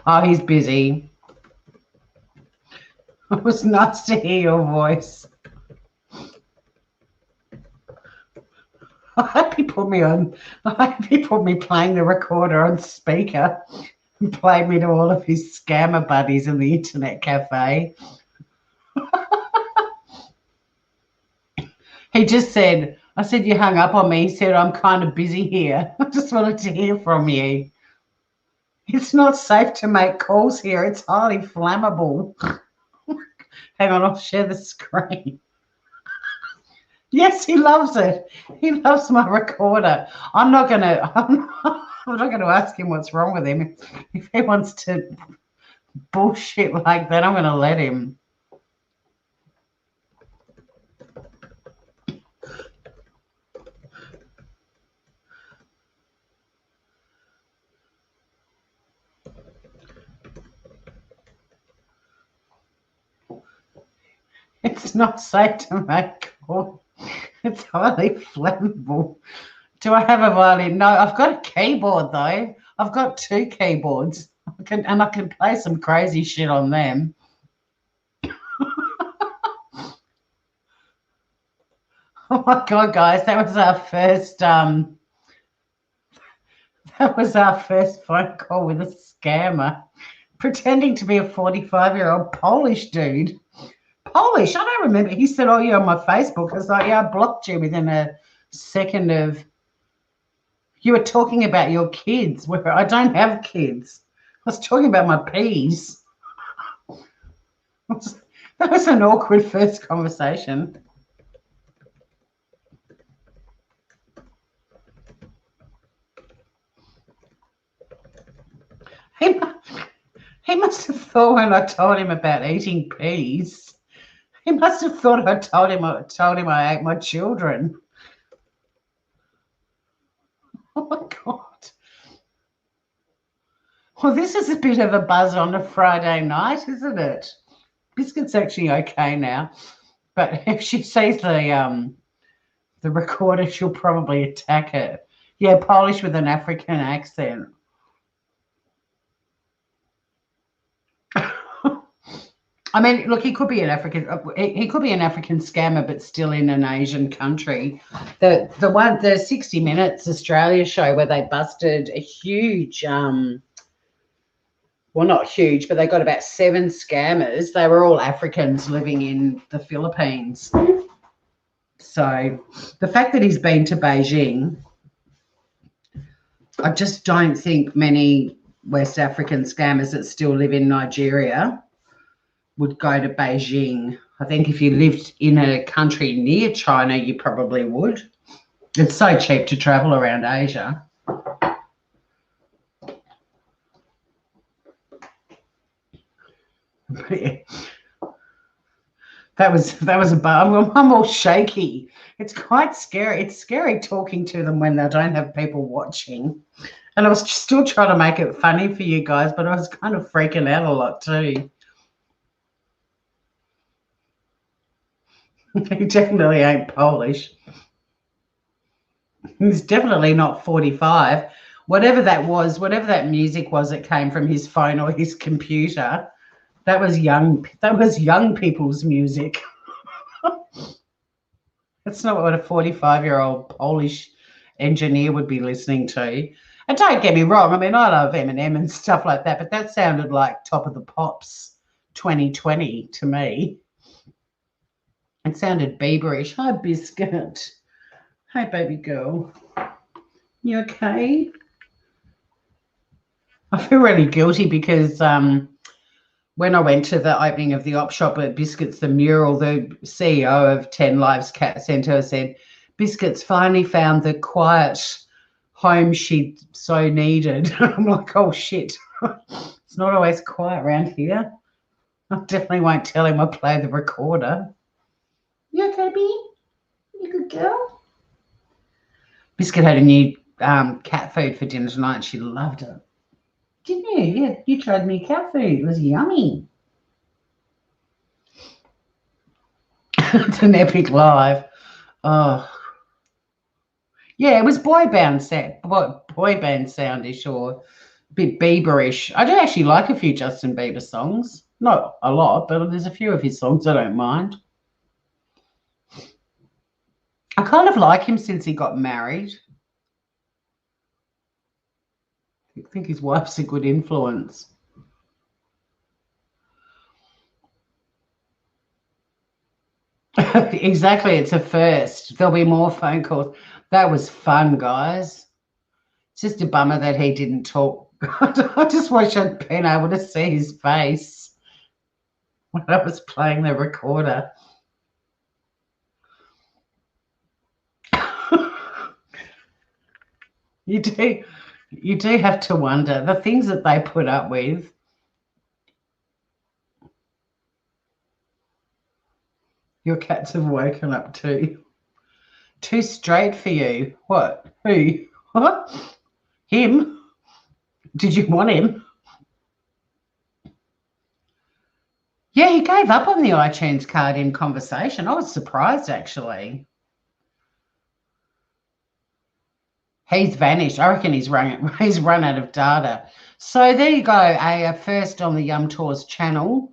Oh, he's busy. It was nice to hear your voice. I hope he put me playing the recorder on speaker and played me to all of his scammer buddies in the internet cafe. He just said, I said, you hung up on me. He said, I'm kind of busy here. I just wanted to hear from you. It's not safe to make calls here. It's highly flammable. Hang on, I'll share the screen. Yes, he loves it. He loves my recorder. I'm not gonna ask him what's wrong with him. If he wants to bullshit like that, I'm gonna let him. It's not safe to make calls. It's highly flammable. Do I have a violin? No, I've got a keyboard though. I've got 2 keyboards. I can play some crazy shit on them. Oh my god, guys, that was our first phone call with a scammer pretending to be a 45-year-old Polish dude. Polish, I don't remember. He said, oh, you're on my Facebook. I was like, yeah, I blocked you within a second of... You were talking about your kids, where I don't have kids. I was talking about my peas. That was an awkward first conversation. He must have thought when I told him about eating peas, he must have thought I told him I ate my children. Oh my God. Well, this is a bit of a buzz on a Friday night, isn't it? Biscuit's actually okay now, but if she sees the recorder, she'll probably attack her. Yeah, Polish with an African accent. I mean, look, he could be an African scammer, but still in an Asian country. The 60 Minutes Australia show where they busted a huge, well, not huge, but they got about 7 scammers. They were all Africans living in the Philippines. So the fact that he's been to Beijing, I just don't think many West African scammers that still live in Nigeria would go to Beijing. I think if you lived in a country near China, you probably would. It's so cheap to travel around Asia. Yeah. That was a bar. I'm all shaky. It's quite scary. It's scary talking to them when they don't have people watching. And I was still trying to make it funny for you guys, but I was kind of freaking out a lot too. He definitely ain't Polish. He's definitely not 45. Whatever that music was that came from his phone or his computer, that was young people's music. That's not what a 45-year-old Polish engineer would be listening to. And don't get me wrong, I mean, I love Eminem and stuff like that, but that sounded like Top of the Pops 2020 to me. It sounded Bieberish. Hi, Biscuit. Hi, baby girl. You okay? I feel really guilty because when I went to the opening of the op shop at Biscuits the Mural, the CEO of 10 Lives Cat Centre said, Biscuits finally found the quiet home she so needed. I'm like, oh, shit. It's not always quiet around here. I definitely won't tell him I play the recorder. You okay, B? You good girl? Biscuit had a new cat food for dinner tonight and she loved it. Didn't you? Yeah, you tried me cat food. It was yummy. It's an epic live. Oh. Yeah, it was boy band soundish or a bit Bieberish. I do actually like a few Justin Bieber songs. Not a lot, but there's a few of his songs I don't mind. I kind of like him since he got married. I think his wife's a good influence. Exactly, it's a first. There'll be more phone calls. That was fun, guys. It's just a bummer that he didn't talk. I just wish I'd been able to see his face when I was playing the recorder. You do have to wonder the things that they put up with. Your cats have woken up too. Too straight for you. What? Who? What? Him? Did you want him? Yeah, he gave up on the iTunes card in conversation. I was surprised, actually. He's vanished. I reckon he's run out of data. So there you go. A first on the Yum Tours channel.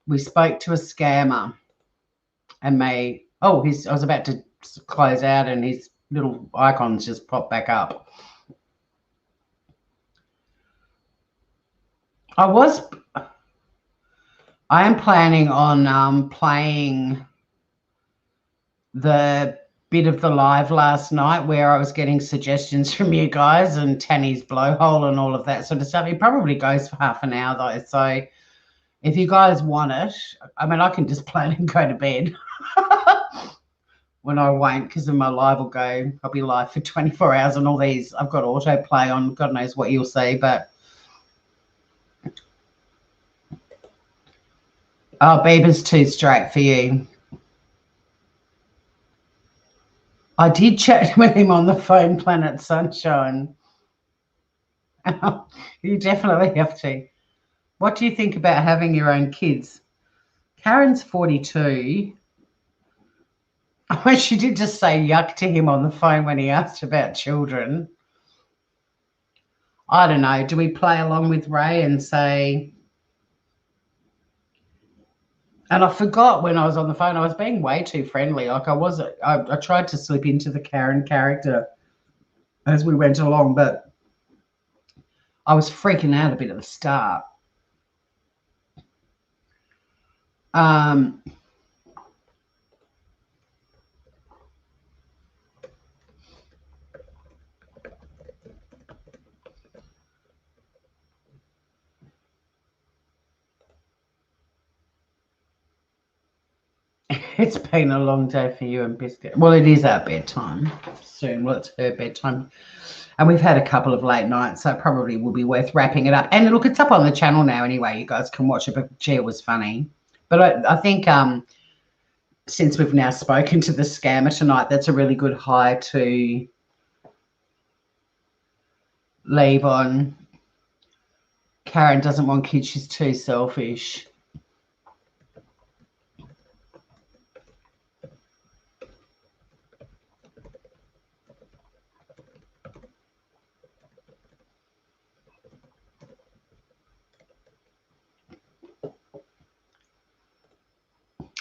We spoke to a scammer, and I was about to close out, and his little icons just popped back up. I am planning on playing the bit of the live last night where I was getting suggestions from you guys and Tanny's blowhole and all of that sort of stuff. It probably goes for half an hour though, so If you guys want it, I mean, I can just play it and go to bed. When I won't, because then my live will go. I'll be live for 24 hours and all these. I've got autoplay on. God knows what you'll see, but. Oh, Bieber's too straight for you. I did chat with him on the phone, Planet Sunshine. You definitely have to. What do you think about having your own kids? Karen's 42. Oh, she did just say yuck to him on the phone when he asked about children. I don't know. Do we play along with Ray and say... And I forgot when I was on the phone, I was being way too friendly. Like I tried to slip into the Karen character as we went along, but I was freaking out a bit at the start. It's been a long day for you and Biscuit. Well, it is our bedtime soon. Well, it's her bedtime. And we've had a couple of late nights, so it probably will be worth wrapping it up. And look, it's up on the channel now anyway. You guys can watch it, but gee, it was funny. But I think since we've now spoken to the scammer tonight, that's a really good high to leave on. Karen doesn't want kids. She's too selfish.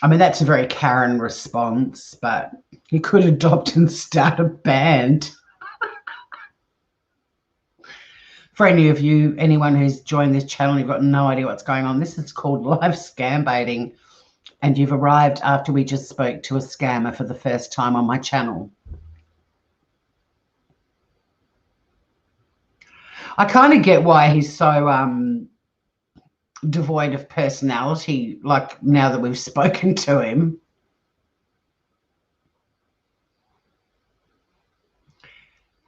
I mean, that's a very Karen response, but he could adopt and start a band. For any of you, anyone who's joined this channel, you've got no idea what's going on. This is called live scam baiting, and you've arrived after we just spoke to a scammer for the first time on my channel. I kind of get why he's so devoid of personality, like now that we've spoken to him.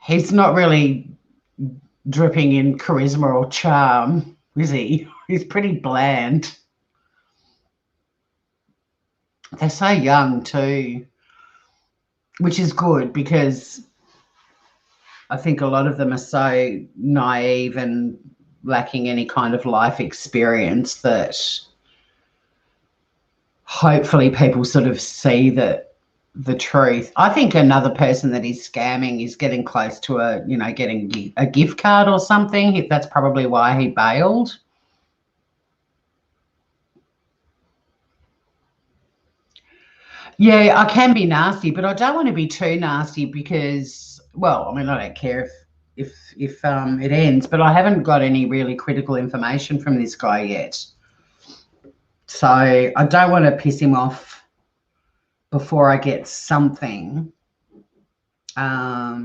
He's not really dripping in charisma or charm, is he? He's pretty bland. They're so young too, which is good because I think a lot of them are so naive and lacking any kind of life experience that hopefully people sort of see that the truth. I think another person that he's scamming is getting close to getting a gift card or something. That's probably why he bailed. Yeah, I can be nasty, but I don't want to be too nasty because, well, I mean, I don't care if it ends, but I haven't got any really critical information from this guy yet. So I don't want to piss him off before I get something. I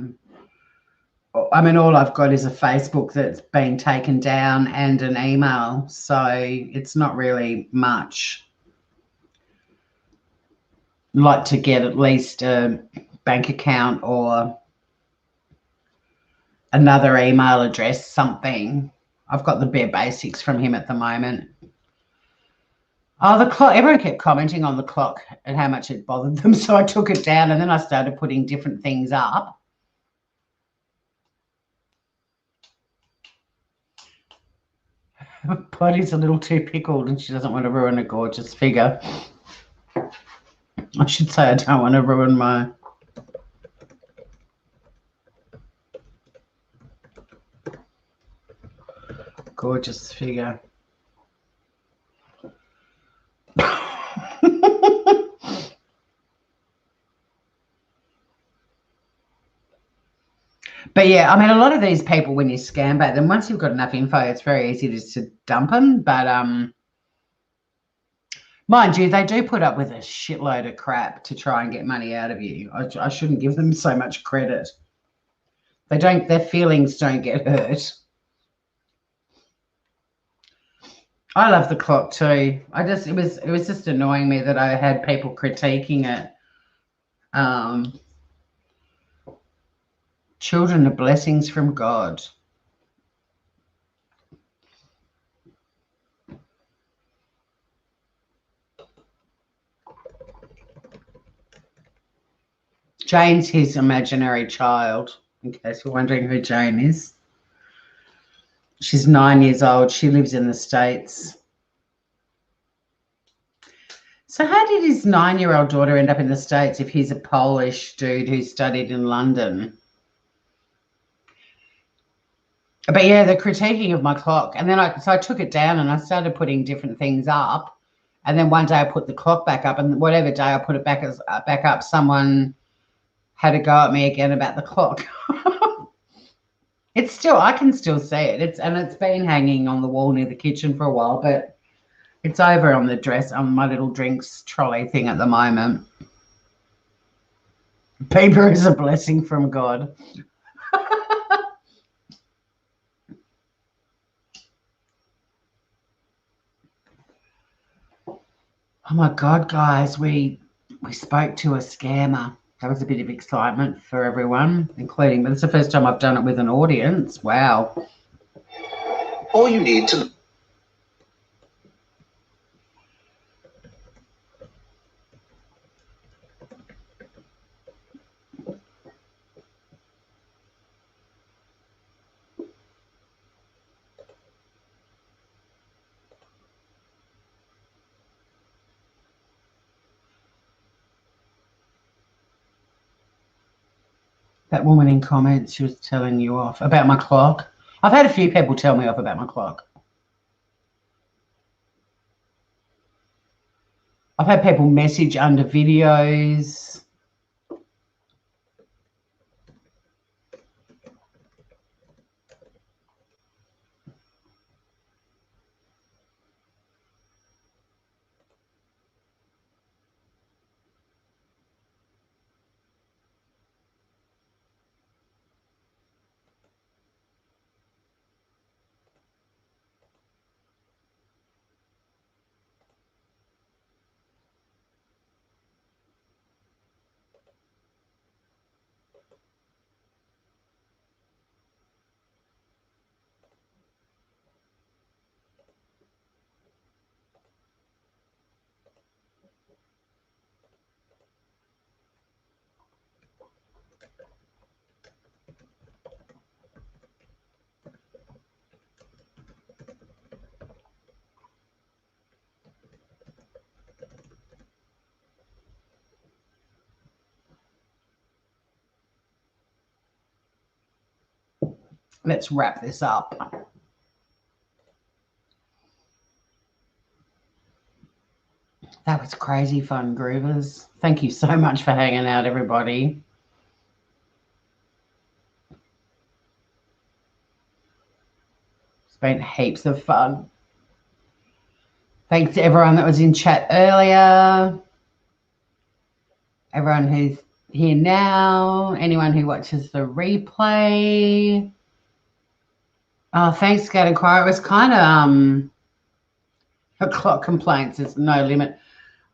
mean, all I've got is a Facebook that's been taken down and an email, so it's not really much. I'd like to get at least a bank account or another email address, something. I've got the bare basics from him at the moment. Oh, the clock. Everyone kept commenting on the clock and how much it bothered them, so I took it down and then I started putting different things up. Body's a little too pickled and she doesn't want to ruin a gorgeous figure. I should say I don't want to ruin my... gorgeous figure. But yeah, I mean, a lot of these people, when you scam bait them, once you've got enough info, it's very easy just to dump them. But mind you, they do put up with a shitload of crap to try and get money out of you. I shouldn't give them so much credit. They don't. Their feelings don't get hurt. I love the clock too. It was just annoying me that I had people critiquing it. Children are blessings from God. Jane's his imaginary child, in case you're wondering who Jane is. She's 9 years old. She lives in the States. So how did his 9-year-old daughter end up in the States if he's a Polish dude who studied in London? But yeah, the critiquing of my clock. And then I took it down and I started putting different things up. And then one day I put the clock back up, and whatever day I put it back up, someone had a go at me again about the clock. I can still see it. It's been hanging on the wall near the kitchen for a while, but it's over on my little drinks trolley thing at the moment. Paper is a blessing from God. Oh my God, guys, we spoke to a scammer. That was a bit of excitement for everyone, including, but it's the first time I've done it with an audience. Wow. All you need to... That woman in comments, she was telling you off about my clock. I've had a few people tell me off about my clock. I've had people message under videos. Let's wrap this up. That was crazy fun, Groovers. Thank you so much for hanging out, everybody. It's been heaps of fun. Thanks to everyone that was in chat earlier, everyone who's here now, anyone who watches the replay. Oh, thanks, Scout Inquiry. It was kind of a clock complaints. There's no limit.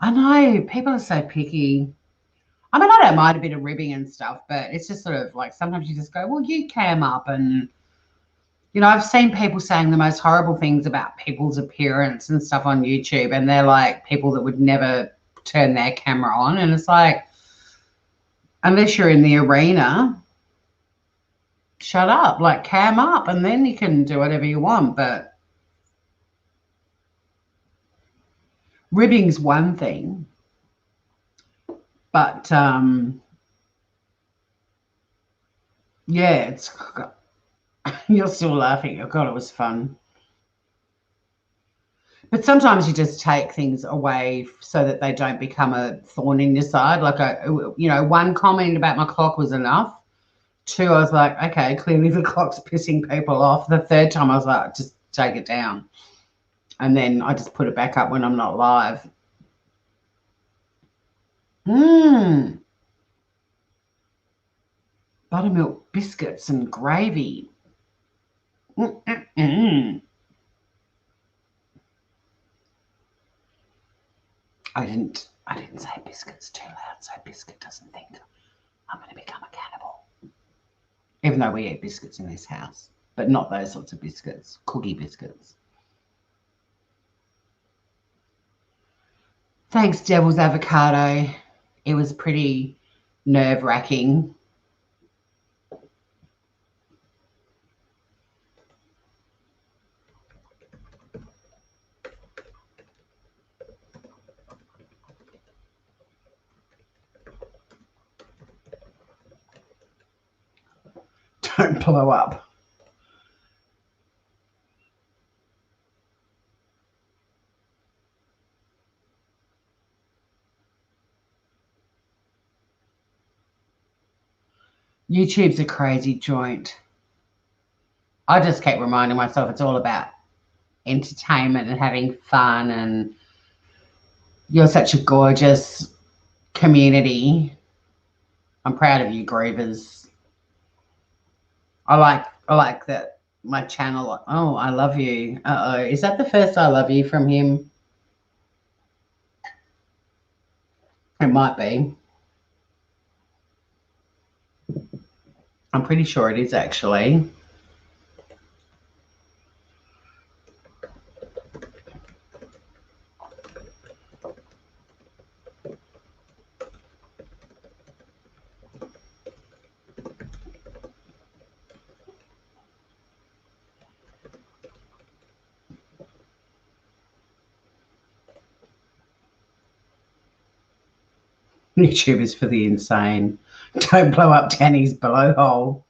I know people are so picky. I mean, I don't mind a bit of ribbing and stuff, but it's just sort of like sometimes you just go, well, you cam up. And, you know, I've seen people saying the most horrible things about people's appearance and stuff on YouTube, and they're like people that would never turn their camera on. And it's like, unless you're in the arena, shut up, like cam up, and then you can do whatever you want. But ribbing's one thing, but yeah, it's you're still laughing. Oh God, it was fun. But sometimes you just take things away so that they don't become a thorn in your side. Like, one comment about my clock was enough. 2, I was like, okay, clearly the clock's pissing people off. The 3rd time I was like, just take it down. And then I just put it back up when I'm not live. Buttermilk biscuits and gravy. didn't say biscuits too loud, so Biscuit doesn't think I'm going to become a cannibal. Even though we eat biscuits in this house, but not those sorts of biscuits, cookie biscuits. Thanks, Devil's Avocado. It was pretty nerve-wracking. Don't blow up. YouTube's a crazy joint. I just keep reminding myself it's all about entertainment and having fun, and you're such a gorgeous community. I'm proud of you, Groovers. I like that my channel. Oh, I love you. Uh-oh. Is that the first I love you from him? It might be. I'm pretty sure it is, actually. YouTube is for the insane. Don't blow up Danny's blowhole.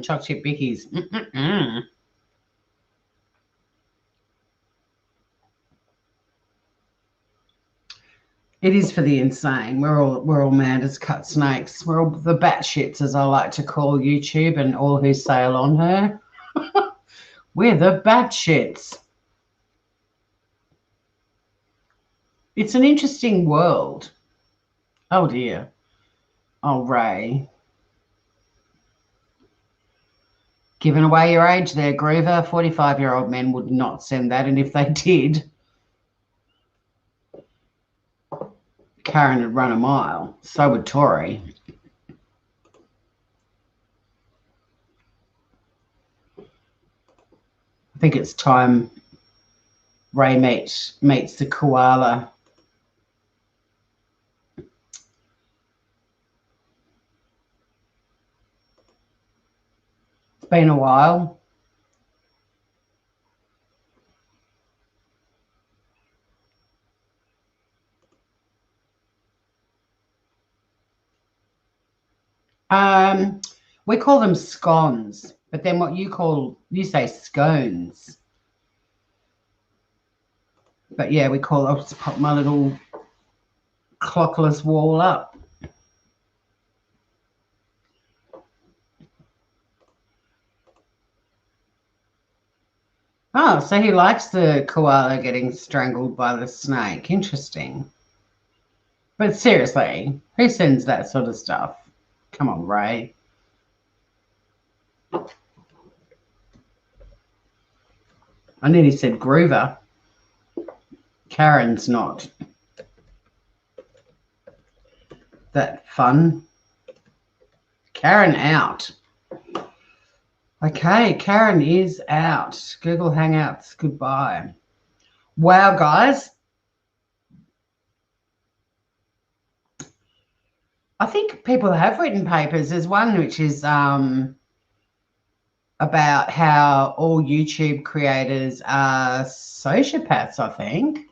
Choc chip bickies. It is for the insane. We're all mad as cut snakes. We're all the batshits, as I like to call YouTube and all who sail on her. We're the batshits. It's an interesting world. Oh dear. Oh, Ray. Giving away your age there, Groover. 45-year-old men would not send that, and if they did, Karen would run a mile. So would Tori. I think it's time Ray meets the koala. It's been a while. We call them scones, but then what you say scones. But yeah, I'll just pop my little clockless wall up. Oh, so he likes the koala getting strangled by the snake. Interesting. But seriously, who sends that sort of stuff? Come on, Ray. I nearly said Groover. Karen's not that fun. Karen out. Okay, Karen is out. Google Hangouts, goodbye. Wow, guys. I think people have written papers. There's one which is about how all YouTube creators are sociopaths, I think.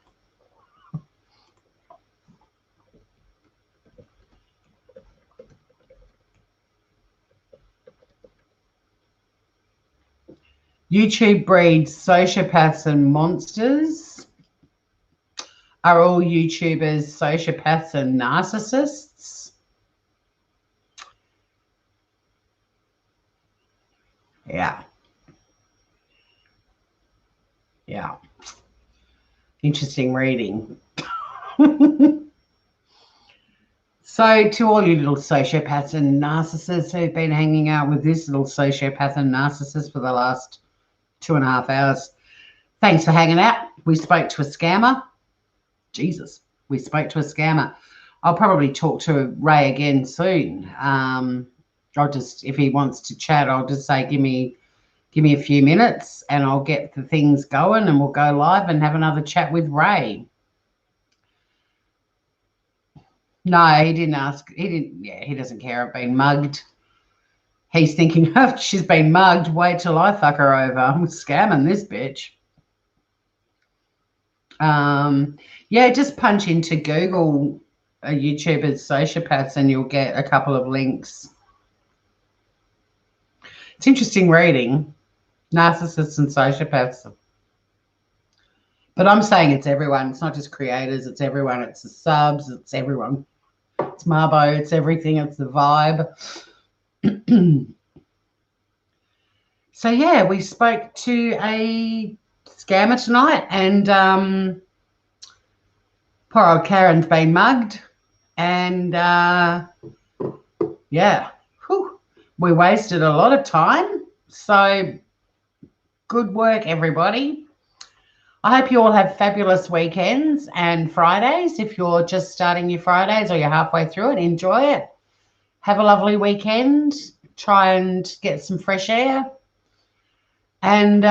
YouTube breeds sociopaths and monsters. Are all YouTubers sociopaths and narcissists? Yeah. Yeah. Interesting reading. So to all you little sociopaths and narcissists who've been hanging out with this little sociopath and narcissist for the last 2.5 hours, thanks for hanging out. We spoke to a scammer. Jesus. we spoke to a scammer. I'll probably talk to Ray again soon. I'll just, if he wants to chat, I'll just say, give me a few minutes and I'll get the things going and we'll go live and have another chat with Ray. No, he didn't ask. He didn't. Yeah, he doesn't care. I've been mugged. He's thinking, oh, she's been mugged. Wait till I fuck her over. I'm scamming this bitch. Yeah, just punch into Google YouTubers sociopaths and you'll get a couple of links. It's interesting reading. Narcissists and sociopaths. But I'm saying it's everyone. It's not just creators. It's everyone. It's the subs. It's everyone. It's Marbo. It's everything. It's the vibe. So, yeah, we spoke to a scammer tonight and poor old Karen's been mugged. And, yeah, whew, we wasted a lot of time. So, good work, everybody. I hope you all have fabulous weekends and Fridays. If you're just starting your Fridays or you're halfway through it, enjoy it. Have a lovely weekend. Try and get some fresh air. And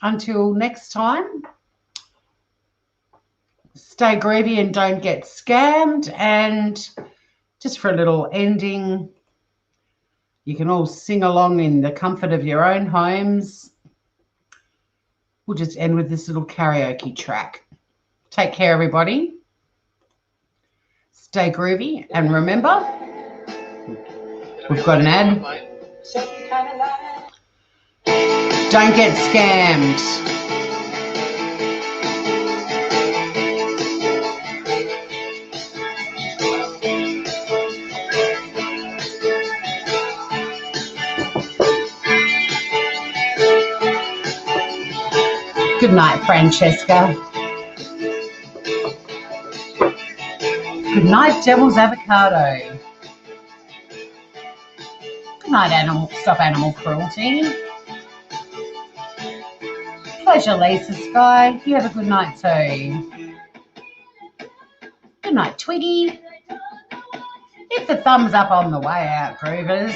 until next time, stay groovy and don't get scammed. And just for a little ending, you can all sing along in the comfort of your own homes. We'll just end with this little karaoke track. Take care, everybody. Stay groovy. And remember, we've got an ad. Don't get scammed. Good night, Francesca. Good night, Devil's Avocado. Good night, Stop Animal Cruelty. Pleasure, Lisa Sky. You have a good night too. Good night, Twiggy. Hit the thumbs up on the way out, Groovers.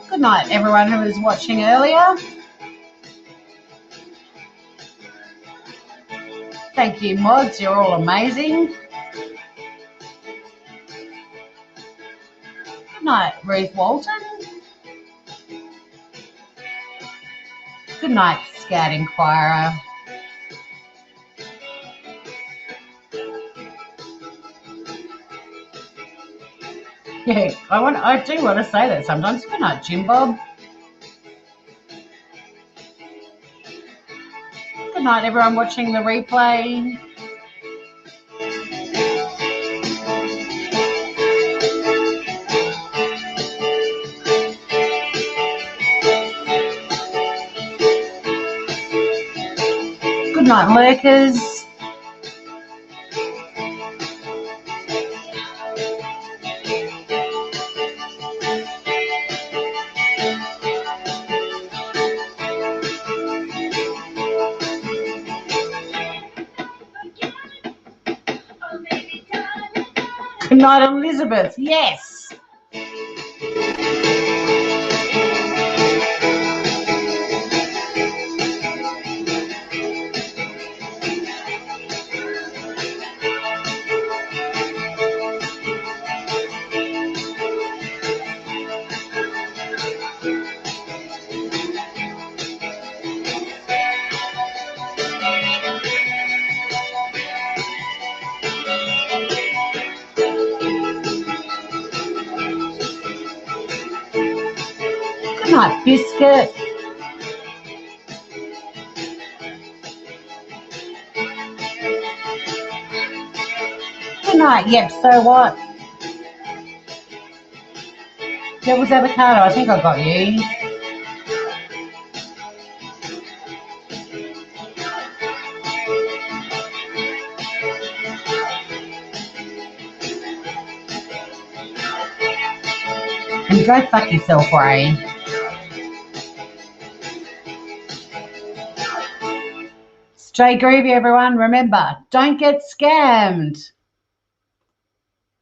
Good night, everyone who was watching earlier. Thank you, mods. You're all amazing. Good night, Ruth Walton. Good night, Scout Inquirer. Yeah, I do want to say that sometimes. Good night, Jim Bob. Good night, everyone watching the replay. Good night, lurkers. Good night, Elizabeth. Yes. Good night, Biscuit. Good night, yep, so what? Devil's Avocado, I think I got you. And go fuck yourself, Ray. Stay groovy, everyone. Remember, don't get scammed.